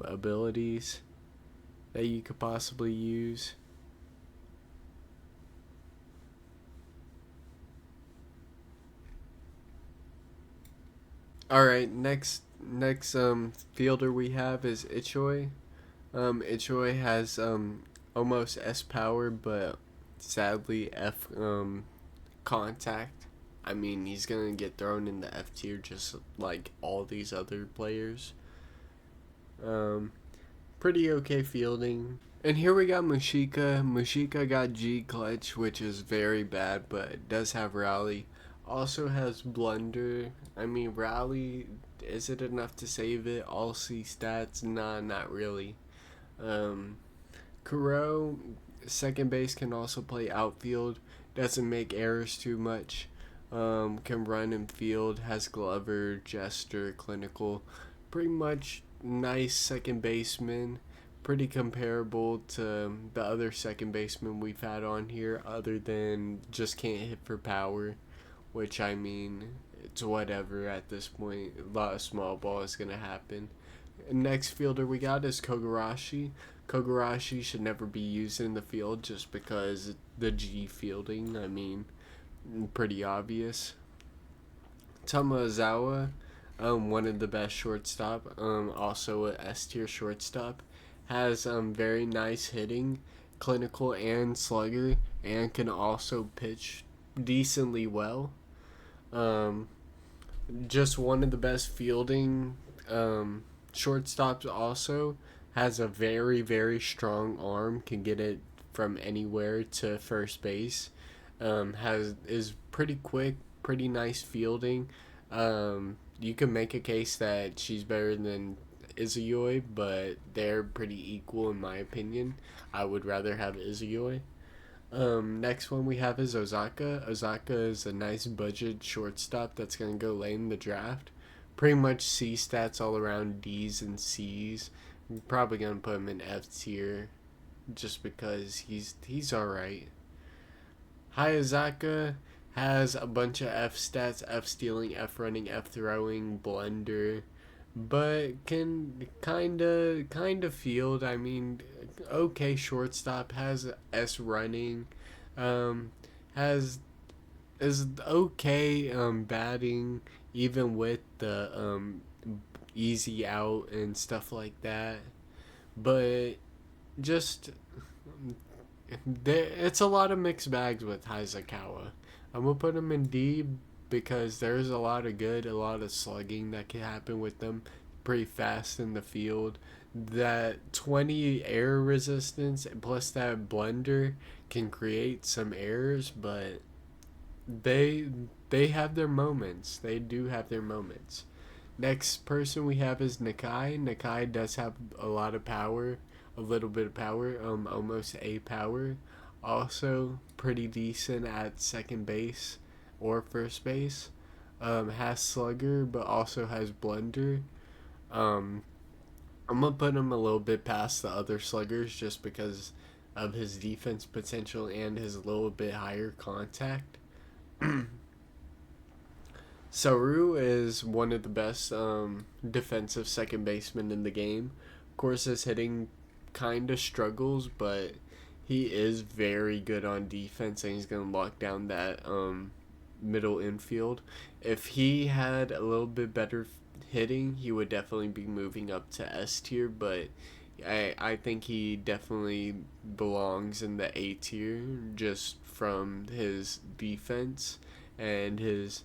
abilities that you could possibly use. All right, next fielder we have is Ichoi. Ichoi has almost S power, but sadly F contact. I mean, he's gonna get thrown in the F tier just like all these other players. Um, Pretty okay fielding. And here we got Mushika. Mushika got G clutch, which is very bad, but it does have rally. Also has blunder. I mean, rally, is it enough to save it? All C stats? Nah, not really. Um, Kuro, second base, can also play outfield. Doesn't make errors too much. Can run and field. Has Glover, Jester, clinical. Pretty much nice second baseman. Pretty comparable to the other second baseman we've had on here, other than just can't hit for power, which I mean, it's whatever at this point. A lot of small ball is going to happen. Next fielder we got is Kogarashi. Kogarashi should never be used in the field just because the G fielding, I mean, pretty obvious. Tomozawa, one of the best shortstop, also a S tier shortstop, has very nice hitting, clinical and slugger, and can also pitch decently well. Um, just one of the best fielding shortstops. Also has a very strong arm, can get it from anywhere to first base. Has is pretty quick, pretty nice fielding. You can make a case that she's better than Izuyoi, but they're pretty equal in my opinion. I would rather have Izuyoi. Next one we have is Ozaka. Ozaka is a nice budget shortstop that's going to go late in the draft. Pretty much C stats all around, D's and C's. I'm probably gonna put him in F tier just because he's all right. Hayazaka has a bunch of F stats: F stealing, F running, F throwing, blunder, but can kind of field. I mean, okay shortstop, has S running, um, has is okay batting even with the easy out and stuff like that. But just it's a lot of mixed bags with Hayakawa. I'm gonna put him in D because there's a lot of good, a lot of slugging that can happen with them. Pretty fast in the field. That 20 error resistance plus that blender can create some errors, but they they have their moments. They do have their moments. Next person we have is Nakai. Nakai does have a lot of power, a little bit of power, almost A power. Also pretty decent at second base or first base. Has slugger, but also has blunder. Um, I'm gonna put him a little bit past the other sluggers just because of his defense potential and his little bit higher contact. Saru is one of the best defensive second basemen in the game. Of course, his hitting kind of struggles, but he is very good on defense, and he's going to lock down that middle infield. If he had a little bit better hitting, he would definitely be moving up to S tier, but I think he definitely belongs in the A tier just from his defense and his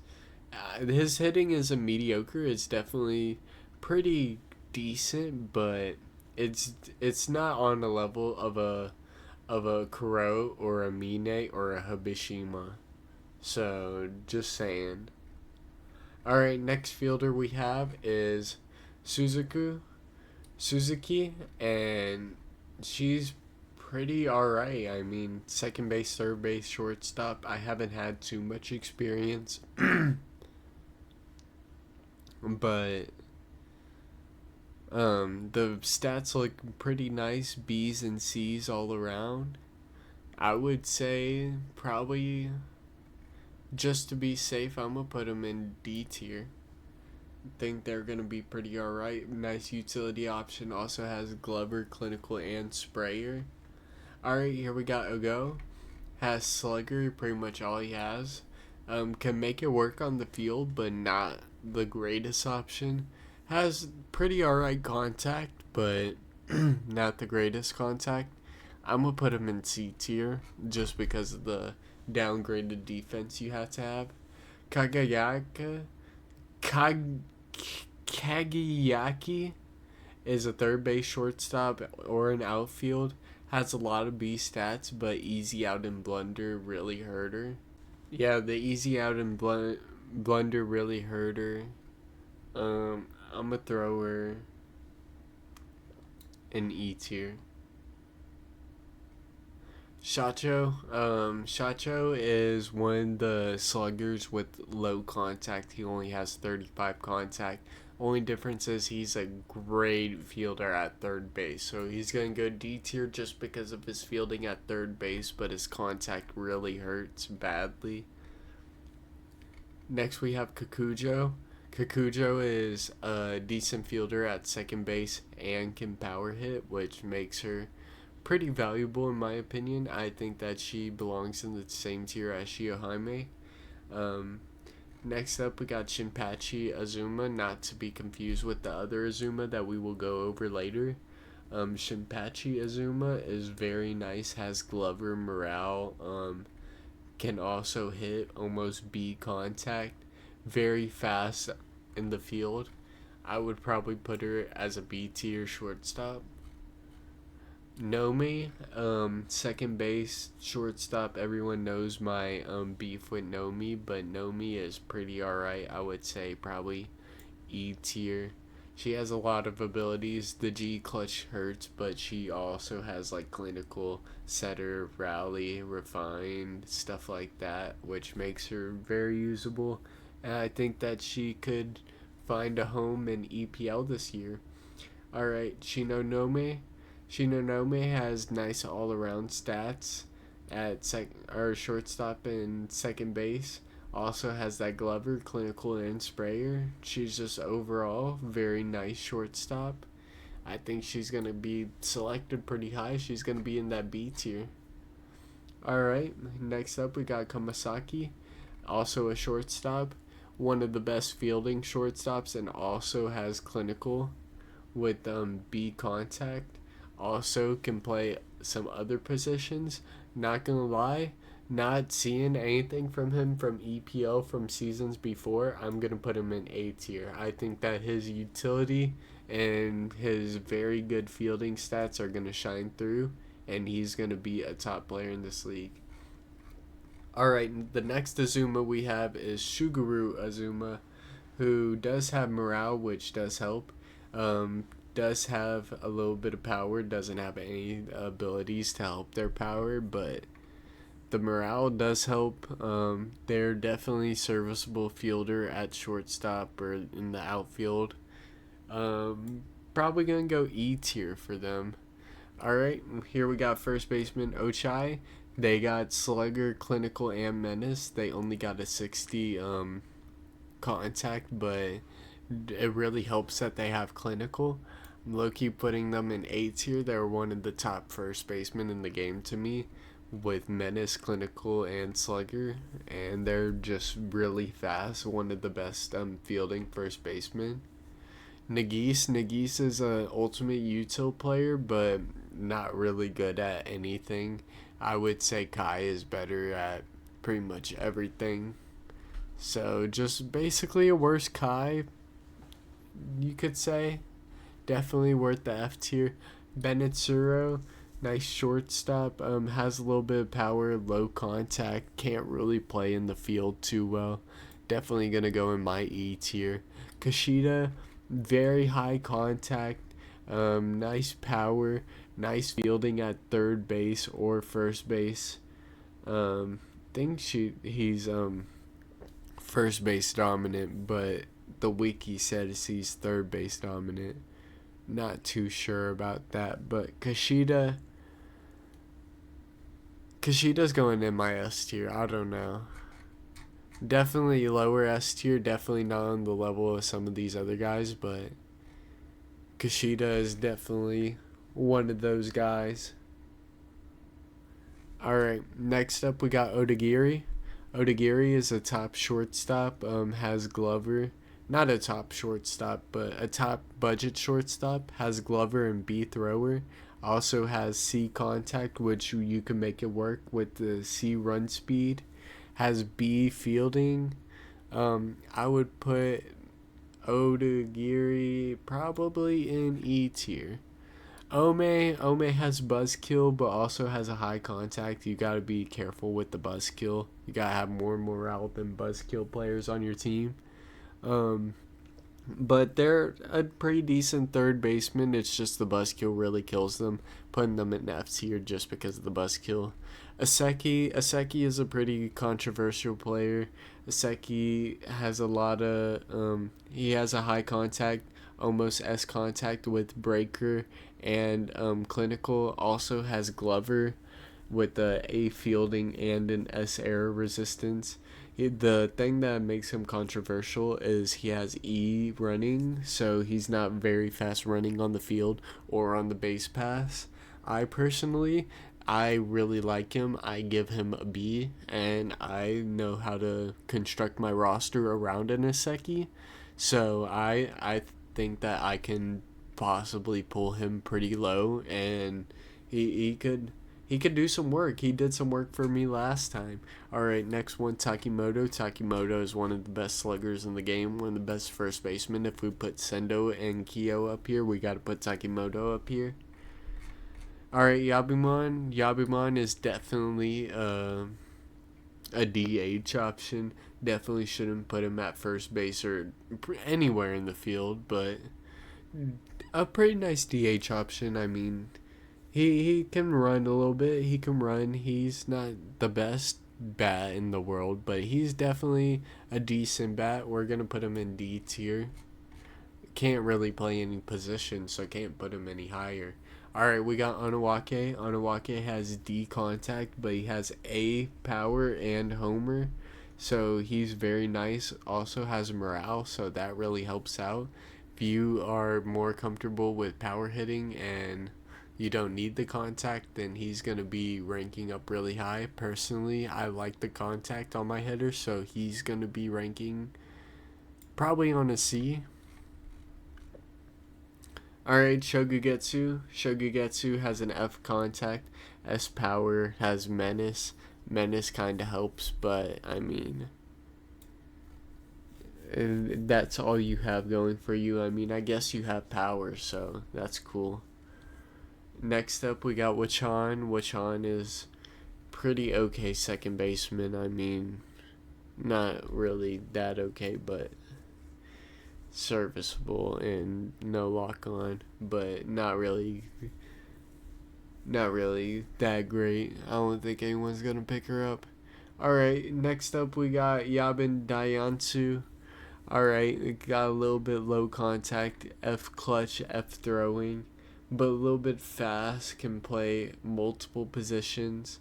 hitting is a mediocre. It's definitely pretty decent, but it's not on the level of a Kuro or a Mine or a Hibishima. So just saying. All right, next fielder we have is Suzuki, and she's pretty alright. I mean, second base, third base, shortstop. I haven't had too much experience, but the stats look pretty nice. B's and C's all around. I would say probably just to be safe, I'm gonna put them in D tier. Think they're gonna be pretty alright. Nice utility option. Also has Glover, Clinical, and Sprayer. Alright, here we got Ogo. Has Slugger, pretty much all he has. Can make it work on the field, but not the greatest option. Has pretty alright contact, but not the greatest contact. I'm gonna put him in C tier just because of the downgraded defense you have to have. Kagayaka, Kag, Kagiyaki is a third base shortstop or an outfield. Has a lot of B stats, but easy out and blunder really hurt her. Yeah, the easy out and blunder really hurt her. I'm gonna throw her in E tier. Shacho is one of the sluggers with low contact. He only has 35 contact. Only difference is he's a great fielder at third base. So he's going to go D tier just because of his fielding at third base, but his contact really hurts badly. Next we have Kakujo. Kakujo is a decent fielder at second base and can power hit, which makes her pretty valuable in my opinion. I think that she belongs in the same tier as Shiohime. Next up, we got Shinpachi Azuma, not to be confused with the other Azuma that we will go over later. Shinpachi Azuma is very nice, has Glover morale, can also hit almost B contact, very fast in the field. I would probably put her as a B tier shortstop. Nomi, second base, shortstop. Everyone knows my beef with Nomi, but Nomi is pretty alright. I would say probably E tier. She has a lot of abilities. The G clutch hurts, but she also has like clinical, setter, rally, refined, stuff like that, which makes her very usable. And I think that she could find a home in EPL this year. All right, Shinonome. Shinonome has nice all around stats at shortstop and second base. Also has that Glover, clinical and sprayer. She's just overall very nice shortstop. I think she's gonna be selected pretty high. She's gonna be in that B tier. All right, next up we got Kamasaki, also a shortstop, one of the best fielding shortstops, and also has clinical with B contact. Also can play some other positions. Not gonna lie, not seeing anything from him from EPL from seasons before, I'm gonna put him in A tier. I think that his utility and his very good fielding stats are gonna shine through, and he's gonna be a top player in this league. All right, the next Azuma we have is Suguru Azuma, who does have morale, which does help. Um, does have a little bit of power, doesn't have any abilities to help their power, but the morale does help. They're definitely serviceable fielder at shortstop or in the outfield. Probably gonna go E tier for them. All right, here we got first baseman Ochai. They got slugger, clinical, and menace. They only got a 60 contact, but it really helps that they have clinical. Low key putting them in A tier. They're one of the top first basemen in the game to me, with menace, clinical, and slugger, and they're just really fast. One of the best fielding first basemen. Nagise is a ultimate util player, but not really good at anything. I would say Kai is better at pretty much everything. So just basically a worse Kai, you could say. Definitely worth the F tier. Benetsuro, nice shortstop. Has a little bit of power, low contact. Can't really play in the field too well. Definitely gonna go in my E tier. Kushida, very high contact. Nice power. Nice fielding at third base or first base. Think he's first base dominant, but the wiki says he's third base dominant. Not too sure about that, but Kashida's going in my S tier. I don't know. Definitely lower S tier. Definitely not on the level of some of these other guys, but Kushida is definitely one of those guys. All right, next up we got Odagiri. Odagiri is a top shortstop. Has Glover. Not a top shortstop, but a top budget shortstop. Has Glover and B thrower. Also has C contact, which you can make it work with the C run speed. Has B fielding. I would put Odagiri probably in E tier. Ome has buzzkill, but also has a high contact. You gotta be careful with the buzzkill. You gotta have more morale than buzzkill players on your team. Um, but they're a pretty decent third baseman. It's just the buzzkill really kills them, putting them in F tier just because of the buzzkill. Aseki is a pretty controversial player. Aseki has a lot of he has a high contact, almost S contact with breaker and clinical. Also has Glover with a fielding and an S error resistance. The thing that makes him controversial is he has E running, so he's not very fast running on the field or on the base pass. I really like him. I give him a B, and I know how to construct my roster around an Aseki. So I think that I can possibly pull him pretty low, and he could do some work. He did some work for me last time. All right, next one, Takimoto. Takimoto is one of the best sluggers in the game, one of the best first basemen. If we put Sendo and Kyo up here, we got to put Takimoto up here. All right, Yabumon. Yabumon is definitely a DH option. Definitely shouldn't put him at first base or anywhere in the field, but a pretty nice DH option. I mean, he can run a little bit. He can run. He's not the best bat in the world, but he's definitely a decent bat. We're going to put him in D tier. can't really play any position, so can't put him any higher. Alright, we got Onawake. Onawake has D contact, but he has A power and homer. So he's very nice. Also has morale, so that really helps out. If you are more comfortable with power hitting and you don't need the contact, then he's going to be ranking up really high. Personally, I like the contact on my hitter, so he's going to be ranking probably on a C. Alright, Shogugetsu. Shogugetsu has an F contact. S power has menace. Menace kind of helps, but I mean, that's all you have going for you. I mean, I guess you have power, so that's cool. Next up, we got Wachan. Wachan is pretty okay second baseman. I mean, not really that okay, but serviceable and no lock on, but not really that great. I don't think anyone's gonna pick her up. Alright, next up we got Yabin Dayansu. Alright, we got a little bit low contact, F clutch, F throwing, but a little bit fast, can play multiple positions.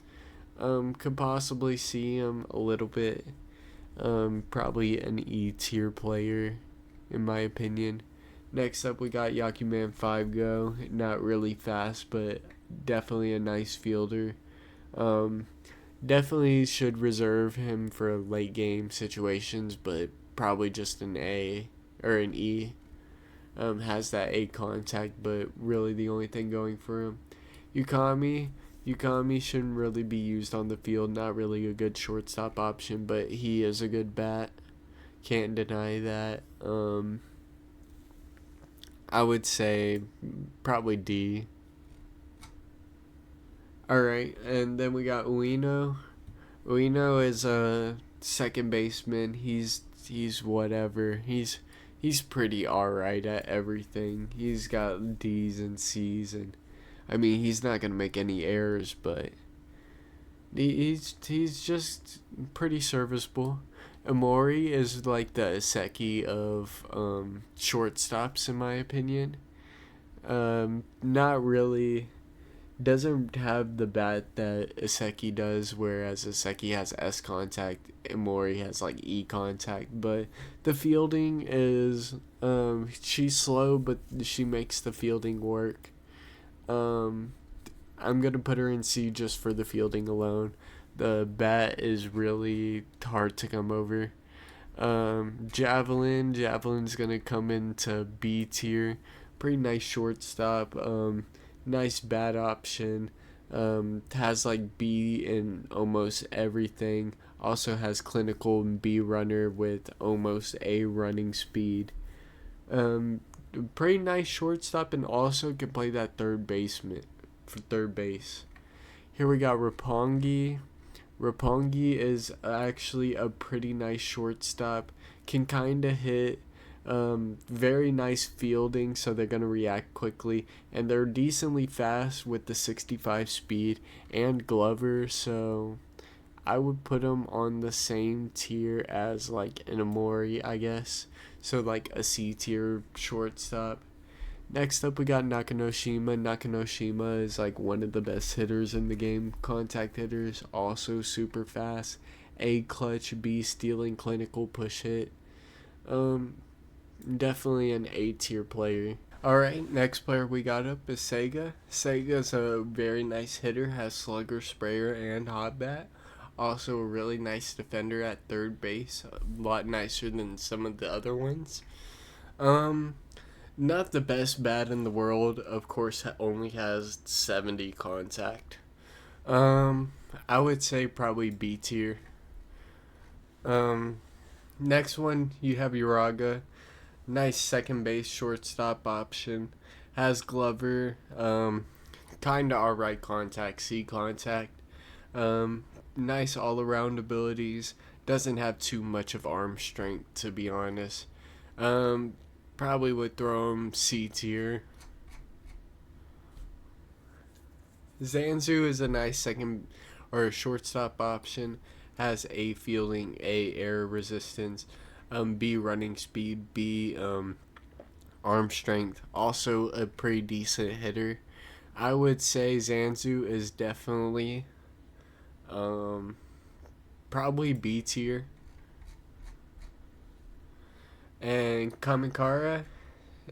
Could possibly see him a little bit. Probably an E tier player, in my opinion. Next up, we got Yakuman 5 Go. Not really fast, but definitely a nice fielder. Definitely should reserve him for late game situations, but probably just an A or an E. Has that A contact, but really the only thing going for him. Yukami shouldn't really be used on the field. Not really a good shortstop option, but he is a good bat. Can't deny that. I would say probably D. Alright, and then we got Ueno. Ueno is a second baseman. He's whatever. He's pretty alright at everything. He's got D's and C's, and I mean, he's not gonna make any errors, but he's just pretty serviceable. Amori is like the Iseki of shortstops, in my opinion. Not really. Doesn't have the bat that Iseki does, whereas Iseki has S contact, Amori has like E contact. But the fielding is, she's slow, but she makes the fielding work. I'm gonna put her in C just for the fielding alone. The bat is really hard to come over. Javelin's gonna come into B tier. Pretty nice shortstop. Nice bat option. Has like B in almost everything. Also has clinical B runner with almost A running speed. Pretty nice shortstop, and also can play that third baseman for third base. Here we got Roppongi. Roppongi is actually a pretty nice shortstop. Can kind of hit. Very nice fielding, so they're going to react quickly. And they're decently fast with the 65 speed and Glover, so I would put them on the same tier as like an Amori, I guess. So like a C tier shortstop. Next up, we got Nakanoshima. Nakanoshima is like one of the best hitters in the game. Contact hitters, also super fast. A clutch, B stealing, clinical, push hit. Definitely an A tier player. Alright, next player we got up is Sega. Sega's a very nice hitter, has slugger, sprayer, and hot bat. Also a really nice defender at third base. A lot nicer than some of the other ones. Not the best bat in the world. Of course, only has 70 contact. I would say probably B tier. Next one, you have Uraga. Nice second base shortstop option. Has Glover. Kinda alright contact. C contact. Nice all around abilities. Doesn't have too much of arm strength, to be honest. Probably would throw him C tier. Zanzu is a nice second or shortstop option. Has A fielding, A air resistance, B running speed, B arm strength, also a pretty decent hitter. I would say Zanzu is definitely probably B tier. And Kamikara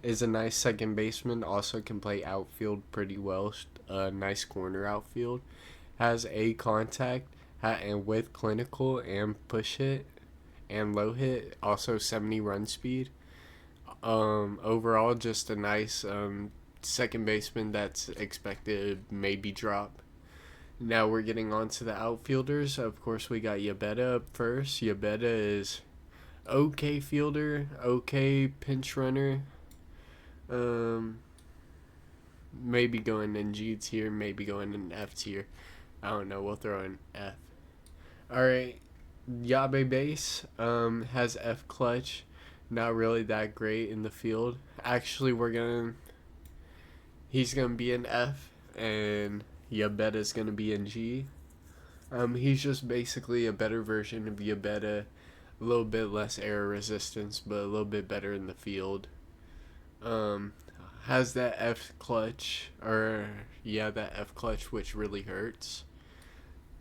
is a nice second baseman. Also can play outfield pretty well. Nice corner outfield. Has a contact and with clinical and push hit and low hit. Also 70 run speed. Overall, just a nice second baseman that's expected to maybe drop. Now we're getting on to the outfielders. Of course, we got Yabetta up first. Yabetta is okay fielder, okay pinch runner. Um, maybe going in G tier, maybe going in F tier. I don't know. We'll throw in F. All right, Yabe base has F clutch. Not really that great in the field. Actually, he's gonna be an F, and Yabetta's gonna be in G. He's just basically a better version of Yabetta, a little bit less error resistance, but a little bit better in the field. Um, has that F clutch, that F clutch, which really hurts.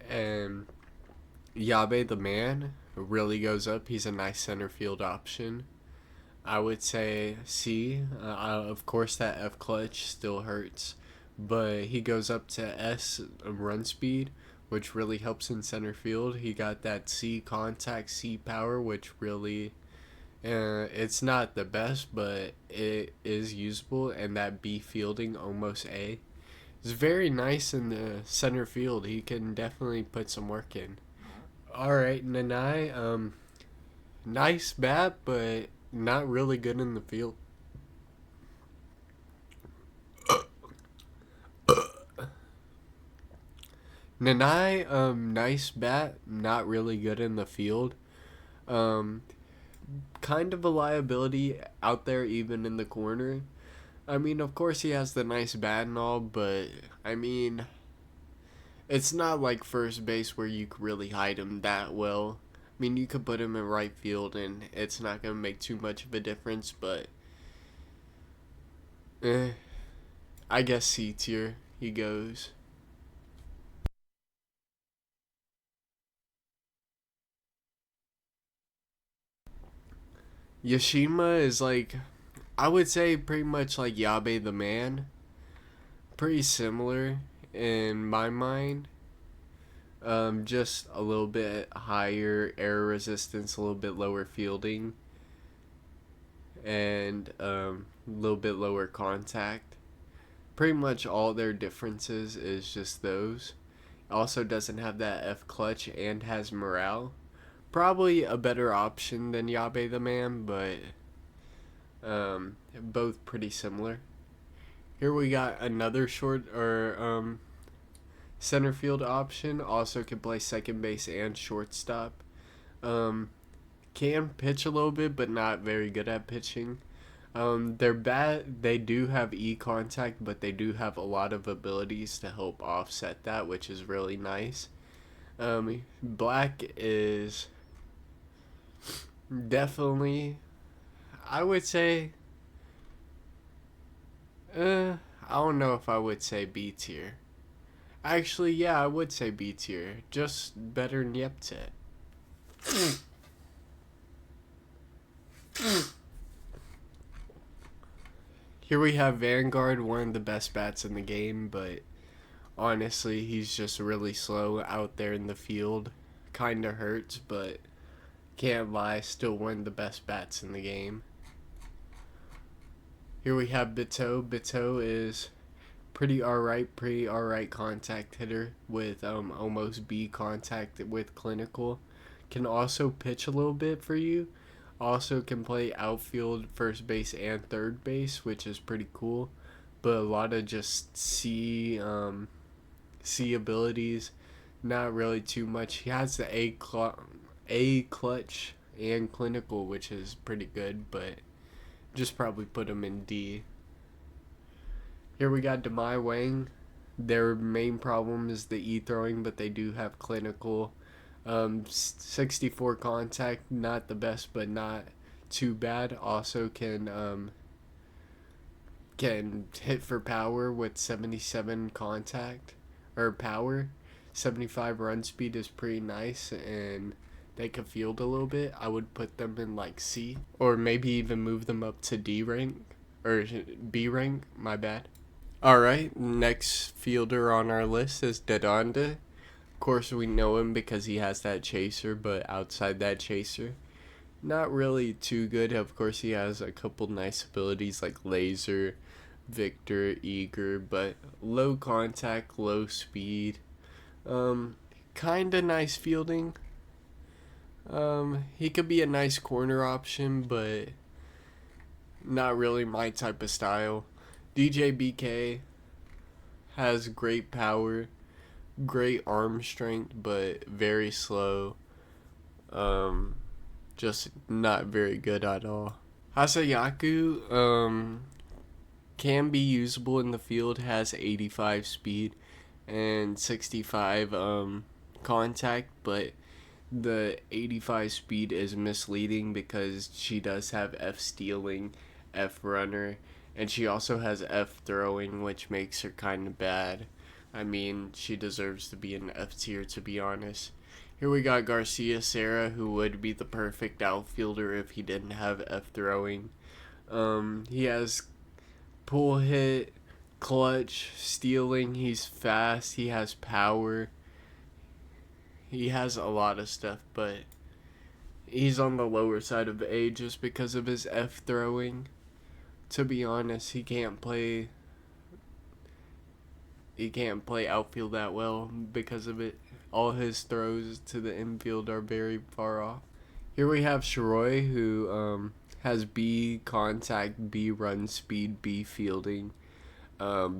And Yabe the man really goes up. He's a nice center field option. I would say C. Of course, that F clutch still hurts, but he goes up to S run speed, which really helps in center field. He got that C contact, C power, which really, it's not the best, but it is usable. And that B fielding, almost A, is very nice in the center field. He can definitely put some work in. All right, Nanai, nice bat, but not really good in the field. Nanai, nice bat, not really good in the field. Um, kind of a liability out there, even in the corner. I mean, of course, he has the nice bat and all, but I mean, it's not like first base where you could really hide him that well. I mean, you could put him in right field and it's not going to make too much of a difference, but I guess C tier he goes. Yashima is like, I would say pretty much like Yabe the man. Pretty similar in my mind. Just a little bit higher error resistance, a little bit lower fielding, and a little bit lower contact. Pretty much all their differences is just those. Also doesn't have that F clutch and has morale. Probably a better option than Yabe the man, but both pretty similar. Here we got another center field option. Also can play second base and shortstop. Can pitch a little bit, but not very good at pitching. They do have E contact, but they do have a lot of abilities to help offset that, which is really nice. Black is definitely, I would say, I don't know if I would say B tier. Actually, yeah, I would say B tier. Just better than Yeptet. Here we have Vanguard, one of the best bats in the game, but honestly, he's just really slow out there in the field. Kinda hurts, but can't lie, still one of the best bats in the game. Here we have Bito. Bito is pretty alright contact hitter with almost B contact with clinical. Can also pitch a little bit for you. Also can play outfield, first base, and third base, which is pretty cool. But a lot of just C abilities, not really too much. He has the A clutch and clinical, which is pretty good, but just probably put him in D. Here we got Demai Wang. Their main problem is the E throwing, but they do have clinical. 64 contact, not the best, but not too bad. Also can can hit for power with 77 contact or power. 75 run speed is pretty nice, and they can field a little bit. I would put them in like C, or maybe even move them up to D rank or B rank. My bad. All right, next fielder on our list is Dadonda. Of course, we know him because he has that chaser, but outside that chaser, not really too good. Of course, he has a couple nice abilities like laser, Victor, eager, but low contact, low speed. Um, Kinda nice fielding. He could be a nice corner option, but not really my type of style. DJBK has great power, great arm strength, but very slow. Um, just not very good at all. Hasayaku, can be usable in the field, has 85 speed and 65 contact, but the 85 speed is misleading because she does have F stealing, F runner, and she also has F throwing, which makes her kind of bad. I mean, she deserves to be an F tier, to be honest. Here we got Garcia Serra, who would be the perfect outfielder if he didn't have F throwing. He has pull hit, clutch, stealing. He's fast. He has power. He has a lot of stuff, but he's on the lower side of A just because of his F throwing. To be honest, he can't play outfield that well because of it. All his throws to the infield are very far off. Here we have Shiroi, who has B contact, B run speed, B fielding,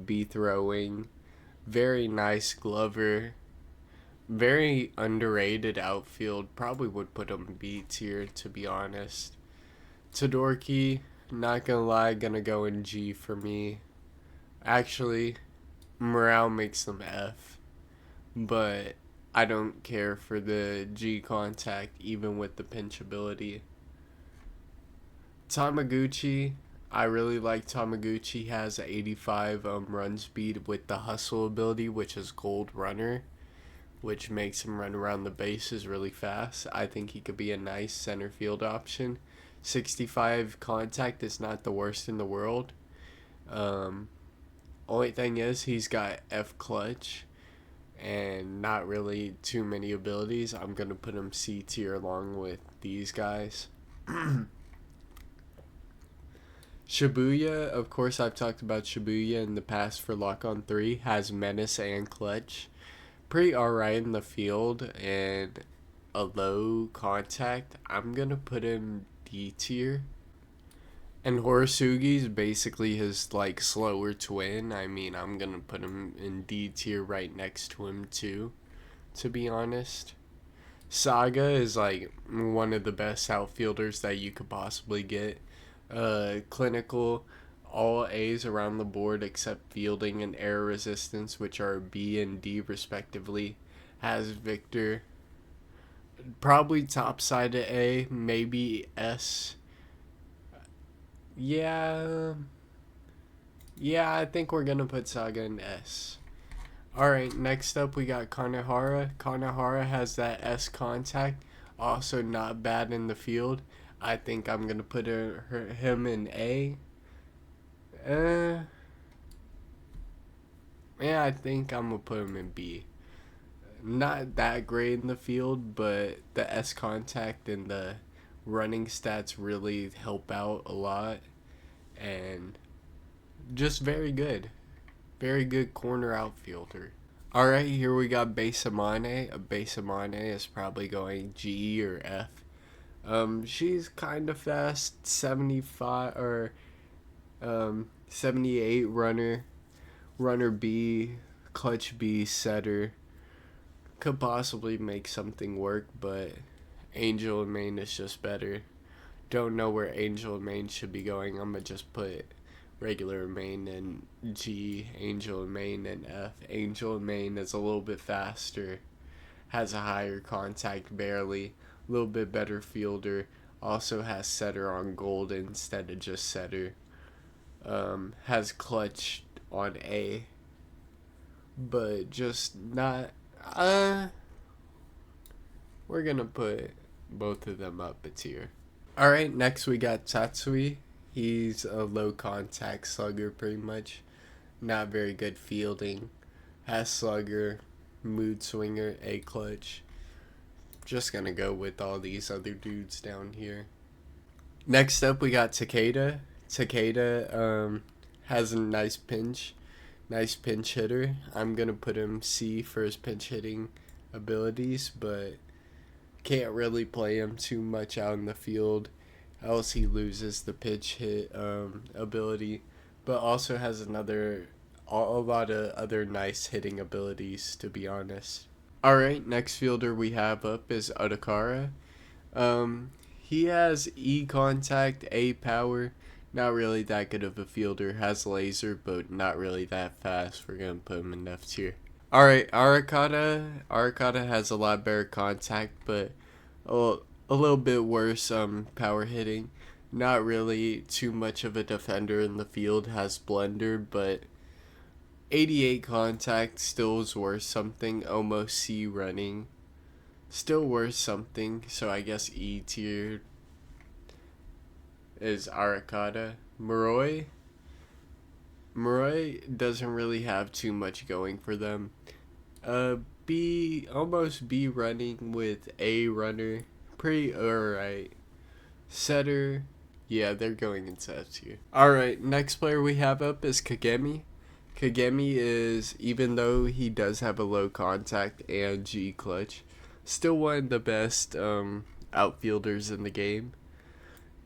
B throwing. Very nice glover. Very underrated outfield. Probably would put him B tier, to be honest. Todorki, not gonna lie, gonna go in G for me. Actually, morale makes them F, but I don't care for the G contact, even with the pinch ability. Tamaguchi, I really like Tamaguchi. He has 85 run speed with the hustle ability, which is gold runner, which makes him run around the bases really fast. I think he could be a nice center field option. 65 contact is not the worst in the world. Only thing is, he's got F clutch and not really too many abilities. I'm going to put him C tier along with these guys. Shibuya, of course, I've talked about Shibuya in the past for Lock on 3, has menace and clutch. Pretty alright in the field and a low contact. I'm going to put him D tier. And Horisugi's basically his like slower twin. I mean, I'm gonna put him in D tier right next to him too, to be honest. Saga is like one of the best outfielders that you could possibly get. Clinical, all A's around the board except fielding and error resistance, which are B and D respectively. Has Victor. Probably top side of A, maybe S. Yeah, I think we're gonna put Saga in S. Alright, next up we got Kanehara. Kanehara has that S contact, also not bad in the field. I think I'm gonna put him in A. Yeah, I think I'm gonna put him in B. Not that great in the field, but the S contact and the running stats really help out a lot, and just very good. Very good corner outfielder. Alright, here we got Besamane. Besamane is probably going G or F. She's kind of fast, 75 or 78 runner B, clutch B, setter. Could possibly make something work, but Angel and Main is just better. Don't know where Angel and Main should be going. I'm gonna just put regular Main in G, Angel and Main in F. Angel and Main is a little bit faster, has a higher contact barely, a little bit better fielder, also has setter on gold instead of just setter. has clutch on A, but just not. We're gonna put both of them up a tier. All right, next we got Tatsui. He's a low contact slugger, pretty much. Not very good fielding. Has slugger, mood swinger, A clutch. Just gonna go with all these other dudes down here. Next up, we got Takeda. Takeda has a nice pinch hitter. I'm gonna put him C for his pinch hitting abilities, but can't really play him too much out in the field, else he loses the pitch hit ability. But also has a lot of other nice hitting abilities, to be honest. All right, next fielder we have up is Adakara. He has E contact, A power. Not really that good of a fielder. Has laser, but not really that fast. We're gonna put him in F tier. All right, Arakata. Arakata has a lot better contact, but a little bit worse power hitting. Not really too much of a defender in the field. Has blender, but 88 contact still is worth something. Almost C running. Still worth something, so I guess E tier is Arakata. Moroi doesn't really have too much going for them. Almost B running with A runner. Pretty alright. Setter, yeah, they're going into F tier. Alright, next player we have up is Kagemi. Kagemi is, even though he does have a low contact and G clutch, still one of the best outfielders in the game.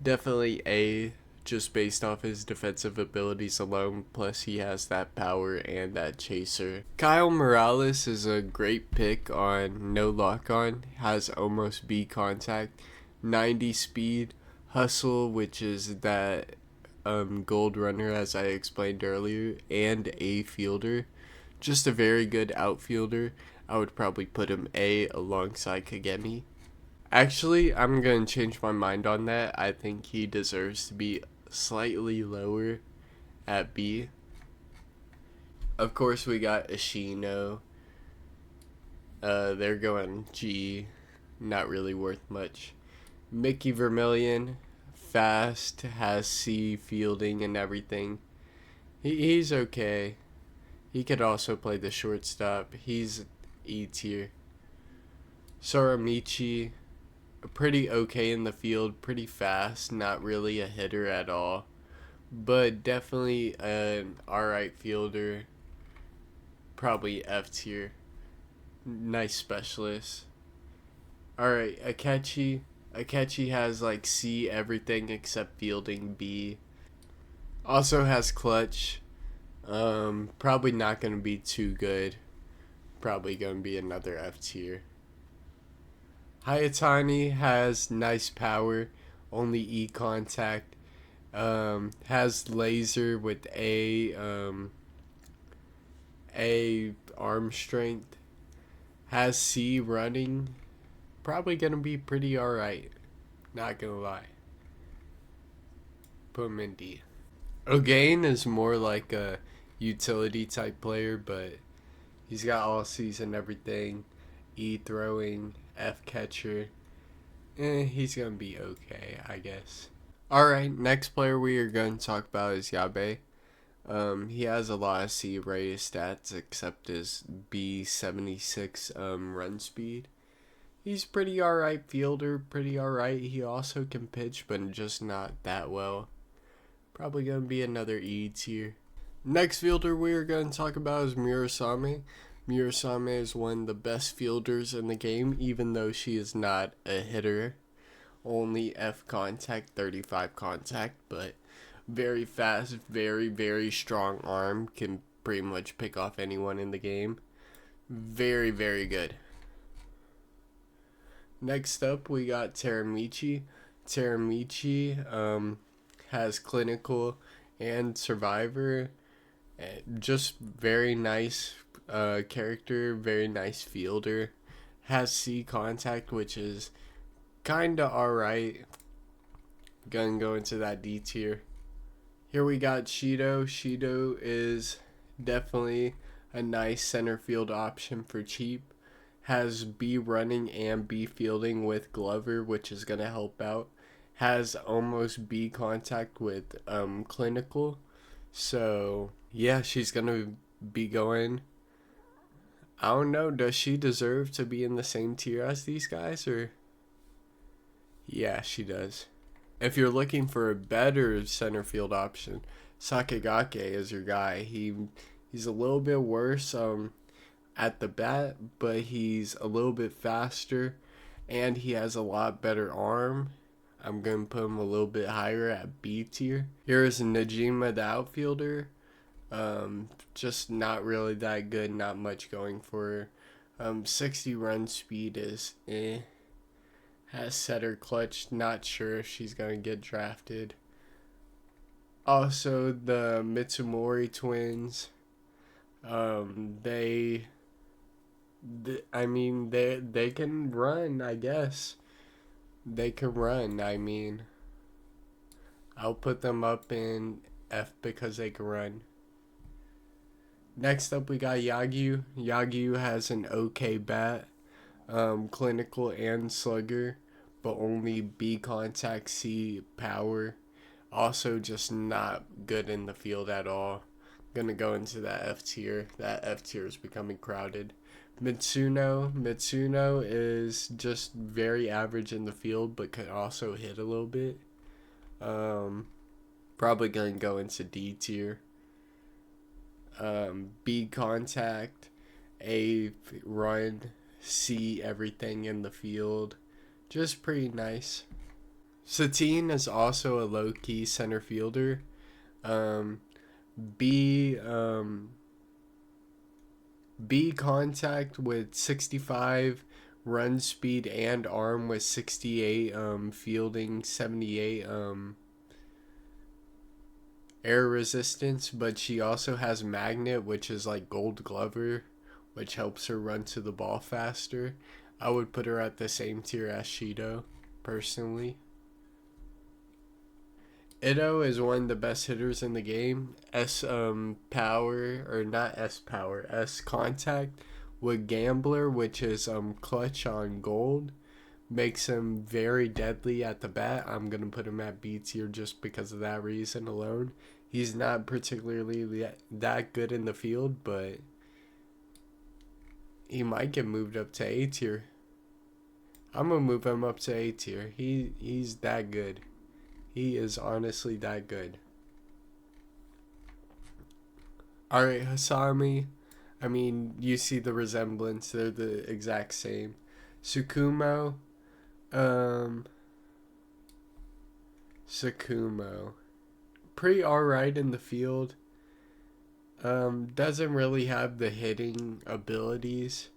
Definitely A, just based off his defensive abilities alone, plus he has that power and that chaser. Kyle Morales is a great pick on no lock on, has almost B contact, 90 speed, hustle, which is that gold runner as I explained earlier, and A fielder. Just a very good outfielder. I would probably put him A alongside Kagemi. Actually, I'm going to change my mind on that. I think he deserves to be slightly lower at B. Of course, we got Ishino. They're going G. Not really worth much. Mickey Vermillion. Fast. Has C fielding and everything. He's okay. He could also play the shortstop. He's E tier. Soramichi. Pretty okay in the field, pretty fast, not really a hitter at all, but definitely an alright fielder, probably F tier. Nice specialist. Alright, Akechi has like C everything except fielding, B. Also has clutch. Probably not going to be too good. Probably going to be another F tier. Hayatani has nice power, only E contact. Has laser with A arm strength. Has C running. Probably gonna be pretty alright. Not gonna lie. Put him in D. O'Gain is more like a utility type player, but he's got all season everything. E throwing, F catcher. He's gonna be okay, I guess. Alright, next player we are going to talk about is Yabe. He has a lot of C rated stats except his B76 run speed. He's pretty alright fielder, pretty alright. He also can pitch, but just not that well. Probably gonna be another E tier. Next fielder we are going to talk about is Murasame. Murasame is one of the best fielders in the game, even though she is not a hitter. Only F contact, 35 contact, but very fast, very, very strong arm. Can pretty much pick off anyone in the game. Very, very good. Next up, we got Teramichi. Teramichi has clinical and survivor. Just very nice character, very nice fielder. Has C contact, which is kinda alright. Gonna go into that D tier. Here we got Shido. Shido is definitely a nice center field option for cheap. Has B running and B fielding with Glover, which is going to help out. Has almost B contact with Clinical. So, yeah, she's going to be going. I don't know. Does she deserve to be in the same tier as these guys? Or, yeah, she does. If you're looking for a better center field option, Sakigake is your guy. He's a little bit worse at the bat, but he's a little bit faster, and he has a lot better arm. I'm going to put him a little bit higher at B tier. Here is Najima, the outfielder. Just not really that good, not much going for her. 60 run speed is Has setter clutch, not sure if she's going to get drafted. Also, the Mitsumori twins, they can run, I guess. They can run, I mean. I'll put them up in F because they can run. Next up, we got Yagyu. Yagyu has an okay bat, clinical and slugger, but only B contact, C power. Also, just not good in the field at all. Gonna go into that F tier. That F tier is becoming crowded. Mitsuno is just very average in the field, but can also hit a little bit. Probably gonna go into D tier. B contact, A run, C everything in the field. Just pretty nice. Satine is also a low-key center fielder. B B contact with 65 run speed and arm with 68 fielding, 78 air resistance, but she also has magnet, which is like Gold Glover, which helps her run to the ball faster. I would put her at the same tier as Shido, personally. Ito is one of the best hitters in the game. S power, or not S power, S contact with Gambler, which is clutch on Gold, makes him very deadly at the bat. I'm gonna put him at B tier just because of that reason alone. He's not particularly that good in the field, but he might get moved up to A tier. I'm gonna move him up to A tier. He's that good. He is honestly that good. Alright, Hasami. I mean, you see the resemblance. They're the exact same. Tsukumo. Tsukumo. Pretty alright in the field. Doesn't really have the hitting abilities.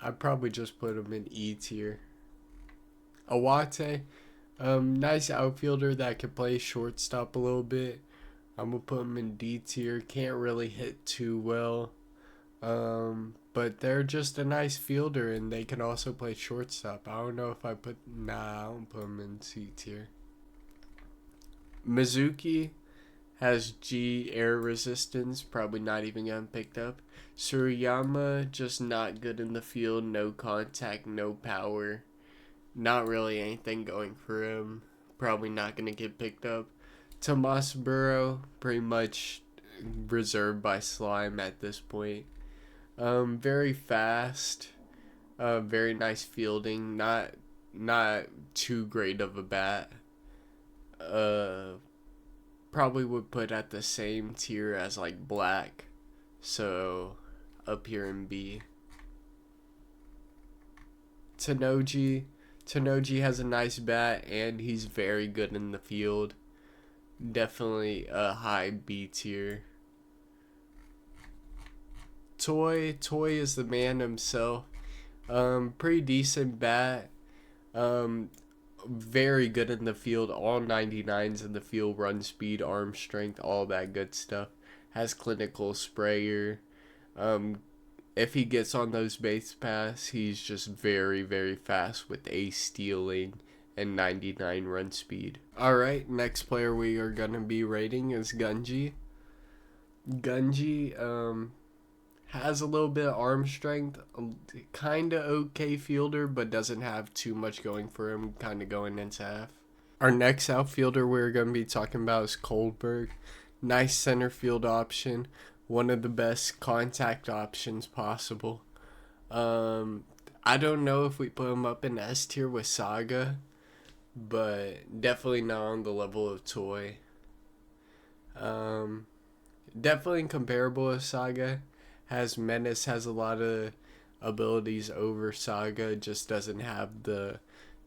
I'd probably just put him in E tier. Awate. Nice outfielder that can play shortstop a little bit. I'm gonna put him in D tier. Can't really hit too well. But they're just a nice fielder and they can also play shortstop. I don't know if I don't put him in C tier. Mizuki has G air resistance, probably not even getting picked up. Suriyama, just not good in the field, no contact, no power. Not really anything going for him. Probably not going to get picked up. Tomas Burrow, pretty much reserved by Slime at this point. Very fast. Very nice fielding. Not too great of a bat. Probably would put at the same tier as like Black. So up here in B. Tanoji has a nice bat and he's very good in the field. Definitely a high B tier. Toy is the man himself. Pretty decent bat. Very good in the field. All 99s in the field. Run speed, arm strength, all that good stuff. Has clinical sprayer. If he gets on those base paths, he's just very, very fast with a stealing and 99 run speed. Alright, next player we are going to be rating is Gunji. Gunji has a little bit of arm strength, kind of okay fielder, but doesn't have too much going for him, kind of going into half. Our next outfielder we're going to be talking about is Kohlberg. Nice center field option, one of the best contact options possible. I don't know if we put him up in S tier with Saga, but definitely not on the level of Toy. Definitely comparable with Saga. Has menace, has a lot of abilities over Saga, just doesn't have the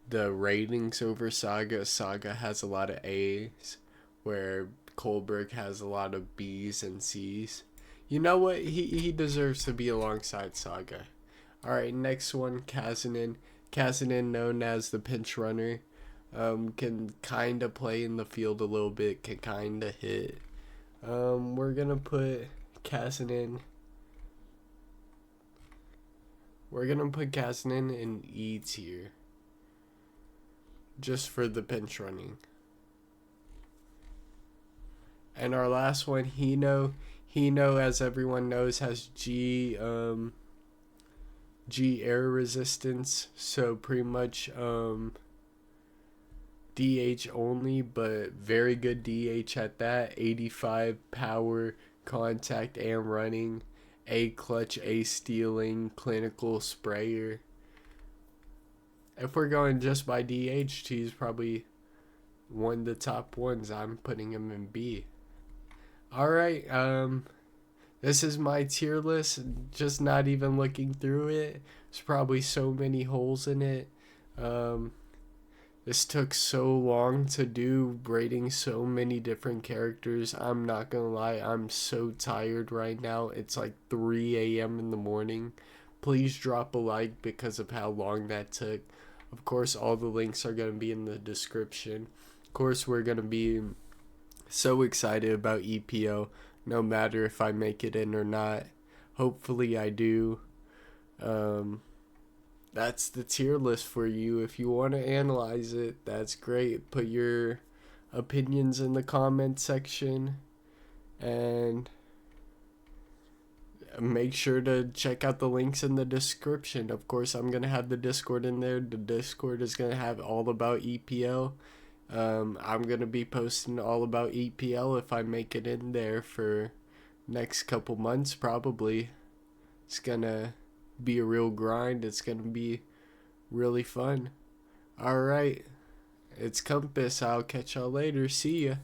ratings over Saga. Saga has a lot of A's, where Kohlberg has a lot of B's and C's. You know what? He deserves to be alongside Saga. Alright, next one, Kazanin. Kazanin, known as the pinch runner, can kind of play in the field a little bit, can kind of hit. We're going to put Kazanin. We're going to put Kazanin in E tier, just for the pinch running. And our last one, Hino. Hino, as everyone knows, has G air resistance, so pretty much DH only, but very good DH at that. 85 power, contact, and running. A clutch, A stealing, clinical sprayer. If we're going just by DH, he's probably one of the top ones. I'm putting him in B. Alright, this is my tier list. Just not even looking through it. There's probably so many holes in it. This took so long to do, rating so many different characters. I'm not gonna lie, I'm so tired right now. It's like 3 a.m. in the morning. Please drop a like because of how long that took. Of course, all the links are gonna be in the description. Of course, we're gonna be so excited about EPL, no matter if I make it in or not. Hopefully I do. That's the tier list for you. If you want to analyze it, that's great. Put your opinions in the comment section, and make sure to check out the links in the description. Of course, I'm going to have the Discord in there. The Discord is going to have all about EPL. I'm going to be posting all about EPL if I make it in there for next couple months, probably. It's going to be a real grind. It's going to be really fun. Alright, it's Compass. I'll catch y'all later. See ya.